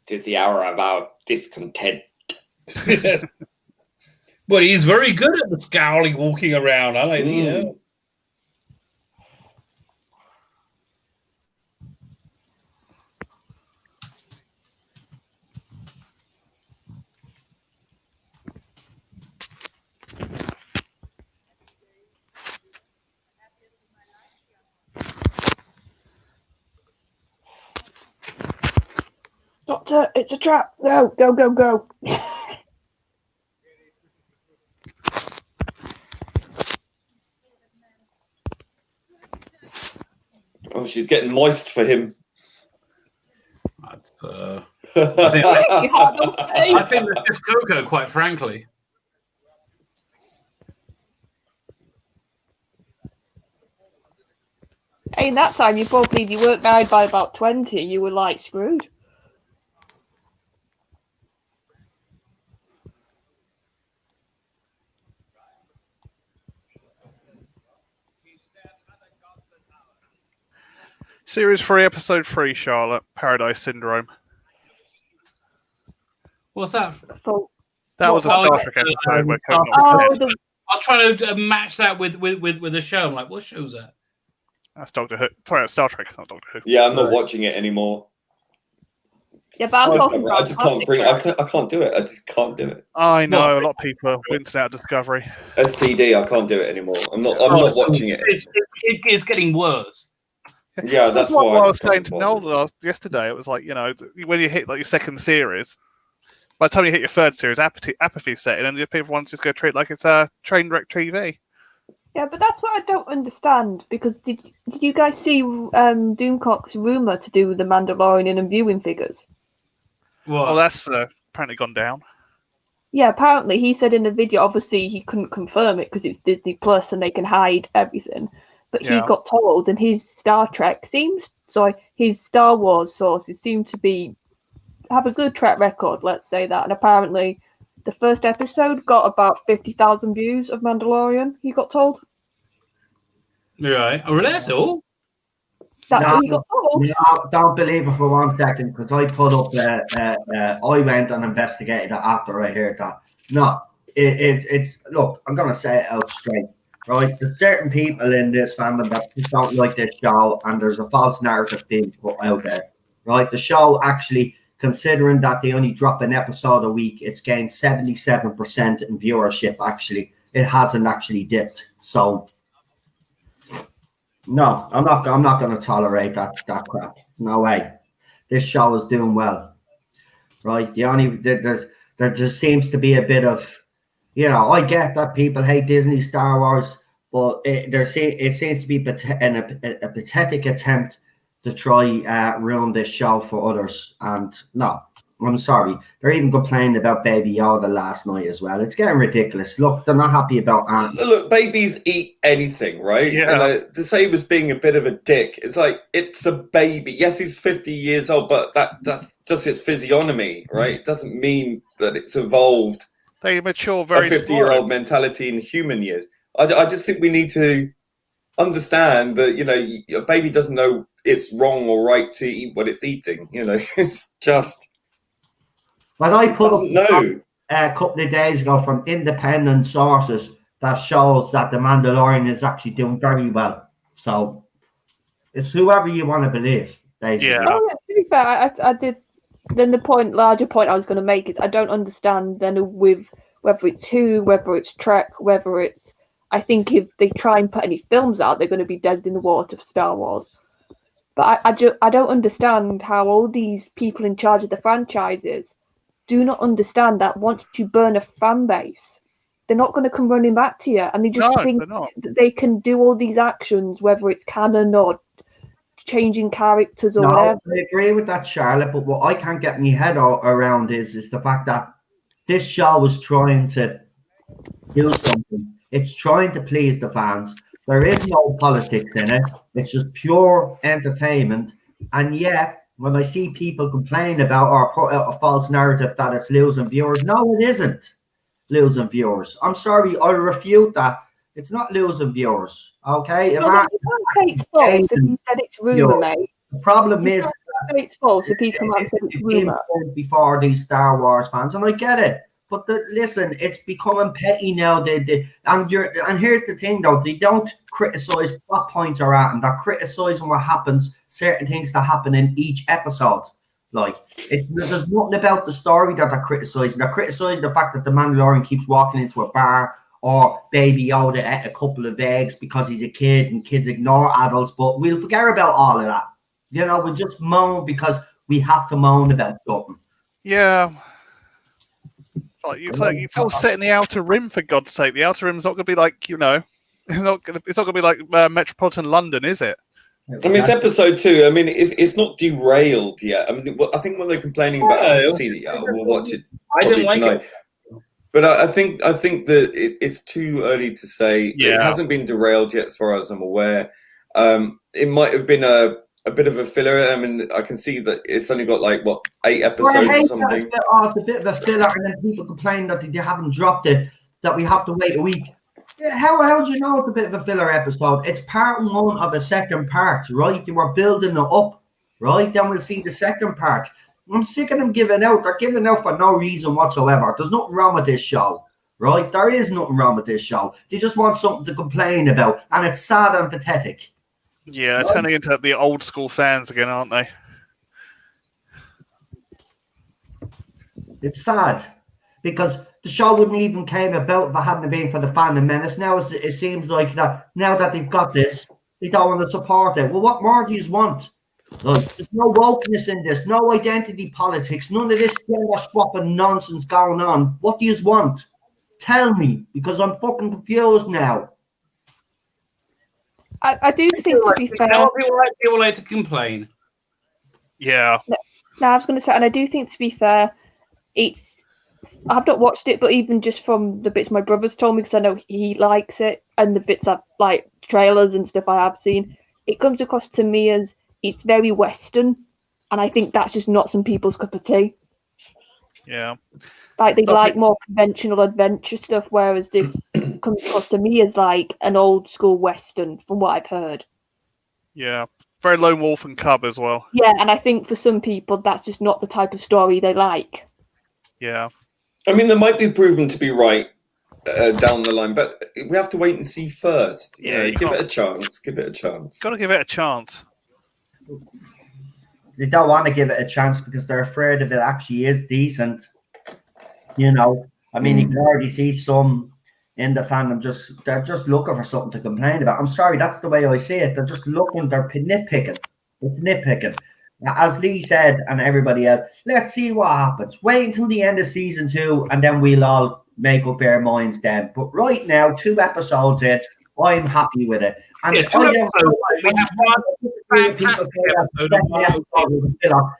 Speaker 4: Tis the hour of our discontent.
Speaker 3: Well, he's very good at the scowling walking around. I like the
Speaker 2: Doctor, it's a trap. No, go, go, go.
Speaker 4: Oh, she's getting moist for him.
Speaker 3: That's, I think that's just Coco, quite frankly.
Speaker 2: Hey, in that time, you probably you weren't married by about 20. You were like screwed.
Speaker 6: Series 3, Episode 3, Charlotte, Paradise Syndrome.
Speaker 3: What's that?
Speaker 6: That was a Star Trek episode where Conan was dead.
Speaker 3: I was trying to match that with the show. I'm like, what show's that?
Speaker 6: That's Doctor Who. Sorry, that's Star Trek, not Doctor Who.
Speaker 4: Yeah, I'm not watching it anymore.
Speaker 2: Yeah, but
Speaker 4: I just can't bring. I can't do it. I just can't do it.
Speaker 6: I know a lot of people are wincing out Discovery.
Speaker 4: STD, I can't do it anymore. I'm not watching it.
Speaker 3: It's getting worse.
Speaker 4: Yeah, that's
Speaker 6: what
Speaker 4: why
Speaker 6: I was saying to Noel yesterday. It was like, you know, when you hit like your second series, by the time you hit your third series, apathy set in, and everyone's just going to treat it like it's a train wreck TV.
Speaker 2: Yeah, but that's what I don't understand, because did you guys see Doomcock's rumour to do the Mandalorian and viewing figures?
Speaker 6: Well, that's apparently gone down.
Speaker 2: Yeah, apparently he said in the video, obviously he couldn't confirm it because it's Disney Plus and they can hide everything, but he got told, and his his Star Wars sources seem to have a good track record, let's say that, and apparently the first episode got about 50,000 views of Mandalorian, he got told.
Speaker 3: Right. Oh, that's all?
Speaker 2: That's what he got told.
Speaker 1: No, don't believe it for 1 second, because I put up, I went and investigated it after I heard that. No, it's look, I'm going to say it out straight, right? There's certain people in this fandom that just don't like this show, and there's a false narrative being put out there, right? The show actually, considering that they only drop an episode a week, it's gained 77% in viewership. Actually, it hasn't actually dipped. So, no, I'm not going to tolerate that crap. No way. This show is doing well, right? There just seems to be a bit of, you know, I get that people hate Disney, Star Wars, but it seems to be a pathetic attempt to try ruin this show for others. And no, I'm sorry. They're even complaining about Baby Yoda last night as well. It's getting ridiculous. Look, they're not happy about
Speaker 4: Look, babies eat anything, right?
Speaker 6: Yeah.
Speaker 4: And to say he was being a bit of a dick, it's like, it's a baby. Yes, he's 50 years old, but that's just his physiognomy, right? It doesn't mean that it's evolved
Speaker 6: They mature very
Speaker 4: a 50-year-old mentality in human years. I just think we need to understand that, you know, a baby doesn't know it's wrong or right to eat what it's eating. You know, it's just...
Speaker 1: But I put up
Speaker 4: no.
Speaker 1: a couple of days ago from independent sources that shows that the Mandalorian is actually doing very well. So it's whoever you want to believe, basically.
Speaker 6: Yeah.
Speaker 2: Oh, yeah, to be fair, I did. Then the larger point I was going to make is I don't understand then with whether it's Who, whether it's Trek, whether it's. I think if they try and put any films out, they're going to be dead in the water for Star Wars. But I don't understand how all these people in charge of the franchises do not understand that once you burn a fan base, they're not going to come running back to you, and they just think that they can do all these actions, whether it's canon or changing characters or whatever.
Speaker 1: I agree with that, Charlotte, but what I can't get my head around is the fact that this show is trying to do something. It's trying to please the fans. There is no politics in it. It's just pure entertainment. And yet, when I see people complain about or put out a false narrative that it's losing viewers, no, it isn't losing viewers. I'm sorry, I refute that. It's not losing viewers. Okay?
Speaker 2: You can't say it's false if you said it's rumour, mate.
Speaker 1: The problem is
Speaker 2: it's false if he's come out and said it's rumour.
Speaker 1: Before these Star Wars fans, and I get it. But listen, it's becoming petty now. And here's the thing, though: they don't criticize what points are at, and they're criticizing what happens, certain things that happen in each episode. Like, there's nothing about the story that they're criticizing. They're criticizing the fact that the Mandalorian keeps walking into a bar, or Baby Yoda ate a couple of eggs because he's a kid, and kids ignore adults. But we'll forget about all of that. You know, we just moan because we have to moan about something.
Speaker 6: Yeah. It's all set in the Outer Rim, for God's sake. The Outer Rim's not going to be like, you know, it's not going to be like metropolitan London, is it?
Speaker 4: I mean, it's episode 2. I mean, it's not derailed yet. I mean, I think when they're complaining about, I haven't seen it yet. We'll watch it.
Speaker 3: I didn't like
Speaker 4: tonight. It. But I think that it's too early to say.
Speaker 6: Yeah.
Speaker 4: It hasn't been derailed yet, as far as I'm aware. It might have been a bit of a filler. I mean, I can see that it's only got 8 episodes or something.
Speaker 1: It's a bit of a filler, and then people complain that they haven't dropped it, that we have to wait a week. How do you know it's a bit of a filler episode? It's part 1 of the second part, right? They were building it up, right? Then we'll see the second part. I'm sick of them giving out. They're giving out for no reason whatsoever. There's nothing wrong with this show, right? There is nothing wrong with this show. They just want something to complain about, and it's sad and pathetic.
Speaker 6: Yeah, turning into the old school fans again, aren't they?
Speaker 1: It's sad because the show wouldn't even came about if it hadn't been for the Phantom Menace. Now it seems like that now that they've got this, they don't want to support it. Well, what more do you want? Like, there's no wokeness in this, no identity politics, none of this gender swapping nonsense going on. What do you want? Tell me, because I'm fucking confused now.
Speaker 2: I do think, to be fair,
Speaker 3: people like to complain.
Speaker 6: Yeah.
Speaker 2: No, I was going to say, and I do think, to be fair, I've not watched it, but even just from the bits my brother's told me, because I know he likes it, and the bits I've, like trailers and stuff I have seen, it comes across to me as it's very Western, and I think that's just not some people's cup of tea.
Speaker 6: Yeah.
Speaker 2: Like, they like more conventional adventure stuff, whereas this comes across to me as like an old school Western, from what I've heard.
Speaker 6: Yeah. Very Lone Wolf and Cub as well.
Speaker 2: Yeah, and I think for some people, that's just not the type of story they like.
Speaker 6: Yeah.
Speaker 4: I mean, there might be proven to be right down the line, but we have to wait and see first.
Speaker 6: Yeah,
Speaker 4: give it a chance. Give it a chance.
Speaker 6: Got to give it a chance.
Speaker 1: They don't want to give it a chance because they're afraid if it actually is decent. You know, I mean, you can already see some in the fandom they're just looking for something to complain about. I'm sorry, that's the way I see it. They're just looking, they're nitpicking. It's nitpicking. As Lee said, and everybody else, let's see what happens. Wait until the end of season 2, and then we'll all make up our minds then. But right now, 2 episodes in, I'm happy with it. And
Speaker 3: yeah, 2 episodes. We have one fantastic
Speaker 1: episode.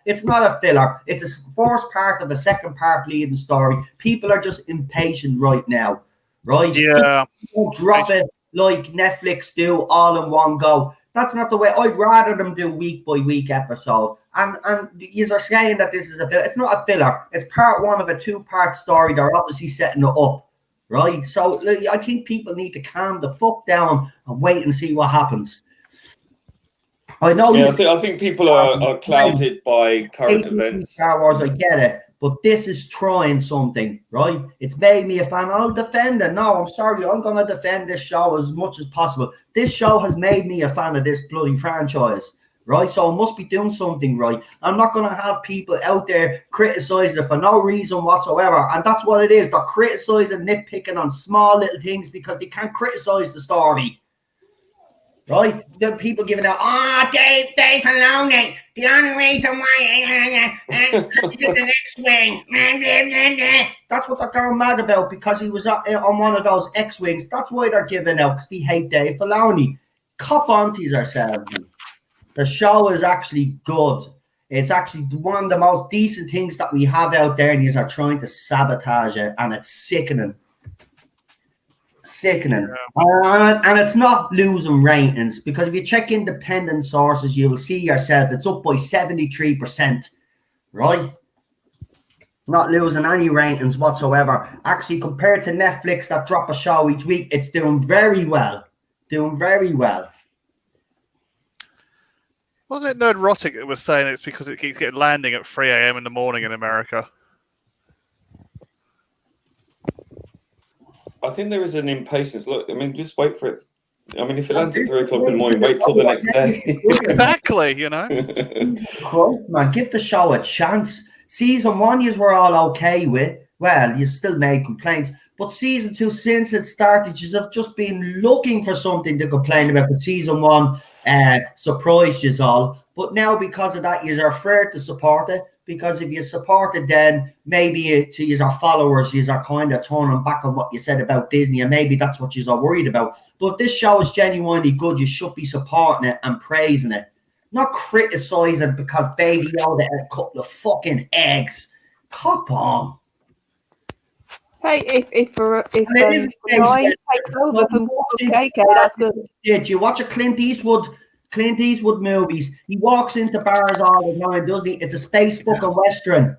Speaker 1: It's not a filler. It's a first part of the second part leading story. People are just impatient right now, right?
Speaker 6: Yeah.
Speaker 1: Don't drop it like Netflix do all in one go. That's not the way. I'd rather them do week by week episode. And you are saying that this is a filler. It's not a filler. It's part 1 of a 2-part story. They're obviously setting it up, right? So I think people need to calm the fuck down and wait and see what happens. I know.
Speaker 4: Yeah, I think people are clouded by current events.
Speaker 1: Star Wars, I get it. But this is trying something, right? It's made me a fan. I'll defend it. No, I'm sorry. I'm going to defend this show as much as possible. This show has made me a fan of this bloody franchise, right? So I must be doing something right. I'm not going to have people out there criticizing it for no reason whatsoever. And that's what it is. They're criticizing, nitpicking on small little things because they can't criticize the story. right? The people giving out, Dave Filoni, the only reason why he did the X-Wing. That's what they're going mad about, because he was on one of those X-Wings. That's why they're giving out, because they hate Dave Filoni. Cop onto yourselves. The show is actually good. It's actually one of the most decent things that we have out there, and you are trying to sabotage it, and it's sickening. Sickening. And it's not losing ratings, because if you check independent sources, you will see yourself it's up by 73%, right? Not losing any ratings whatsoever. Actually, compared to Netflix that drop a show each week, it's doing very well. Doing very well.
Speaker 6: Wasn't it Nerdrotic that was saying it's because it keeps getting landing at 3 a.m. in the morning in America?
Speaker 4: I think there is an impatience. Look, I mean, just wait for it. I mean, if it lands at 3 o'clock in the morning, wait till the next day.
Speaker 6: Exactly, you know.
Speaker 1: Man, give the show a chance. Season 1, you were all okay with. Well, you still made complaints. But season 2, since it started, you have just been looking for something to complain about. But season 1 surprised you all. But now, because of that, you are afraid to support it. Because if you support it, then maybe to use our followers, you are kind of turning back on what you said about Disney, and maybe that's what you are worried about. But if this show is genuinely good, you should be supporting it and praising it, not criticizing because Baby Yoda ate a couple of fucking eggs. Cop on.
Speaker 2: Hey, if Roy takes over from KK, that's good.
Speaker 1: Did you watch a Clint Eastwood movies? He walks into bars all the time, doesn't he? It's a space fucking western.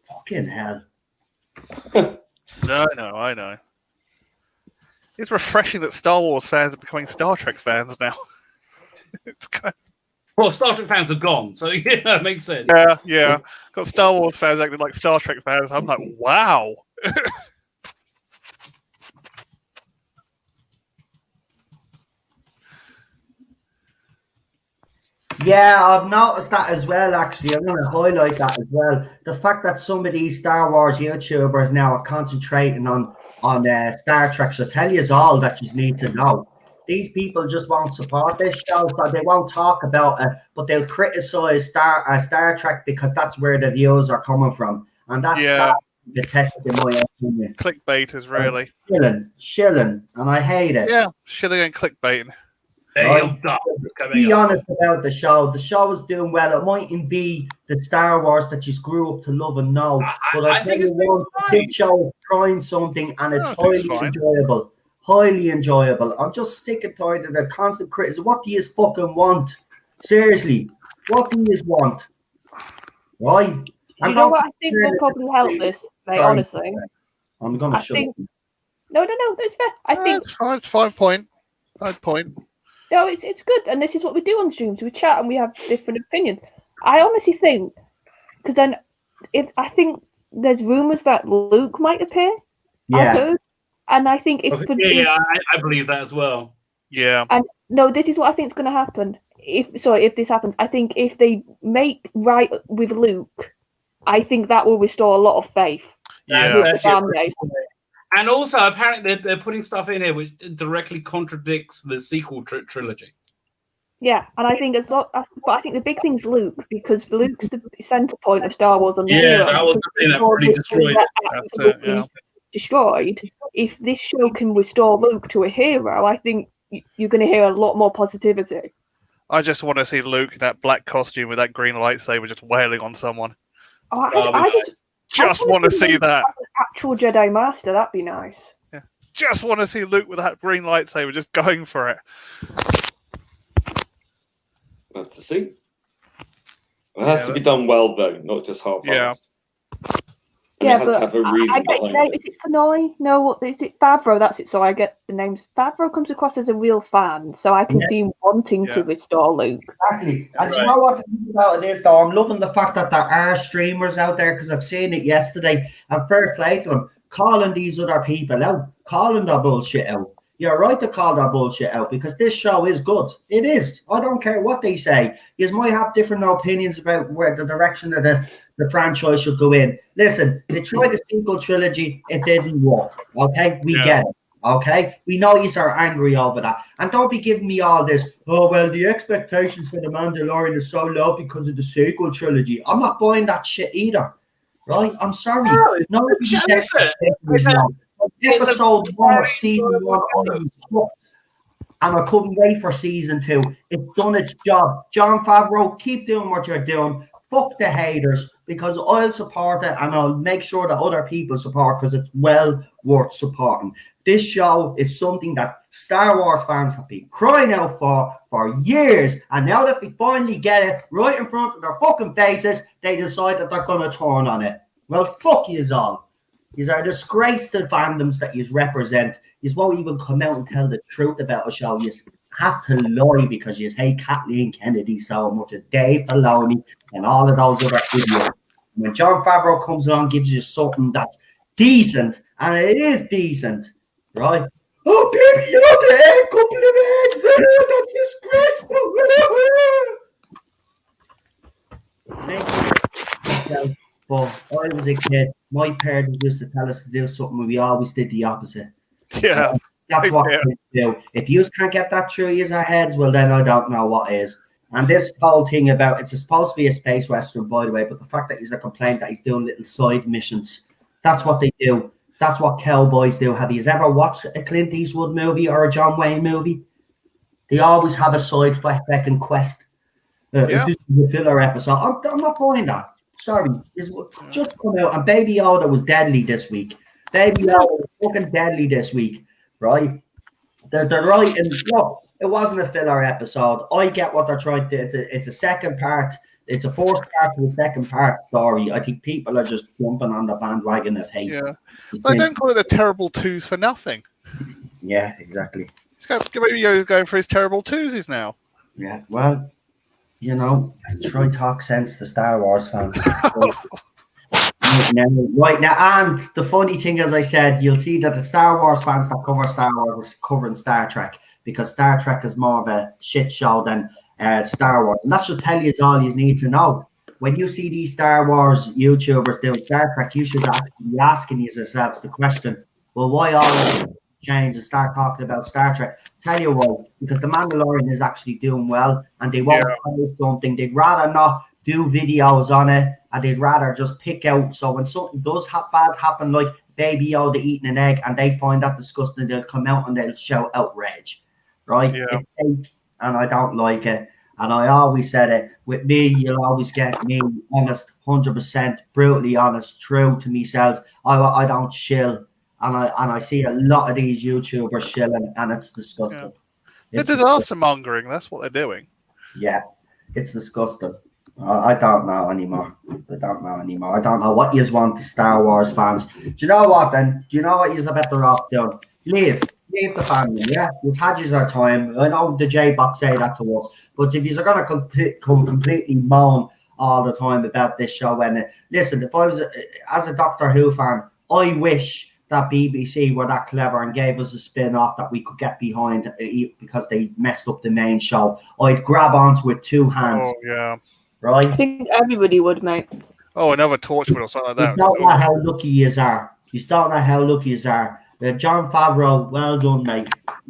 Speaker 1: Fucking hell.
Speaker 6: No, I know. It's refreshing that Star Wars fans are becoming Star Trek fans now. It's kind of...
Speaker 3: Well, Star Trek fans are gone, so yeah, it makes sense.
Speaker 6: Yeah. Got Star Wars fans acting like Star Trek fans. I'm like, wow.
Speaker 1: Yeah, I've noticed that as well, actually. I'm going to highlight that as well. The fact that some of these Star Wars YouTubers now are concentrating on Star Trek should tell you all that you need to know. These people just won't support this show, so they won't talk about it, but they'll criticize Star Trek because that's where the views are coming from. And that's detected in my opinion.
Speaker 6: Clickbait is really...
Speaker 1: Shilling, and I hate it.
Speaker 6: Yeah, shilling and clickbaiting.
Speaker 1: Be honest about the show. The show is doing well. It mightn't be the Star Wars that you grew up to love and know, but I tell you what, this show is trying something, and it's highly enjoyable. Highly enjoyable. I'm just sick and tired of the constant criticism. What do you fucking want? Seriously, what do you want? Right?
Speaker 2: You know what I think will probably help this, mate, honestly?
Speaker 1: I'm going to shut up.
Speaker 2: No, it's fair. I think
Speaker 6: it's 5 point. 5 point.
Speaker 2: No, it's good, and this is what we do on streams. We chat and we have different opinions. I honestly think, because then, I think there's rumours that Luke might appear.
Speaker 1: Yeah.
Speaker 2: I've heard, and I think
Speaker 3: I believe that as well.
Speaker 6: Yeah.
Speaker 2: And no, this is what I think is going to happen. If this happens, I think if they make right with Luke, I think that will restore a lot of faith.
Speaker 6: Yeah.
Speaker 3: And also, apparently, they're putting stuff in here which directly contradicts the sequel trilogy.
Speaker 2: Yeah, and I think but I think the big thing's Luke, because Luke's the center point of Star Wars. And
Speaker 3: that was the thing that really destroyed it.
Speaker 6: That's it, yeah.
Speaker 2: Destroyed. If this show can restore Luke to a hero, I think you're going to hear a lot more positivity.
Speaker 6: I just want to see Luke in that black costume with that green lightsaber just wailing on someone.
Speaker 2: I
Speaker 6: just want to see that.
Speaker 2: Actual Jedi Master, that'd be nice.
Speaker 6: Yeah. Just want to see Luke with that green lightsaber just going for it.
Speaker 4: We'll have to see. It has to be done well, though, not just half-assed.
Speaker 6: Yeah.
Speaker 4: It has to have a reason behind it.
Speaker 2: Is it Fanoi? No, is it Favreau? That's it. So I get the names. Favreau comes across as a real fan, so I can see him wanting to restore Luke.
Speaker 1: Exactly. And you know what the thing about it is, though? I'm loving the fact that there are streamers out there, because I've seen it yesterday, and fair play to them, calling these other people out, calling their bullshit out. You're right to call their bullshit out, because this show is good. It is. I don't care what they say. You might have different opinions about where the direction of the franchise should go in. Listen, they tried the sequel trilogy. It didn't work. Okay? We get it. Okay, we know you are angry over that, and don't be giving me all this. Oh well, the expectations for the Mandalorian is so low because of the sequel trilogy. I'm not buying that shit either, right? I'm sorry. No, episode 1 of season 1 and I couldn't wait for season 2. It's done its job. Jon Favreau, keep doing what you're doing. Fuck the haters, because I'll support it and I'll make sure that other people support, because it's well worth supporting. This show is something that Star Wars fans have been crying out for years, and now that they finally get it right in front of their fucking faces, they decide that they're going to turn on it. Well, fuck yous all. These are disgraced fandoms that you represent. You won't even come out and tell the truth about a show. You have to lie because you hate Kathleen Kennedy so much, and Dave Filoni, and all of those other idiots. When Jon Favreau comes along, gives you something that's decent, and it is decent, right? Oh, baby, you're the egg, couple of eggs. That's disgraceful. But I was a kid. My parents used to tell us to do something, and we always did the opposite.
Speaker 6: Yeah.
Speaker 1: That's what kids do. If you can't get that through your heads, well, then I don't know what is. And this whole thing about, it's supposed to be a space western, by the way, but the fact that he's a complaint that he's doing little side missions, that's what they do. That's what cowboys do. Have you ever watched a Clint Eastwood movie or a John Wayne movie? They always have a side fucking quest. This is a filler episode. I'm not buying that. Sorry. It's just come out. And Baby Yoda was deadly this week. Baby Yoda was fucking deadly this week, right? They're right. And look, it wasn't a filler episode. I get what they're trying to do. It's a second part. It's a first part to a second part story. I think people are just jumping on the bandwagon of hate.
Speaker 6: Yeah. But I don't call it the terrible twos for nothing.
Speaker 1: Yeah, exactly.
Speaker 6: Maybe he's going for his terrible twosies now.
Speaker 1: Yeah, well, you know, try talk sense to Star Wars fans. Right now, and the funny thing, as I said, you'll see that the Star Wars fans that cover Star Wars is covering Star Trek, because Star Trek is more of a shit show than Star Wars. And that should tell you all you need to know. When you see these Star Wars YouTubers doing Star Trek, you should actually be asking yourselves the question, well, why all change and start talking about Star Trek? Tell you why, because the Mandalorian is actually doing well, and they won't do something. They'd rather not do videos on it, and they'd rather just pick out. So when something does bad happen, like Baby Yoda eating an egg, and they find that disgusting, they'll come out and they'll shout outrage, right?
Speaker 6: Yeah.
Speaker 1: It's fake, and I don't like it. And I always said it, with me, you'll always get me honest, 100%, brutally honest, true to myself. I don't shill. And I see a lot of these YouTubers shilling, and it's disgusting.
Speaker 6: It's disaster mongering. That's what they're doing.
Speaker 1: Yeah, it's disgusting. I don't know anymore. I don't know what you want to Star Wars fans. Do you know what then? Do you know what you're better off doing? Leave the family, yeah? You've had your time. I know the J-Bot say that to us, but if you're going to come completely moan all the time about this show, and listen, if I was, as a Doctor Who fan, I wish that BBC were that clever and gave us a spin-off that we could get behind, because they messed up the main show. I'd grab onto it with two hands.
Speaker 6: Oh, yeah.
Speaker 1: Right?
Speaker 2: I think everybody would, mate.
Speaker 6: Oh, another Torchwood or something like that.
Speaker 1: You don't know how lucky you are. You don't know how lucky you are. Jon Favreau, well done, mate.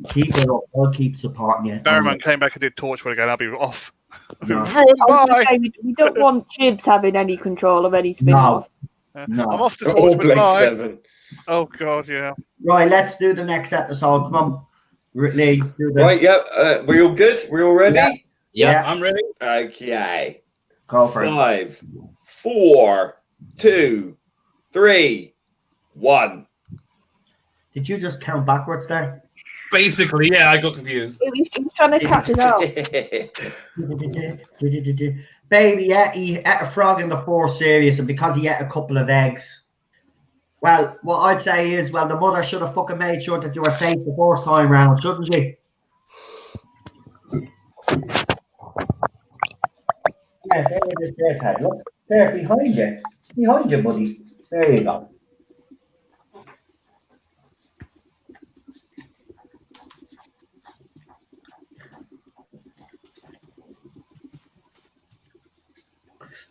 Speaker 1: Keep it up. I'll keep supporting you.
Speaker 6: Barrowman came back and did Torchwood again. I'll be off.
Speaker 1: No.
Speaker 6: Bye.
Speaker 2: We don't want Jibs having any control of any spin-off.
Speaker 1: No.
Speaker 6: I'm off to
Speaker 4: All
Speaker 6: Torchwood.
Speaker 4: Blake
Speaker 6: Bye.
Speaker 4: 7.
Speaker 6: Oh, God, yeah.
Speaker 1: Right, let's do the next episode. Come on. Lee,
Speaker 4: Right, yeah. We all good? We all ready?
Speaker 5: Yeah.
Speaker 3: I'm ready.
Speaker 4: Okay.
Speaker 1: Go for it.
Speaker 4: 5, 4, 2, 3, 1.
Speaker 1: Did you just count backwards there?
Speaker 3: Basically, yeah, I got confused.
Speaker 2: He was trying to catch us out.
Speaker 1: Baby, yeah, he ate a frog in the 4th series, and because he ate a couple of eggs. Well, what I'd say is, well, the mother should have fucking made sure that you were safe the first time round, shouldn't she? Yeah, there it is there, Ted. Look, there, behind you. Behind you, buddy. There you go.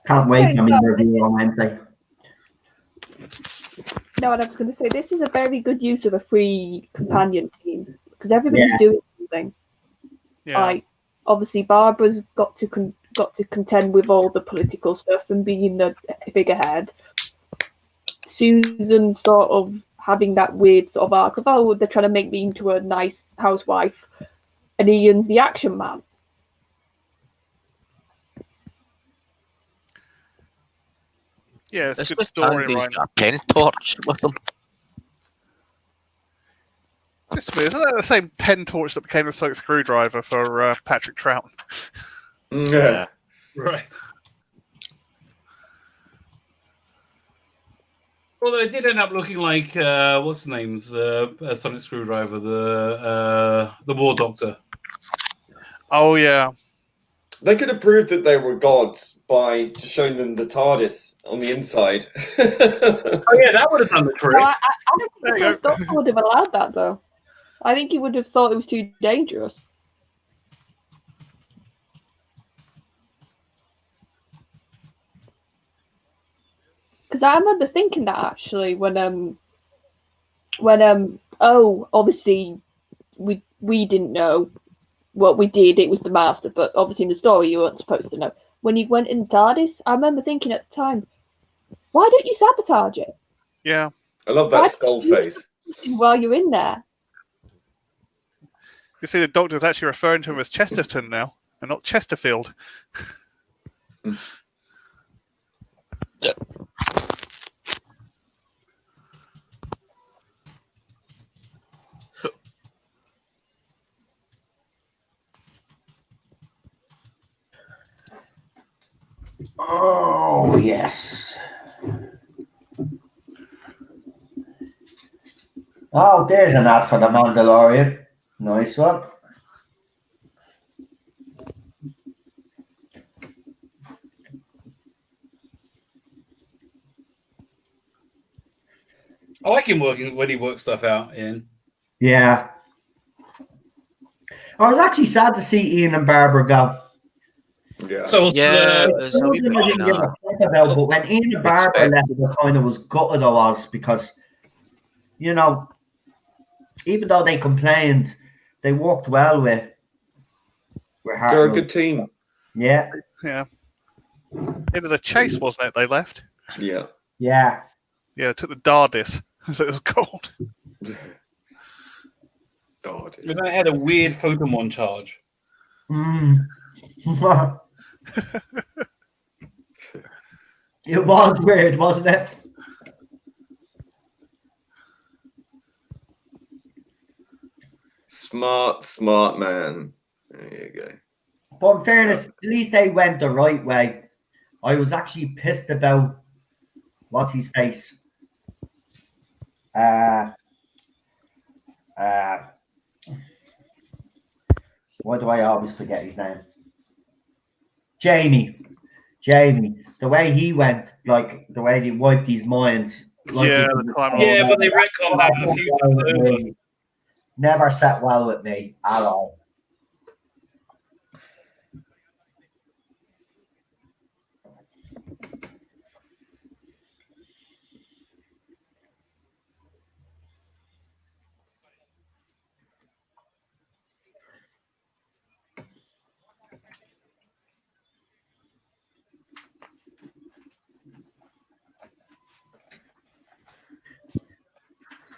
Speaker 1: Can't wait for me to review on Wednesday.
Speaker 2: No, and I was going to say this is a very good use of a free companion team because everybody's doing something.
Speaker 6: Yeah.
Speaker 2: Like obviously Barbara's got to contend with all the political stuff and being the figurehead. Susan's sort of having that weird sort of arc of, oh, they're trying to make me into a nice housewife, and Ian's the action man.
Speaker 6: Yeah, it's a good
Speaker 5: just
Speaker 6: story,
Speaker 5: Andy's
Speaker 6: right?
Speaker 5: got a pen torch with him.
Speaker 6: Just a bit. Isn't that the same pen torch that became a sonic screwdriver for Patrick Troughton?
Speaker 4: Yeah.
Speaker 3: Right. Although it did end up looking like what's the name's sonic screwdriver, the War Doctor.
Speaker 6: Oh yeah.
Speaker 4: They could have proved that they were gods by just showing them the TARDIS on the inside.
Speaker 3: Oh yeah, that would have done the trick.
Speaker 2: No, I don't think the Doctor would have allowed that though. I think he would have thought it was too dangerous. Because I remember thinking that actually when obviously we didn't know what we did. It was the Master, but obviously in the story you weren't supposed to know. When he went in TARDIS, I remember thinking at the time, why don't you sabotage it?
Speaker 6: Yeah.
Speaker 4: I love that skull face.
Speaker 2: While you're in there.
Speaker 6: You see, the Doctor's actually referring to him as Chesterton now, and not Chesterfield.
Speaker 1: Oh, yes. Oh, there's an ad for the Mandalorian. Nice one.
Speaker 3: I like him working when he works stuff out in.
Speaker 1: Yeah. I was actually sad to see Ian and Barbara go.
Speaker 4: Yeah.
Speaker 3: So
Speaker 5: Yeah, it was a wee bit
Speaker 1: but when Ian and Barbara left, I kind of was gutted I was because, you know, even though they complained, they worked well with
Speaker 4: They're a good team.
Speaker 1: Yeah.
Speaker 6: Yeah. It was a chase, wasn't it? They left.
Speaker 4: Yeah.
Speaker 1: Yeah.
Speaker 6: Yeah, took the TARDIS, as it was called.
Speaker 4: TARDIS.
Speaker 3: And they had a weird photo montage.
Speaker 1: It was weird, wasn't it?
Speaker 4: Smart man. There you go.
Speaker 1: But in fairness, at least they went the right way. I was actually pissed about what's his face. Why do I always forget his name? Jamie. The way he went, like the way he wiped his mind. Like
Speaker 6: Yeah, the time
Speaker 3: yeah, but they retconned that in a few times.
Speaker 1: Never sat well with me at all.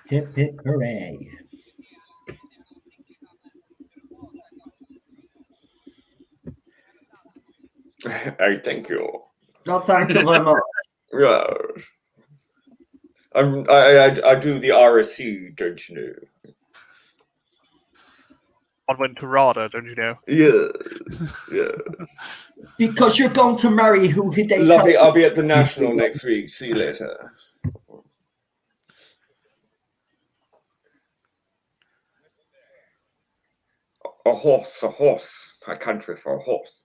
Speaker 1: Hip hip hooray.
Speaker 4: Hey, thank you.
Speaker 1: No, thank you very much.
Speaker 4: Yeah. I do the RSC, don't you know?
Speaker 6: On went to RADA, don't you know?
Speaker 4: Yeah.
Speaker 1: Because you're going to marry who they
Speaker 4: Lovely, I'll be at the National next week. See you later. A horse. A country for a horse.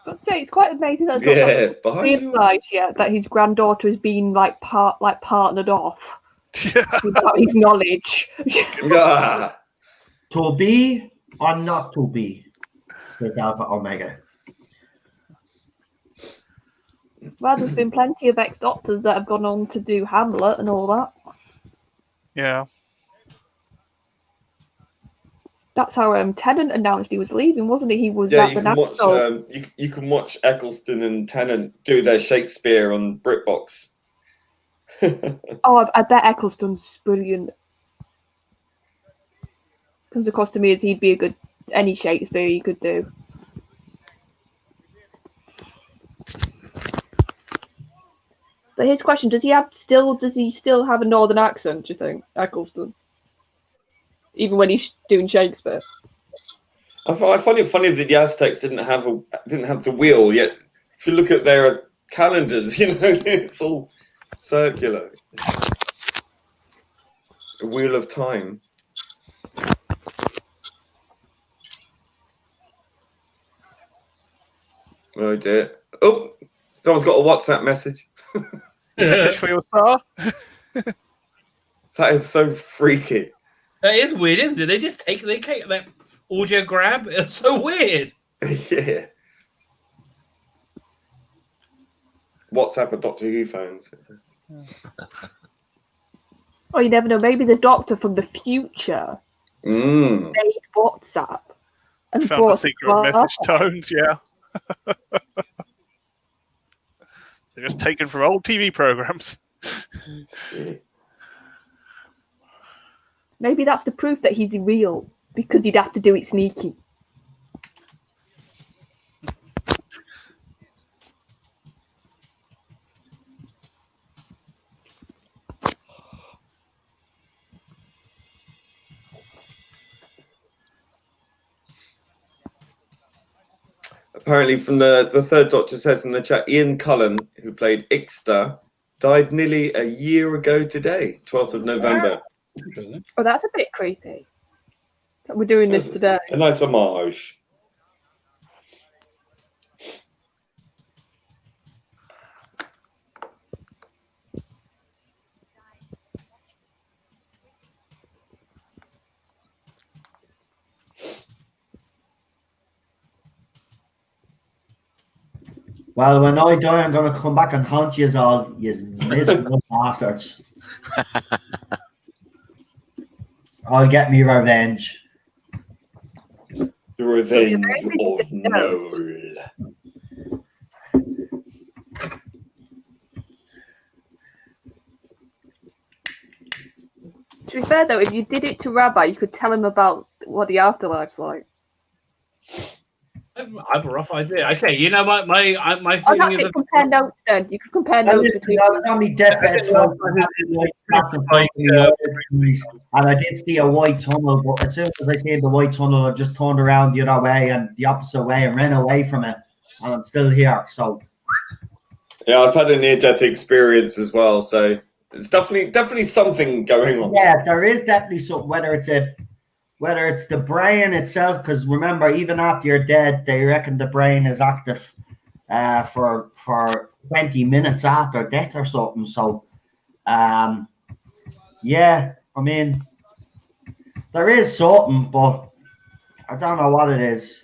Speaker 2: But say it's quite amazing that
Speaker 4: behind
Speaker 2: yet that his granddaughter has been partnered off without his knowledge.
Speaker 4: Yeah.
Speaker 1: To be or not to be, said Alpha Omega.
Speaker 2: Well, there's been plenty of ex-doctors that have gone on to do Hamlet and all that.
Speaker 6: Yeah.
Speaker 2: That's how Tennant announced he was leaving, wasn't he? He was
Speaker 4: Yeah,
Speaker 2: at the National.
Speaker 4: you can watch Eccleston and Tennant do their Shakespeare on BritBox.
Speaker 2: Oh, I bet Eccleston's brilliant. Comes across to me as he'd be a good any Shakespeare he could do. But his question: Does he still have a northern accent? Do you think, Eccleston? Even when he's doing Shakespeare.
Speaker 4: I find it funny that the Aztecs didn't have the wheel yet. If you look at their calendars, it's all circular. A wheel of time. Oh dear. Oh, someone's got a WhatsApp message.
Speaker 6: Message for your star.
Speaker 4: That is so freaky.
Speaker 3: That is weird, isn't it? They take that audio grab. It's so weird.
Speaker 4: Yeah. WhatsApp of Doctor Who phones.
Speaker 2: Oh, you never know. Maybe the Doctor from the future made WhatsApp and
Speaker 6: found the secret message tones. Yeah. They're just taken from old TV programs.
Speaker 2: Maybe that's the proof that he's real, because he'd have to do it sneaky.
Speaker 4: Apparently, from the third Doctor says in the chat, Ian Cullen, who played Ixta, died nearly a year ago today, 12th of November.
Speaker 2: Oh, that's a bit creepy. That we're doing this today.
Speaker 4: A nice homage.
Speaker 1: Well, when I die, I'm going to come back and haunt you all, you miserable bastards. I'll get me revenge.
Speaker 4: The revenge of Noel.
Speaker 2: To be fair, though, if you did it to Rabbi, you could tell him about what the afterlife's like.
Speaker 3: I have a rough idea. Okay, my feeling is
Speaker 2: compare notes then. You could compare notes between.
Speaker 1: I was on my deathbed, and I did see a white tunnel, but as soon as I seen the white tunnel, I just turned around the other way and the opposite way and ran away from it, and I'm still here. So
Speaker 4: yeah, I've had a near-death experience as well, so it's definitely something going on.
Speaker 1: Yeah, there is definitely something. Whether it's the brain itself, because remember, even after you're dead, they reckon the brain is active for 20 minutes after death or something. So, yeah, I mean, there is something, but I don't know what it is.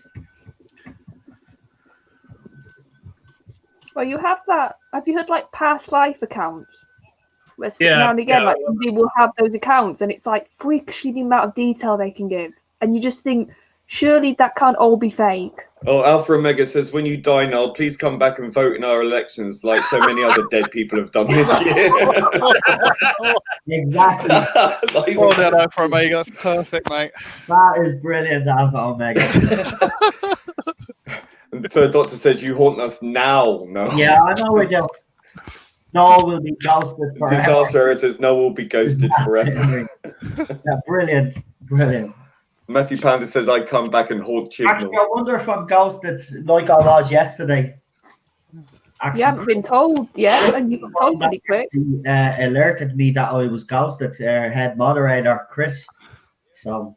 Speaker 2: Well, you have that. Have you heard like past life accounts? Where now and again, like they will have those accounts, and it's like freakishly the amount of detail they can give, and you just think, surely that can't all be fake.
Speaker 4: Oh, Alpha Omega says, when you die, Noel, please come back and vote in our elections, like so many other dead people have done this year.
Speaker 1: Exactly.
Speaker 6: Well done, Alpha Omega. That's perfect, mate.
Speaker 1: That is brilliant, Alpha Omega.
Speaker 4: And the third Doctor says, you haunt us now, Noel.
Speaker 1: Yeah, I know we do. No, we'll be ghosted forever.
Speaker 4: Disaster says, no, we'll be ghosted forever.
Speaker 1: Yeah, brilliant.
Speaker 4: Matthew Panda says, I come back and haunt Chibnall.
Speaker 1: Actually, I wonder if I'm ghosted like I was yesterday. Actually,
Speaker 2: you haven't been told yet, and you've been told pretty quick.
Speaker 1: Alerted me that I was ghosted, head moderator, Chris. So...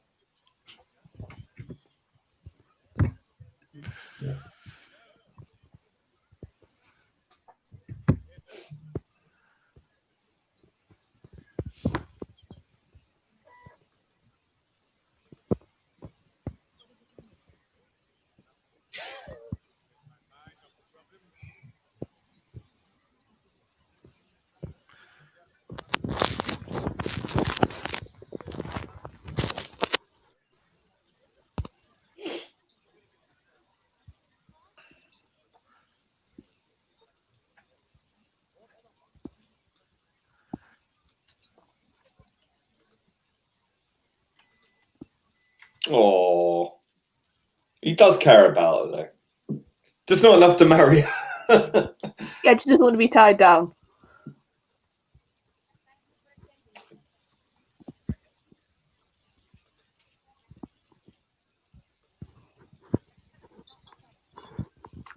Speaker 4: Oh, he does care about her though. Just not enough to marry her.
Speaker 2: Yeah, she doesn't want to be tied down.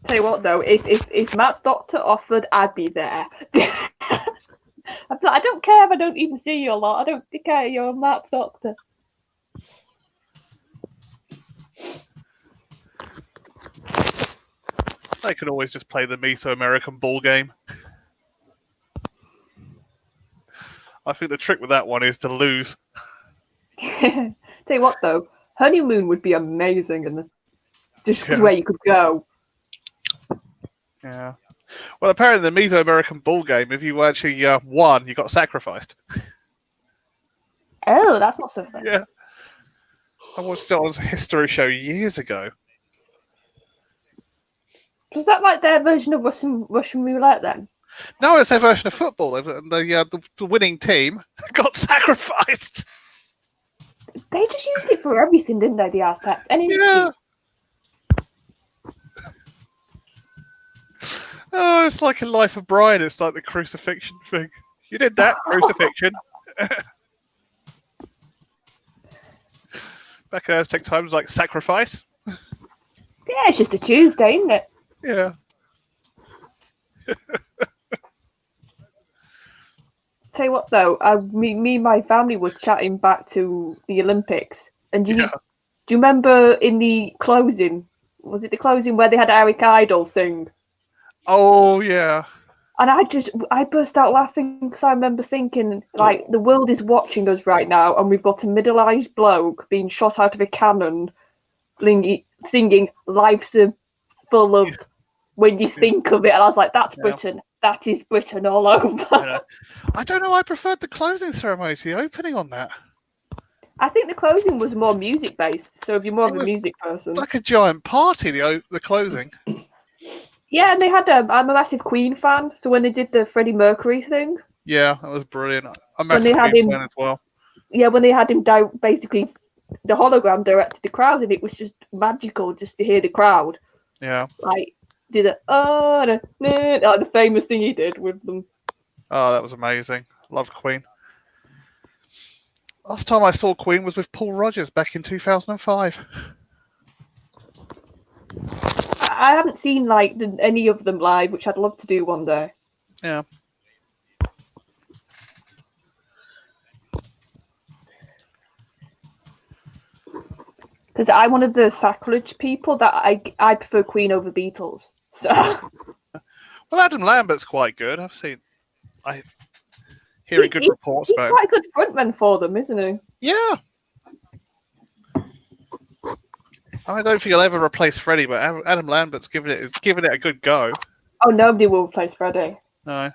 Speaker 2: Tell you what though, if Matt's doctor offered, I'd be there. I'd be like, I don't care if I don't even see you a lot. I don't care. You're Matt's doctor.
Speaker 6: They could always just play the Mesoamerican ball game. I think the trick with that one is to lose.
Speaker 2: Tell you what though, honeymoon would be amazing, and just where you could go.
Speaker 6: Yeah. Well, apparently the Mesoamerican ball game, if you actually won, you got sacrificed.
Speaker 2: Oh, that's not so fun.
Speaker 6: Yeah. I watched it on a history show years ago.
Speaker 2: Was that like their version of Russian roulette then?
Speaker 6: No, it's their version of football. The winning team got sacrificed.
Speaker 2: They just used it for everything, didn't they, the Aztecs?
Speaker 6: Yeah. Oh, it's like in Life of Brian. It's like the crucifixion thing. You did that, crucifixion. Back in Aztec times, like sacrifice.
Speaker 2: Yeah, it's just a Tuesday, isn't it?
Speaker 6: Yeah.
Speaker 2: Tell you what, though, me and my family were chatting back to the Olympics, and do you remember in the closing? Was it the closing where they had Eric Idle sing?
Speaker 6: Oh yeah.
Speaker 2: And I burst out laughing because I remember thinking, like, the world is watching us right now, and we've got a middle-aged bloke being shot out of a cannon, singing "Life's full of." When you think of it, and I was like, "That's Britain. That is Britain all over."
Speaker 6: I don't know. I preferred the closing ceremony to the opening on that.
Speaker 2: I think the closing was more music-based. So if you're more of a music person,
Speaker 6: like a giant party. The closing.
Speaker 2: Yeah, and they had I'm a massive Queen fan, so when they did the Freddie Mercury thing,
Speaker 6: yeah, that was brilliant. I'm a massive Queen fan as well.
Speaker 2: Yeah, when they had him basically the hologram directed the crowd, and it was just magical just to hear the crowd.
Speaker 6: Yeah,
Speaker 2: like did it like the famous thing he did with them.
Speaker 6: Oh, that was amazing. Love Queen. Last time I saw Queen was with Paul Rodgers back in 2005.
Speaker 2: I haven't seen like any of them live, which I'd love to do one day.
Speaker 6: Yeah.
Speaker 2: Because I'm one of the sacrilege people that I prefer Queen over Beatles. So.
Speaker 6: Well, Adam Lambert's quite good. Hearing good reports about him.
Speaker 2: He's quite a good frontman for them, isn't he?
Speaker 6: Yeah. I don't think he'll ever replace Freddie, but Adam Lambert's giving it a good go.
Speaker 2: Oh, nobody will replace Freddie.
Speaker 6: No.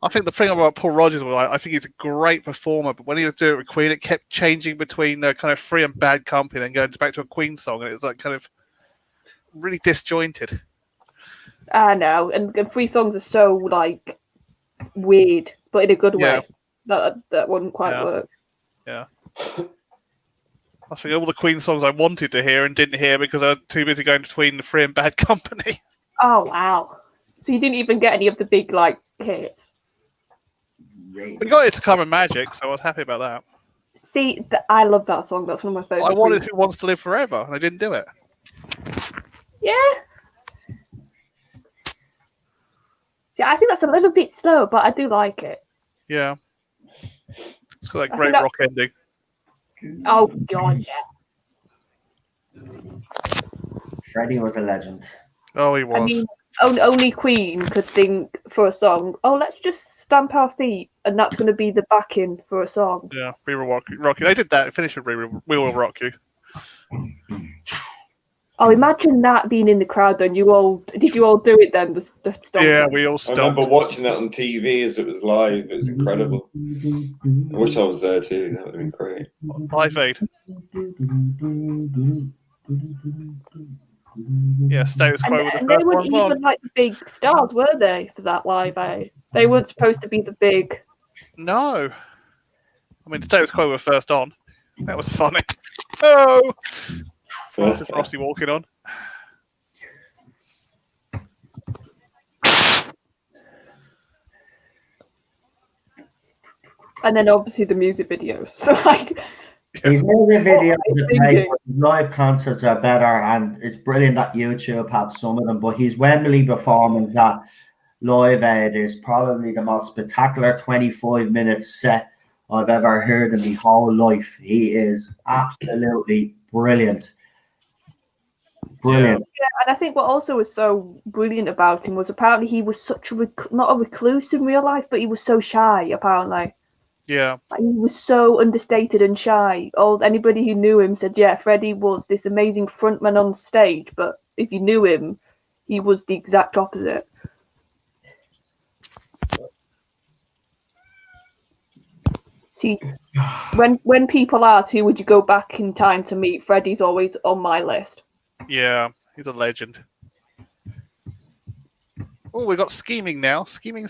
Speaker 6: I think the thing about Paul Rodgers was I think he's a great performer, but when he was doing it with Queen, it kept changing between the kind of Free and Bad Company and going back to a Queen song, and it was like kind of really disjointed.
Speaker 2: I know, and Free songs are so like weird, but in a good way. That wouldn't quite work.
Speaker 6: Yeah. I think all the Queen songs I wanted to hear and didn't hear because I was too busy going between the Free and Bad Company.
Speaker 2: Oh wow! So you didn't even get any of the big like hits.
Speaker 6: We got It's a Common Magic, so I was happy about that.
Speaker 2: See, I love that song. That's one of my favourite.
Speaker 6: I wanted Who Wants to Live Forever, and I didn't do it.
Speaker 2: Yeah. Yeah, I think that's a little bit slow, but I do like it.
Speaker 6: Yeah. It's got that great rock ending.
Speaker 2: Oh God, yeah.
Speaker 1: Freddie was a legend.
Speaker 6: Oh, he was.
Speaker 2: I mean, only Queen could think for a song. Oh, let's just stamp our feet, and that's going to be the backing for a song.
Speaker 6: Yeah, We Will Rock You. They did that. Finished with We Will Rock You.
Speaker 2: Oh, imagine that being in the crowd. Then did you all do it then? The
Speaker 6: yeah, we all stopped.
Speaker 4: I remember watching that on TV as it was live. It was incredible. I wish I was there too. That would have been great.
Speaker 6: Live Aid. Yeah, Status Quo with the
Speaker 2: and
Speaker 6: first
Speaker 2: they weren't
Speaker 6: ones
Speaker 2: even
Speaker 6: on.
Speaker 2: like the big stars, were they, for that Live Aid? They weren't supposed to be the big.
Speaker 6: No. I mean, Status Quo were first on. That was funny. Oh, Francis Rossi walking on.
Speaker 2: And then obviously the music videos. So like,
Speaker 1: his music videos are great,
Speaker 2: thinking?
Speaker 1: but his live concerts are better, and it's brilliant that YouTube have some of them. But his Wembley performance at Live Aid is probably the most spectacular 25-minute set I've ever heard in my whole life. He is absolutely brilliant. Brilliant.
Speaker 2: Yeah, and I think what also was so brilliant about him was apparently he was such a not a recluse in real life, but he was so shy. Apparently,
Speaker 6: Yeah.
Speaker 2: like, he was so understated and shy. Anybody who knew him said, yeah, Freddie was this amazing frontman on stage, but if you knew him, he was the exact opposite. See, when people ask who would you go back in time to meet, Freddie's always on my list.
Speaker 6: Yeah, he's a legend. Oh, we got scheming now. Scheming.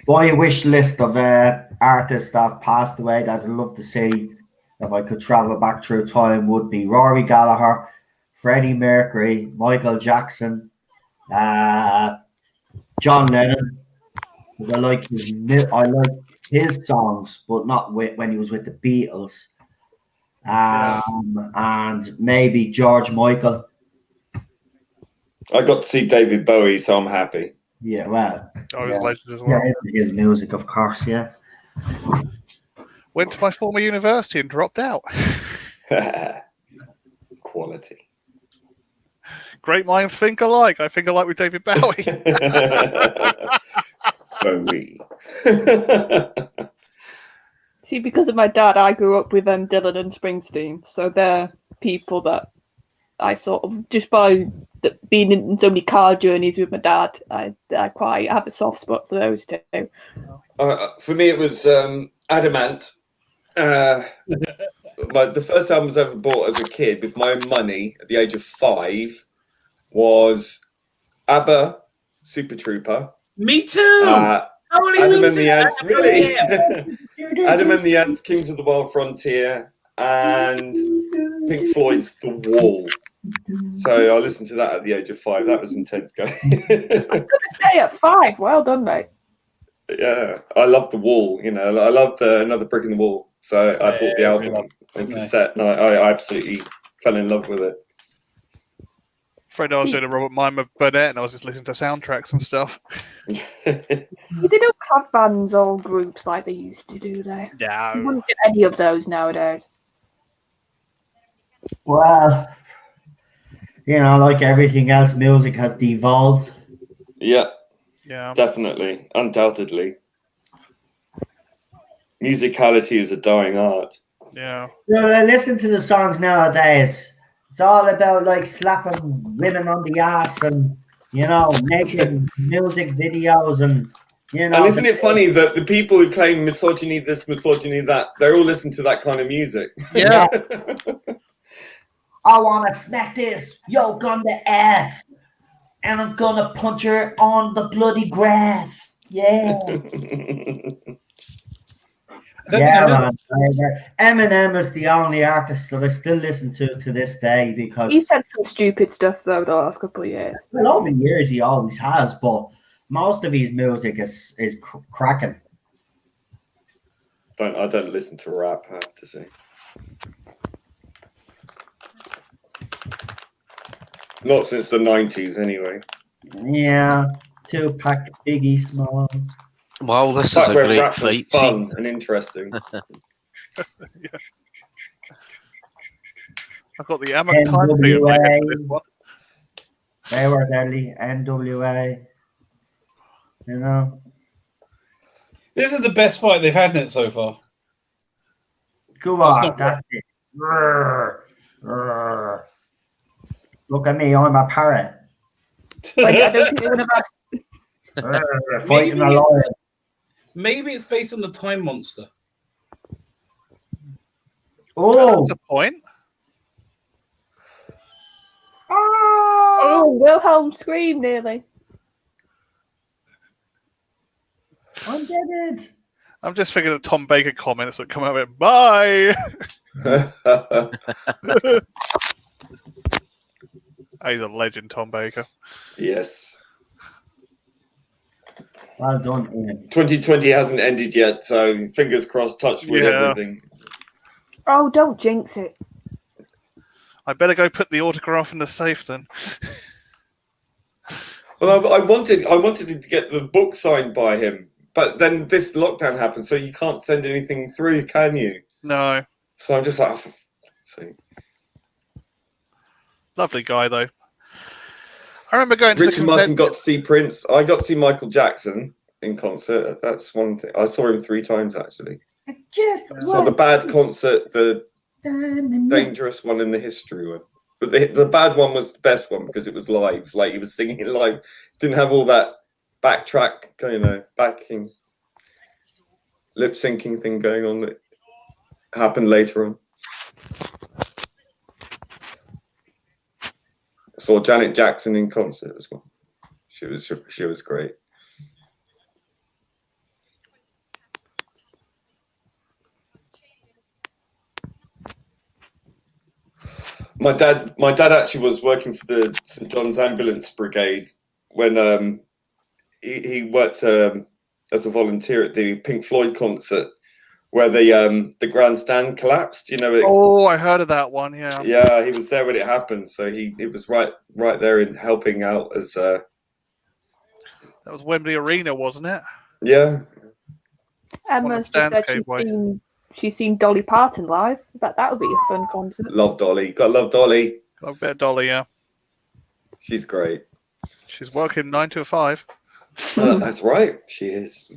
Speaker 1: My wish list of artists that have passed away that I'd love to see if I could travel back through time would be Rory Gallagher, Freddie Mercury, Michael Jackson, John Lennon. I like his songs, but not when he was with the Beatles. And maybe George Michael.
Speaker 4: I got to see David Bowie, so I'm happy.
Speaker 1: Yeah, well.
Speaker 6: Oh, he's a legend as well.
Speaker 1: Yeah, his music, of course, yeah.
Speaker 6: Went to my former university and dropped out.
Speaker 4: Quality.
Speaker 6: Great minds think alike. I think alike with David Bowie.
Speaker 4: Bowie.
Speaker 2: See, because of my dad, I grew up with Dylan and Springsteen, so they're people that I sort of, just by being in so many car journeys with my dad, I quite have a soft spot for those two.
Speaker 4: For me, it was Adamant. The first album I was ever bought as a kid with my own money at the age of 5 was ABBA, Super Trooper.
Speaker 3: Me too.
Speaker 4: Adam and the Ants, really? Adam and the Ants, Kings of the Wild Frontier, and Pink Floyd's The Wall. So I listened to that at the age of 5. That was intense going.
Speaker 2: I'm gonna say at 5. Well done, mate.
Speaker 4: Yeah, I loved The Wall. You know, I loved Another Brick in the Wall. So I bought the album and cassette, and I absolutely fell in love with it.
Speaker 6: Fred, I was doing a Robert Mime of Burnett, and I was just listening to soundtracks and stuff.
Speaker 2: They don't have bands or groups like they used to, do they?
Speaker 6: No.
Speaker 2: You wouldn't get any of those nowadays.
Speaker 1: Well, you know, like everything else, music has devolved.
Speaker 4: Yeah,
Speaker 6: yeah,
Speaker 4: definitely, undoubtedly. Musicality is a dying art.
Speaker 6: Yeah.
Speaker 1: You know, listen to the songs nowadays. It's all about like slapping women on the ass and, you know, making music videos and, you know.
Speaker 4: And isn't it funny that the people who claim misogyny this, misogyny that, they're all listening to that kind of music?
Speaker 6: Yeah.
Speaker 1: I want to smack this yoke on the ass and I'm going to punch her on the bloody grass. Yeah. Yeah, man. Eminem is the only artist that I still listen to this day because
Speaker 2: he said some stupid stuff though the last couple of years.
Speaker 1: Well, over the years he always has, but most of his music is cracking.
Speaker 4: I don't listen to rap, I have to say. Not since the 90s, anyway.
Speaker 1: Yeah, Tupac, Biggie Smalls.
Speaker 5: Wow, this is a great fight
Speaker 4: scene. And interesting.
Speaker 6: Yeah. I've got the Amok time thing in my head for this one.
Speaker 1: They were deadly. NWA. You know.
Speaker 3: This is the best fight they've had in it so far.
Speaker 1: Go on, that's it. Look at me, I'm a parrot.
Speaker 2: Like, I don't think they would have had
Speaker 1: fighting a lion.
Speaker 3: Maybe it's based on the Time Monster.
Speaker 1: Oh,
Speaker 6: that's a point.
Speaker 2: Oh, Wilhelm scream nearly.
Speaker 1: I did it.
Speaker 6: I'm just thinking of Tom Baker comments that come out with bye. He's a legend, Tom Baker.
Speaker 4: Yes.
Speaker 1: Well done, Ian.
Speaker 4: 2020 hasn't ended yet, so fingers crossed, touch with everything.
Speaker 2: Oh, don't jinx it.
Speaker 6: I better go put the autograph in the safe then.
Speaker 4: Well, I wanted to get the book signed by him, but then this lockdown happened, so you can't send anything through, can you?
Speaker 6: No.
Speaker 4: So I'm just like, oh, see.
Speaker 6: Lovely guy, though. I remember going to
Speaker 4: Richard Martin got to see Prince. I got to see Michael Jackson in concert. That's one thing. I saw him 3 times, actually. So the bad concert, the dangerous one, and the history one. But the bad one was the best one because it was live. Like, he was singing it live. Didn't have all that backtrack, backing, lip syncing thing going on that happened later on. I saw Janet Jackson in concert as well. She was great. My dad actually was working for the St John's Ambulance Brigade when he worked as a volunteer at the Pink Floyd concert where the grandstand collapsed. You know.
Speaker 6: Oh, I heard of that one. Yeah.
Speaker 4: Yeah, he was there when it happened, so it was right there in helping out as. That
Speaker 6: was Wembley Arena, wasn't it?
Speaker 4: Yeah.
Speaker 2: Emma said she's seen Dolly Parton live. That would be a fun concert.
Speaker 4: Love Dolly. Gotta love Dolly.
Speaker 6: Got a bit of Dolly, yeah.
Speaker 4: She's great.
Speaker 6: She's working 9 to 5.
Speaker 4: That's right. She is.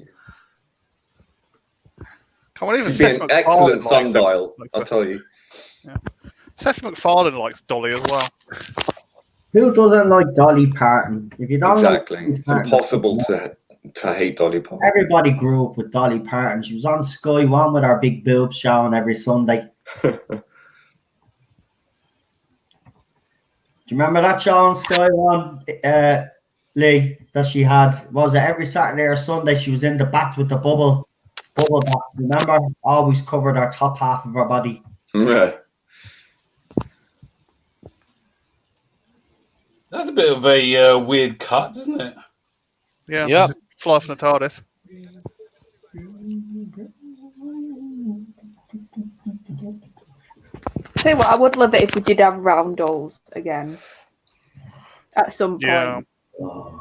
Speaker 6: Come on, even
Speaker 4: She'd be an excellent sundial, I'll tell you.
Speaker 6: Yeah. Seth MacFarlane likes Dolly as well.
Speaker 1: Who doesn't like Dolly Parton? If you don't
Speaker 4: exactly,
Speaker 1: like
Speaker 4: it's impossible to hate Dolly Parton.
Speaker 1: Everybody grew up with Dolly Parton. She was on Sky One with our big boobs showing every Sunday. Do you remember that show on Sky One, Lee, that she had? Was it every Saturday or Sunday? She was in the bath with the bubble bath. Remember? Always covered our top half of her body.
Speaker 4: Yeah.
Speaker 3: That's a bit of a weird cut, isn't it?
Speaker 6: Yeah. Yeah. Fly from the TARDIS.
Speaker 2: Tell you what, I would love it if we did have round dolls again at some point.
Speaker 6: Yeah.
Speaker 4: Ooh.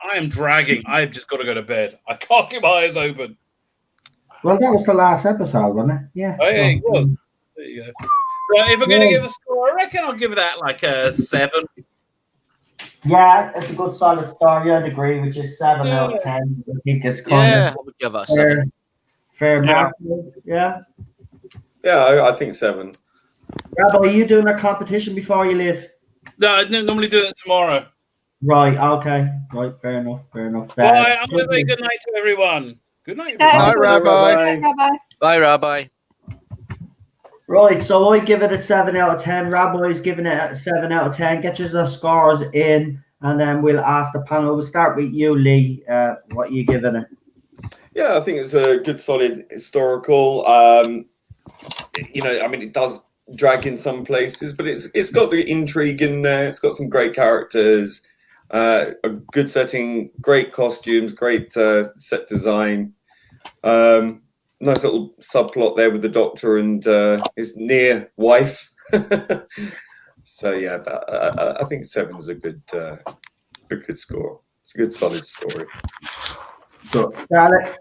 Speaker 3: I am dragging. I've just got to go to bed. I can't keep my eyes open.
Speaker 1: Well, that was the last episode, wasn't it? Yeah.
Speaker 3: Oh, yeah, it was. There you go. So if I'm going to give a score, I reckon I'll give that like a 7.
Speaker 1: Yeah, it's a good solid star. I'd agree with you. 7 out of 10. I think it's kind
Speaker 5: I would give it a 7.
Speaker 1: Fair mark. Yeah.
Speaker 4: Yeah, I think 7.
Speaker 1: Rabbi, are you doing a competition before you leave?
Speaker 3: No, I normally do it tomorrow.
Speaker 1: Right, okay. Right, fair enough.
Speaker 3: Bye. I'm going to say good night to everyone. Good night.
Speaker 6: Bye, Rabbi.
Speaker 5: Bye, Rabbi.
Speaker 1: Right, so I give it a 7 out of 10. Rabbi's giving it a 7 out of 10. Get your scores in, and then we'll ask the panel. We'll start with you, Lee. What are you giving it?
Speaker 4: Yeah, I think it's a good, solid historical. It does drag in some places, but it's got the intrigue in there. It's got some great characters, a good setting, great costumes, great set design. Nice little subplot there with the Doctor and his near wife. So yeah, but I think 7 is a good score. It's a good, solid story.
Speaker 1: Good. Charlotte?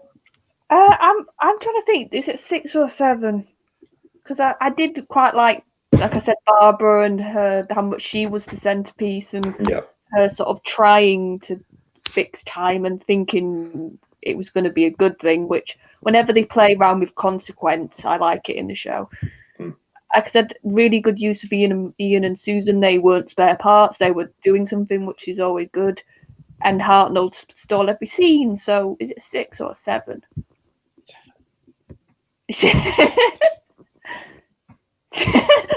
Speaker 2: I'm trying to think. Is it 6 or 7? Because I did quite like I said, Barbara and how much she was the centerpiece, and her sort of trying to fix time and thinking it was going to be a good thing, which whenever they play around with consequence, I like it in the show. Like I said, really good use of Ian and Susan. They weren't spare parts. They were doing something, which is always good. And Hartnell stole every scene. So is it 6 or 7?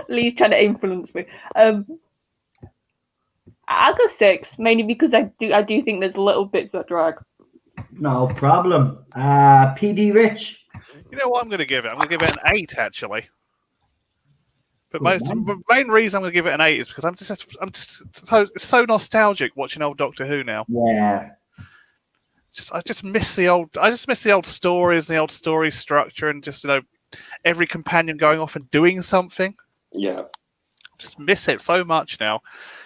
Speaker 2: Lee's trying to influence me. I'll go 6, mainly because I do think there's little bits that drag.
Speaker 1: No problem. PD Rich.
Speaker 6: You know what I'm going to give it? I'm going to give it an 8, actually. But the main reason I'm going to give it an 8 is because I'm just so nostalgic watching old Doctor Who now.
Speaker 1: Yeah.
Speaker 6: I just miss the old stories and the old story structure, and just every companion going off and doing something.
Speaker 4: Yeah.
Speaker 6: Just miss it so much now.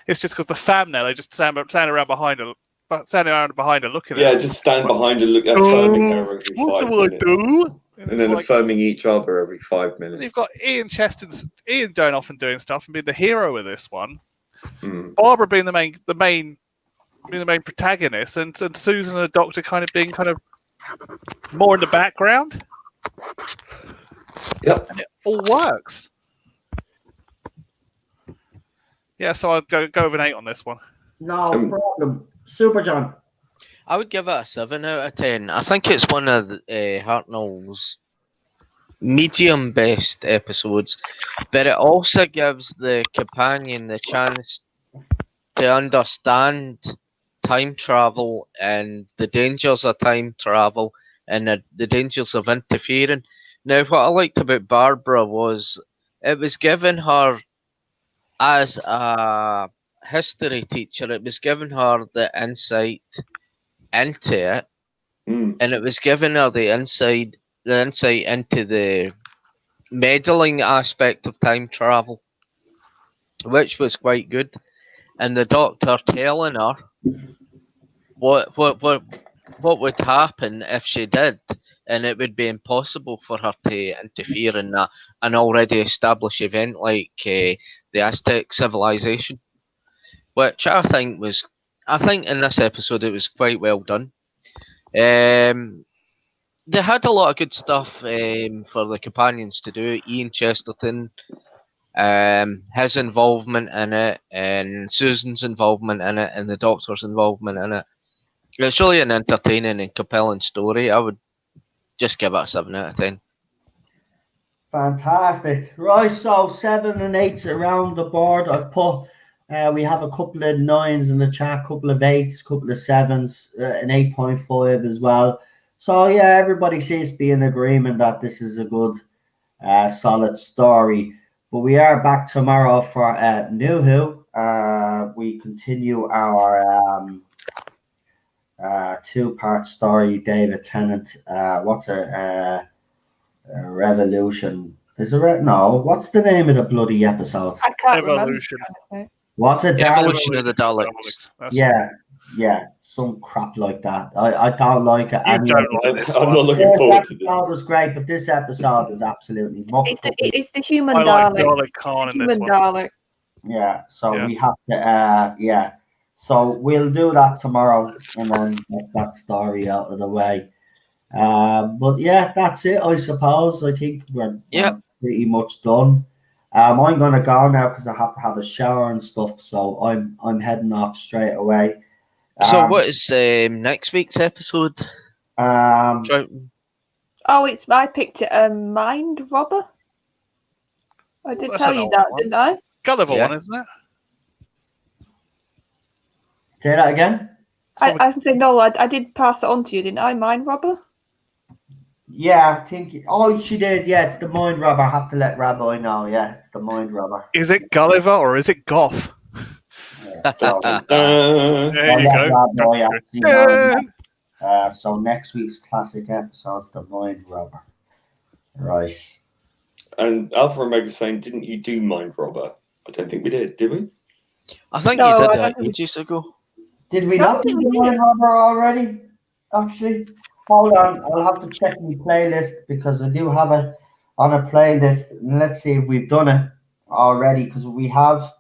Speaker 6: It's just because the fam now, they just stand around behind her looking at her.
Speaker 4: Yeah, just stand behind her, affirming her every 5
Speaker 6: What do
Speaker 4: minutes.
Speaker 6: I do?
Speaker 4: And then affirming each other every 5 minutes.
Speaker 6: You've got Ian going off and doing stuff and being the hero of this one. Barbara being the main protagonist, and Susan and the Doctor kind of being more in the background.
Speaker 4: Yep.
Speaker 6: And it all works. Yeah, so I'll go with an 8 on this one.
Speaker 1: No problem. Super John.
Speaker 5: I would give it a 7 out of 10. I think it's one of Hartnell's medium best episodes, but it also gives the companion the chance to understand time travel and the dangers of time travel and the dangers of interfering. Now, what I liked about Barbara was it was given her, as a history teacher, it was giving her the insight into it, and it was giving her the insight into the meddling aspect of time travel, which was quite good. And the Doctor telling her what would happen if she did, and it would be impossible for her to interfere in an already established event like the Aztec civilization, which I think in this episode it was quite well done. They had a lot of good stuff for the companions to do. Ian Chesterton, his involvement in it, and Susan's involvement in it, and the Doctor's involvement in it. It's really an entertaining and compelling story. I would just give it a 7 out of 10.
Speaker 1: Fantastic. Right, so 7 and 8 around the board. I've put, we have a couple of 9s in the chat, couple of 8s, couple of 7s, an 8.5 as well. So yeah, everybody seems to be in agreement that this is a good, solid story. But we are back tomorrow for New Who. We continue our 2-part story, David Tennant. What's a Revolution? Is it no? What's the name of the bloody episode?
Speaker 2: I can't
Speaker 6: Evolution.
Speaker 2: remember.
Speaker 1: What's it?
Speaker 5: Evolution of the Daleks.
Speaker 1: Yeah, some crap like that. I don't like it.
Speaker 6: You don't like this.
Speaker 4: I'm not looking forward to this.
Speaker 1: This episode was great, but this episode is absolutely mucked up.
Speaker 2: It's the human
Speaker 6: I
Speaker 2: Dalek.
Speaker 6: like Dalek Khan in this
Speaker 2: Human
Speaker 6: one.
Speaker 2: Dalek.
Speaker 1: Yeah, so we have to, so we'll do that tomorrow and then get that story out of the way. But yeah, that's it, I suppose. I think we're pretty much done. I'm going to go now because I have to have a shower and stuff, so I'm heading off straight away.
Speaker 5: So what is next week's episode?
Speaker 2: I picked it, Mind Robber. I did tell you that, didn't I?
Speaker 6: Gulliver one, isn't it?
Speaker 1: Say that again?
Speaker 2: I can say no, I did pass it on to you, didn't I? Mind Robber?
Speaker 1: Yeah, I think. Oh, she did. Yeah, it's the Mind Robber. I have to let Rabbi know. Yeah, it's the Mind Robber.
Speaker 6: Is it Gulliver or is it Goth? There you
Speaker 1: go. So next week's classic episode's the Mind Robber. Right.
Speaker 4: And Alpha Omega saying, didn't you do Mind Robber? I don't think we did we?
Speaker 5: I think you did that ages ago.
Speaker 1: Did we not do Mind Robber already? Actually, hold on. I'll have to check my playlist because I do have it on a playlist. And let's see if we've done it already because we have.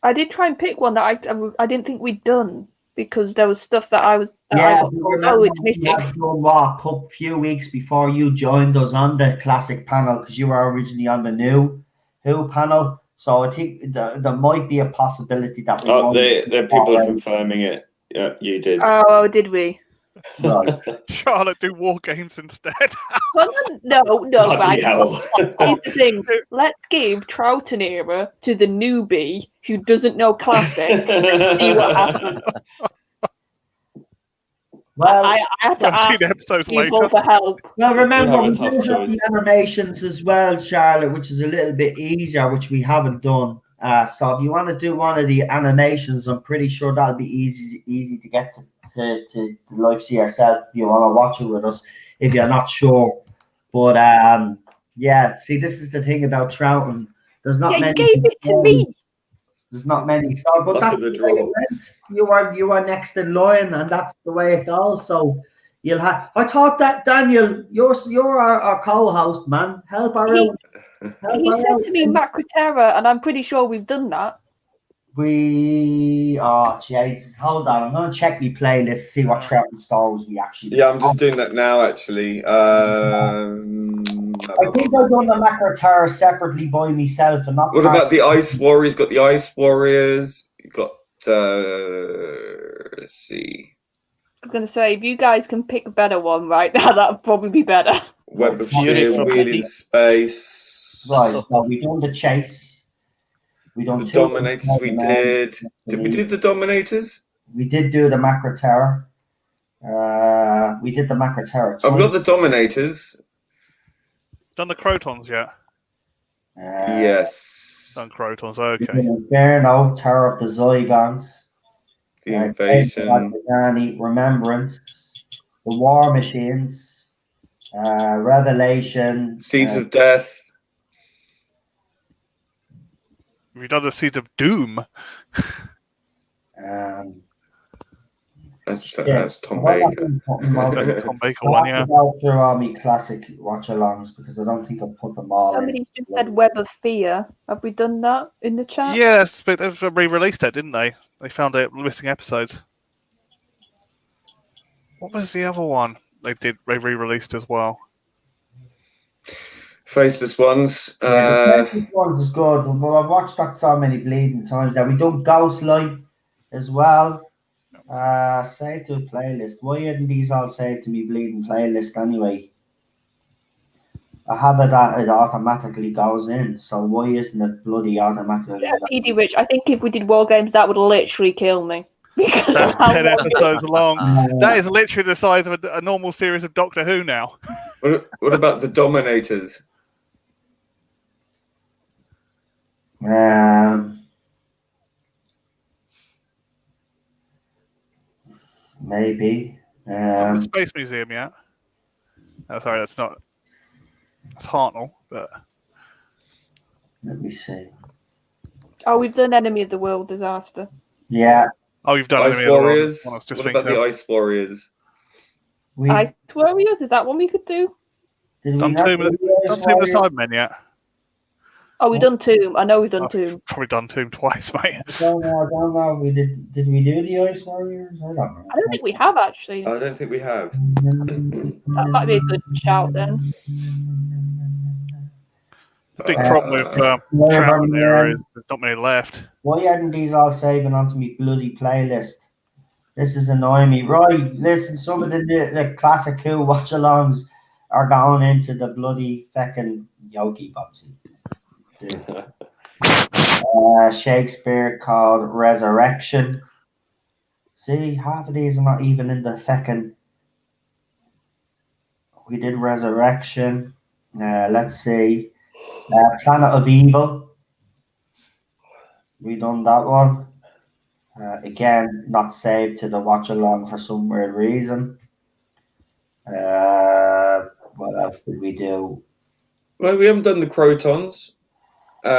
Speaker 2: I did try and pick one that I didn't think we'd done because there was stuff that I was. It's missing.
Speaker 1: A few weeks before you joined us on the classic panel because you were originally on the New Who panel. So I think there might be a possibility that
Speaker 4: they're people are confirming it. Yeah, you did.
Speaker 2: Oh, did we?
Speaker 1: Right.
Speaker 6: Charlotte do war games instead.
Speaker 2: Well, no,
Speaker 4: Bloody
Speaker 2: right.
Speaker 4: hell.
Speaker 2: Here's the thing. Let's give Troughton era to the newbie who doesn't know classic. See what happens.
Speaker 1: Well,
Speaker 2: I have to
Speaker 6: 17
Speaker 2: ask
Speaker 6: episodes
Speaker 2: people
Speaker 6: later.
Speaker 2: for help.
Speaker 1: well, remember,
Speaker 4: We'll
Speaker 1: we
Speaker 4: have a
Speaker 1: do
Speaker 4: tough
Speaker 1: have the
Speaker 4: choice.
Speaker 1: animations as well, Charlotte, which is a little bit easier, which we haven't done. So if you want to do one of the animations, I'm pretty sure that'll be easy to get to like see yourself if you want to watch it with us, if you're not sure. But yeah, see, this is the thing about Troughton. There's not
Speaker 2: Yeah,
Speaker 1: many.
Speaker 2: you gave it to me.
Speaker 1: There's not many. So, but
Speaker 4: Luck
Speaker 1: that's
Speaker 4: of the
Speaker 1: the way it
Speaker 4: draw.
Speaker 1: went. You are next in line, and that's the way it goes. So you'll have. I thought that Daniel, you're our co-host, man. Help our
Speaker 2: He
Speaker 1: out.
Speaker 2: He said to me Macroterra, and I'm pretty sure we've done that.
Speaker 1: Oh Jesus! Hold on, I'm gonna check my playlist, see what Troughton stars we actually.
Speaker 4: Yeah, I'm just doing that now, actually.
Speaker 1: I think I've done the Macroterra separately by myself, and not.
Speaker 4: What about the Ice Warriors? Got the Ice Warriors. You got. Let's see.
Speaker 2: I was going to say, if you guys can pick a better one right now, that would probably be better.
Speaker 4: Web of
Speaker 5: Fury
Speaker 4: Fear,
Speaker 5: from
Speaker 4: Wheel
Speaker 5: Eddie.
Speaker 4: in Space.
Speaker 1: Right, so we done the Chase. We done
Speaker 4: The
Speaker 1: two
Speaker 4: Dominators we did. Did we do the Dominators?
Speaker 1: We did do the Macroterra. We did the Macroterra.
Speaker 4: I've got the Dominators.
Speaker 6: Done the Crotons yet?
Speaker 4: Yes.
Speaker 6: Done Crotons, okay.
Speaker 1: Inferno, Terror of the Zygons.
Speaker 4: The Invasion.
Speaker 1: Remembrance. The War Machines. Revelation.
Speaker 4: Seeds of Death.
Speaker 6: We've done the Seeds of Doom.
Speaker 4: That's Tom Baker.
Speaker 6: That's the Tom Baker one, yeah.
Speaker 1: I'll go through all my classic watch-alongs because I don't think I've put them all
Speaker 2: Somebody's just said Web of Fear. Have we done that in the chat?
Speaker 6: Yes, but they've re-released it, didn't they? They found it missing episodes. What was the other one they re-released as well?
Speaker 4: Faceless Ones.
Speaker 1: The Faceless Ones is good, but I've watched that so many bleeding times now. We done Ghostlight as well. Save to a playlist. Why isn't these all saved to me bleeding playlist anyway? I have it that it automatically goes in, so why isn't it bloody automatically?
Speaker 2: Yeah, PD Rich, I think if we did War Games, that would literally kill me.
Speaker 6: That's 10 episodes long. That is literally the size of a normal series of Doctor Who now.
Speaker 4: What about the Dominators?
Speaker 1: Maybe.
Speaker 6: Not the Space Museum yet. Oh, sorry, that's not. That's Hartnell, but.
Speaker 1: Let me see.
Speaker 2: Oh, we've done Enemy of the World Disaster.
Speaker 1: Yeah.
Speaker 6: Oh, you've done
Speaker 4: Ice
Speaker 6: Enemy of the World.
Speaker 4: Warriors.
Speaker 6: I was just
Speaker 4: What about
Speaker 6: thinking
Speaker 4: the
Speaker 6: of.
Speaker 4: Ice Warriors?
Speaker 2: Ice Warriors, is that one we could do?
Speaker 6: Done Tomb of the Cybermen yet?
Speaker 2: Oh, we've done Tomb. I know we've done Tomb.
Speaker 6: Probably done Tomb twice, mate.
Speaker 1: I don't know. Did we do the Ice Warriors? I don't know.
Speaker 2: I don't think we have, actually.
Speaker 4: I don't think we have.
Speaker 2: That might be a good shout, then.
Speaker 6: The big problem with Troughton era is there's not many left.
Speaker 1: Why aren't these all saving onto me bloody playlist? This is annoying me. Right, listen, some of the classic Who watch-alongs are going into the bloody feckin' Yogi Bobsy. Shakespeare called Resurrection. See, half of these are not even in the feckin'. We did Resurrection. Let's see. Planet of Evil. We done that one. Again, not saved to the watch along for some weird reason. What else did we do?
Speaker 4: Well, we haven't done the Crotons. We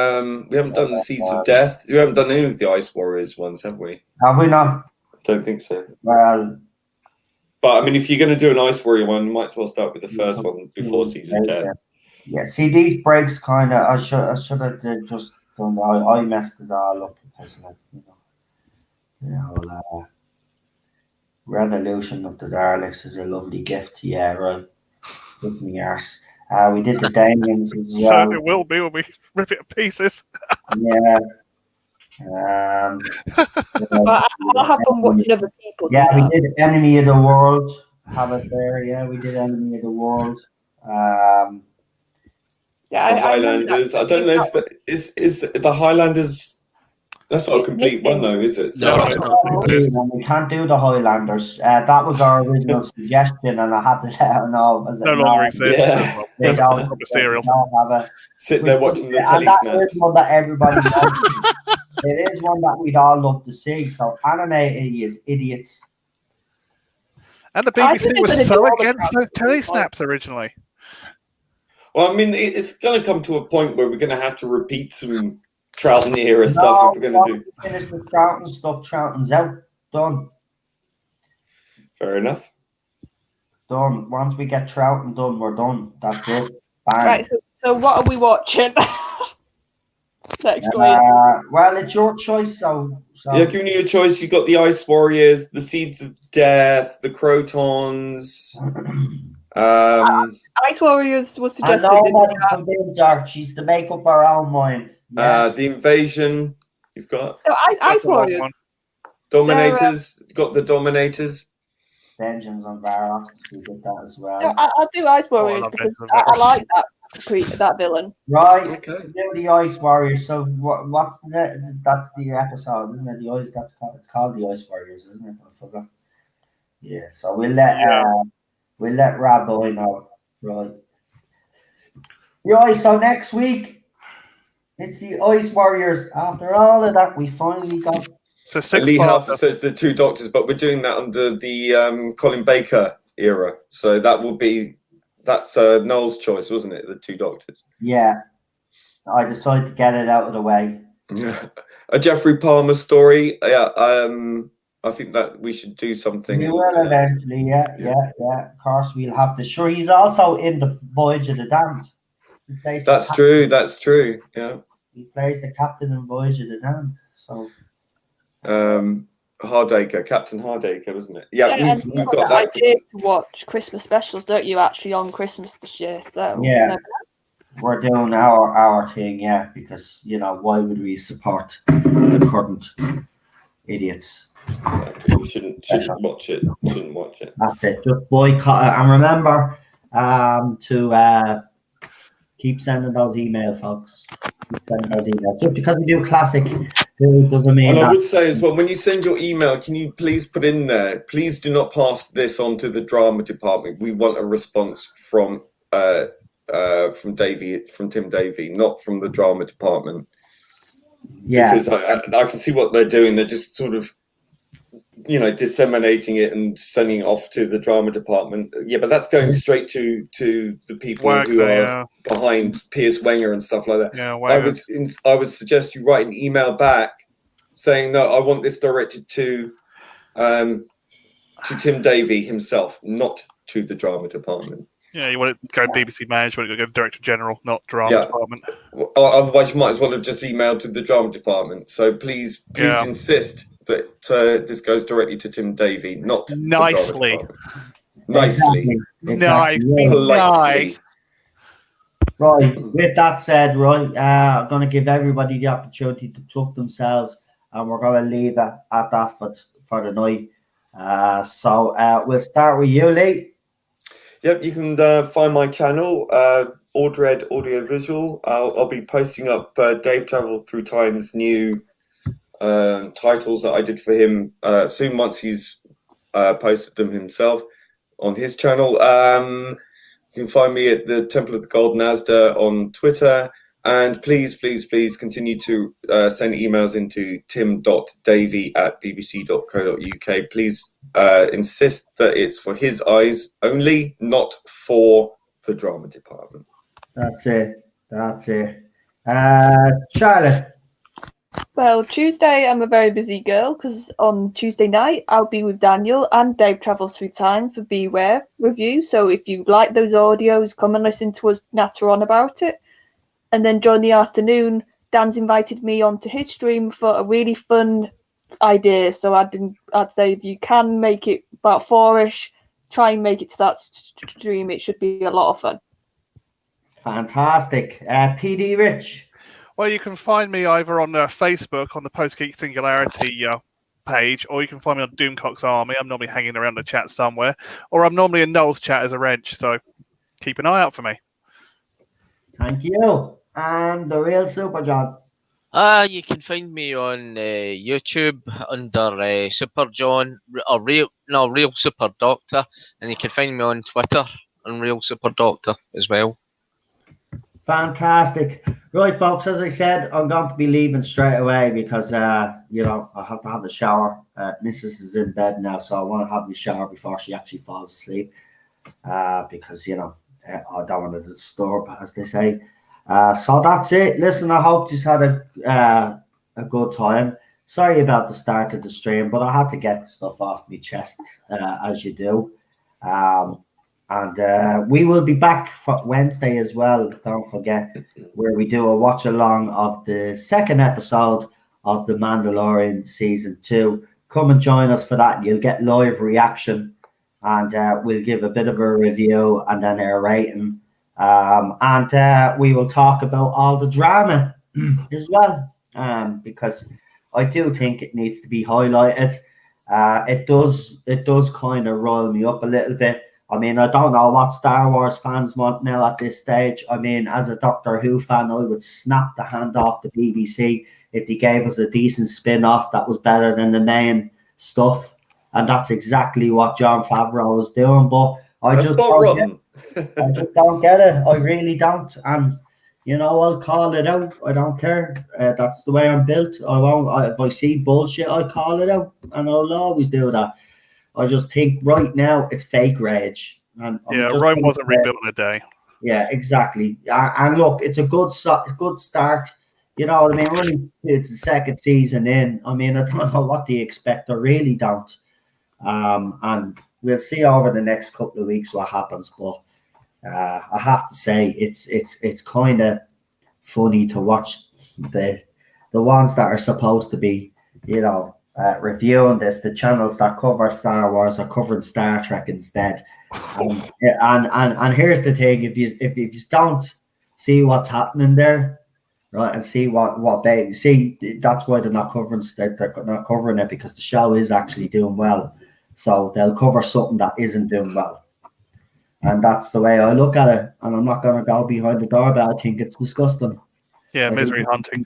Speaker 4: haven't done the Seeds of Death. We haven't done any of the Ice Warriors ones, have we?
Speaker 1: Have we not?
Speaker 4: Don't think so.
Speaker 1: Well,
Speaker 4: but I mean, if you're going to do an Ice Warrior one, you might as well start with the first one before Seeds of Death.
Speaker 1: Yeah, see, these breaks kind of, I should have just done. I messed it all up because, like, Revolution of the Daleks is a lovely gift. Yeah, right. With me arse. We did the Damians as well.
Speaker 6: So it will be when we rip it to pieces.
Speaker 1: Yeah.
Speaker 2: I'll have fun watching other people.
Speaker 1: Yeah, we did Enemy of the World. Have it there. Yeah, we did Enemy of the World.
Speaker 2: Yeah,
Speaker 4: the Highlanders. I don't know if that is the Highlanders. That's not a complete one, though, is it?
Speaker 5: No, it's not.
Speaker 1: We can't do the Highlanders. That was our original suggestion, and I had to let her know.
Speaker 6: No longer exists.
Speaker 4: Yeah.
Speaker 1: They don't,
Speaker 6: Proper serial.
Speaker 1: they don't have a.
Speaker 4: Sit there watching the
Speaker 1: And
Speaker 4: telly
Speaker 1: that
Speaker 4: snaps.
Speaker 1: is one that everybody loves. It is one that we'd all love to see. So anime idiots.
Speaker 6: And the BBC was so against those telly snaps originally.
Speaker 4: Well, I mean, it's going to come to a point where we're going to have to repeat some Troughton era stuff if we're going to do.
Speaker 1: Finish with Troughton stuff. Troughton's out. Done.
Speaker 4: Fair enough.
Speaker 1: Done. Once we get Troughton done, we're done. That's it. Bang.
Speaker 2: Right, so what are we watching next week?
Speaker 1: Well, it's your choice. So
Speaker 4: Yeah, giving you a choice. You got the Ice Warriors, the Seeds of Death, the Crotons.
Speaker 2: Ice Warriors was
Speaker 1: I
Speaker 2: suggested.
Speaker 1: know what convinced Archie's to make up our own mind. Yeah.
Speaker 4: The Invasion. You've got
Speaker 2: So Ice Warriors.
Speaker 4: Dominators. You've got the Dominators.
Speaker 1: Vengeance on Varrock. We did that as well.
Speaker 2: No, I'll do Ice Warriors because I like that villain.
Speaker 1: Right.
Speaker 4: Okay.
Speaker 1: Do the Ice Warriors. So what's that's the episode, isn't it? The Ice. It's called the Ice Warriors, isn't it? I forgot. Yeah. So we'll let Rabbi know. Right. Right. So next week it's the Ice Warriors. After all of that, we finally got.
Speaker 6: So six
Speaker 4: Lee
Speaker 6: parts.
Speaker 4: Halfer says the two doctors, but we're doing that under the Colin Baker era. So that's Noel's choice, wasn't it? The two doctors.
Speaker 1: Yeah. I decided to get it out of the way.
Speaker 4: Yeah. A Jeffrey Palmer story. Yeah. I think that we should do something.
Speaker 1: We will eventually. Yeah. Of course, we'll have to. Sure, he's also in the Voyage of the Damned.
Speaker 4: That's true. That's true. Yeah.
Speaker 1: He plays the captain in Voyage of the Damned. So.
Speaker 4: Hardacre, Captain Hardacre, wasn't it? Yeah, we've got that.
Speaker 2: I did watch Christmas specials, don't you? Actually, on Christmas this year, so
Speaker 1: yeah, we're doing our thing, yeah, because why would we support the current idiots?
Speaker 4: Exactly. We shouldn't watch it. Shouldn't watch it.
Speaker 1: That's it. Just boycott it, and remember to keep sending those emails, folks. Just because we do classic doesn't mean.
Speaker 4: And
Speaker 1: that.
Speaker 4: I would say as well, when you send your email, can you please put in there? Please do not pass this on to the drama department. We want a response from Tim Davey, not from the drama department.
Speaker 1: Yeah,
Speaker 4: because I can see what they're doing. They're just sort of, disseminating it and sending it off to the drama department. Yeah, but that's going straight to the people who are behind Piers Wenger and stuff like that.
Speaker 6: Yeah,
Speaker 4: I would suggest you write an email back saying, no, I want this directed to Tim Davey himself, not to the drama department.
Speaker 6: Yeah, you want it to go BBC management, you go Director General, not drama department.
Speaker 4: Otherwise, you might as well have just emailed to the drama department. So please insist that this goes directly to Tim Davey, not
Speaker 6: nicely.
Speaker 4: Nicely.
Speaker 1: Exactly.
Speaker 6: Nice.
Speaker 1: Right. With that said, right, I'm going to give everybody the opportunity to plug themselves, and we're going to leave it at that for the night. So we'll start with you, Lee.
Speaker 4: Yep, you can find my channel, Ordred Audiovisual. I'll be posting up Dave Travel Through Time's new titles that I did for him soon, once he's posted them himself on his channel. You can find me at the Temple of the Golden Asda on Twitter. And please continue to send emails into tim.davey@bbc.co.uk. Please insist that it's for his eyes only, not for the drama department.
Speaker 1: That's it. Charlotte.
Speaker 2: Well, Tuesday I'm a very busy girl because on Tuesday night I'll be with Daniel and Dave Travels Through Time for Beware review. So if you like those audios, come and listen to us natter on about it. And then during the afternoon, Dan's invited me onto his stream for a really fun idea. So I'd say if you can make it about 4ish, try and make it to that stream. It should be a lot of fun.
Speaker 1: Fantastic. PD Rich.
Speaker 6: Well, you can find me either on Facebook on the Post Geek Singularity page, or you can find me on Doomcock's Army. I'm normally hanging around the chat somewhere, or I'm normally in Noel's chat as a wrench. So keep an eye out for me.
Speaker 1: Thank you. And the real Super John.
Speaker 5: You can find me on YouTube under Super John or Real Super Doctor, and you can find me on Twitter on Real Super Doctor as well.
Speaker 1: Fantastic. Right, folks, as I said, I'm going to be leaving straight away because, you know, I have to have a shower. Mrs. is in bed now, so I want to have my shower before she actually falls asleep because, you know, I don't want to disturb, as they say. So that's it. Listen, I hope you had a good time. Sorry about the start of the stream, but I had to get stuff off my chest, as you do. And we will be back for Wednesday as well. Don't forget, where we do a watch along of the second episode of The Mandalorian Season 2. Come and join us for that. You'll get live reaction, and we'll give a bit of a review and then a rating. And we will talk about all the drama as well, because I do think it needs to be highlighted. It does kind of roll me up a little bit. I mean, I don't know what Star Wars fans want now at this stage. I mean, as a Doctor Who fan, I would snap the hand off the BBC if they gave us a decent spin-off that was better than the main stuff. And that's exactly what Jon Favreau was doing. But I just don't get it. I really don't. And, you know, I'll call it out. I don't care. That's the way I'm built. I won't. If I see bullshit, I call it out. And I'll always do that. I just think right now it's fake rage. And
Speaker 6: Rome wasn't rebuilt in a day.
Speaker 1: Yeah, exactly. And look, it's a good start. You know what I mean? It's the second season in. I mean, I don't know what they expect. I really don't. And we'll see over the next couple of weeks what happens. But I have to say, it's kind of funny to watch the ones that are supposed to be, you know, reviewing this. The channels that cover Star Wars are covering Star Trek instead. And here's the thing: if you just don't see what's happening there, right, and see what they see, that's why they're not covering it, because the show is actually doing well. So they'll cover something that isn't doing well. And that's the way I look at it. And I'm not going to go behind the door, but I think it's disgusting.
Speaker 6: Yeah, misery hunting.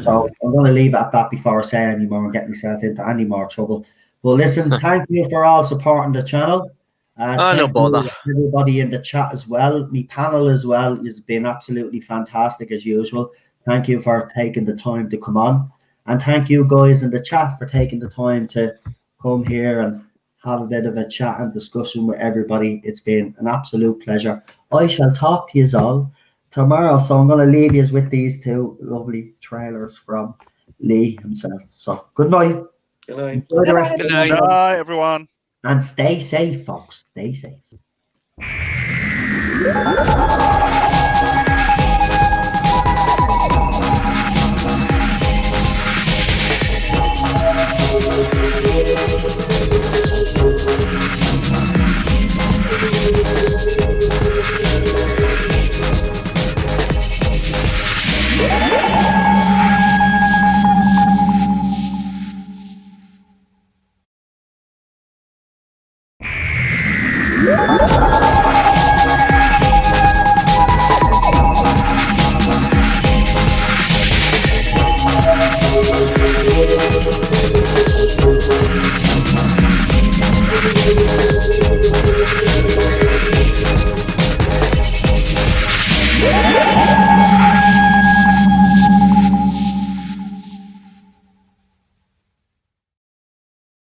Speaker 1: So I'm going to leave it at that before I say any more and get myself into any more trouble. Well, listen, thank you for all supporting the channel.
Speaker 5: No bother.
Speaker 1: Everybody in the chat as well. My panel as well has been absolutely fantastic as usual. Thank you for taking the time to come on. And thank you guys in the chat for taking the time to come here and have a bit of a chat and discussion with everybody. It's been an absolute pleasure. I shall talk to you all tomorrow. So I'm going to leave you with these two lovely trailers from Lee himself. So good night.
Speaker 4: Good night.
Speaker 1: Enjoy the rest of the night.
Speaker 6: Good night, everyone.
Speaker 1: And stay safe, folks. Stay safe.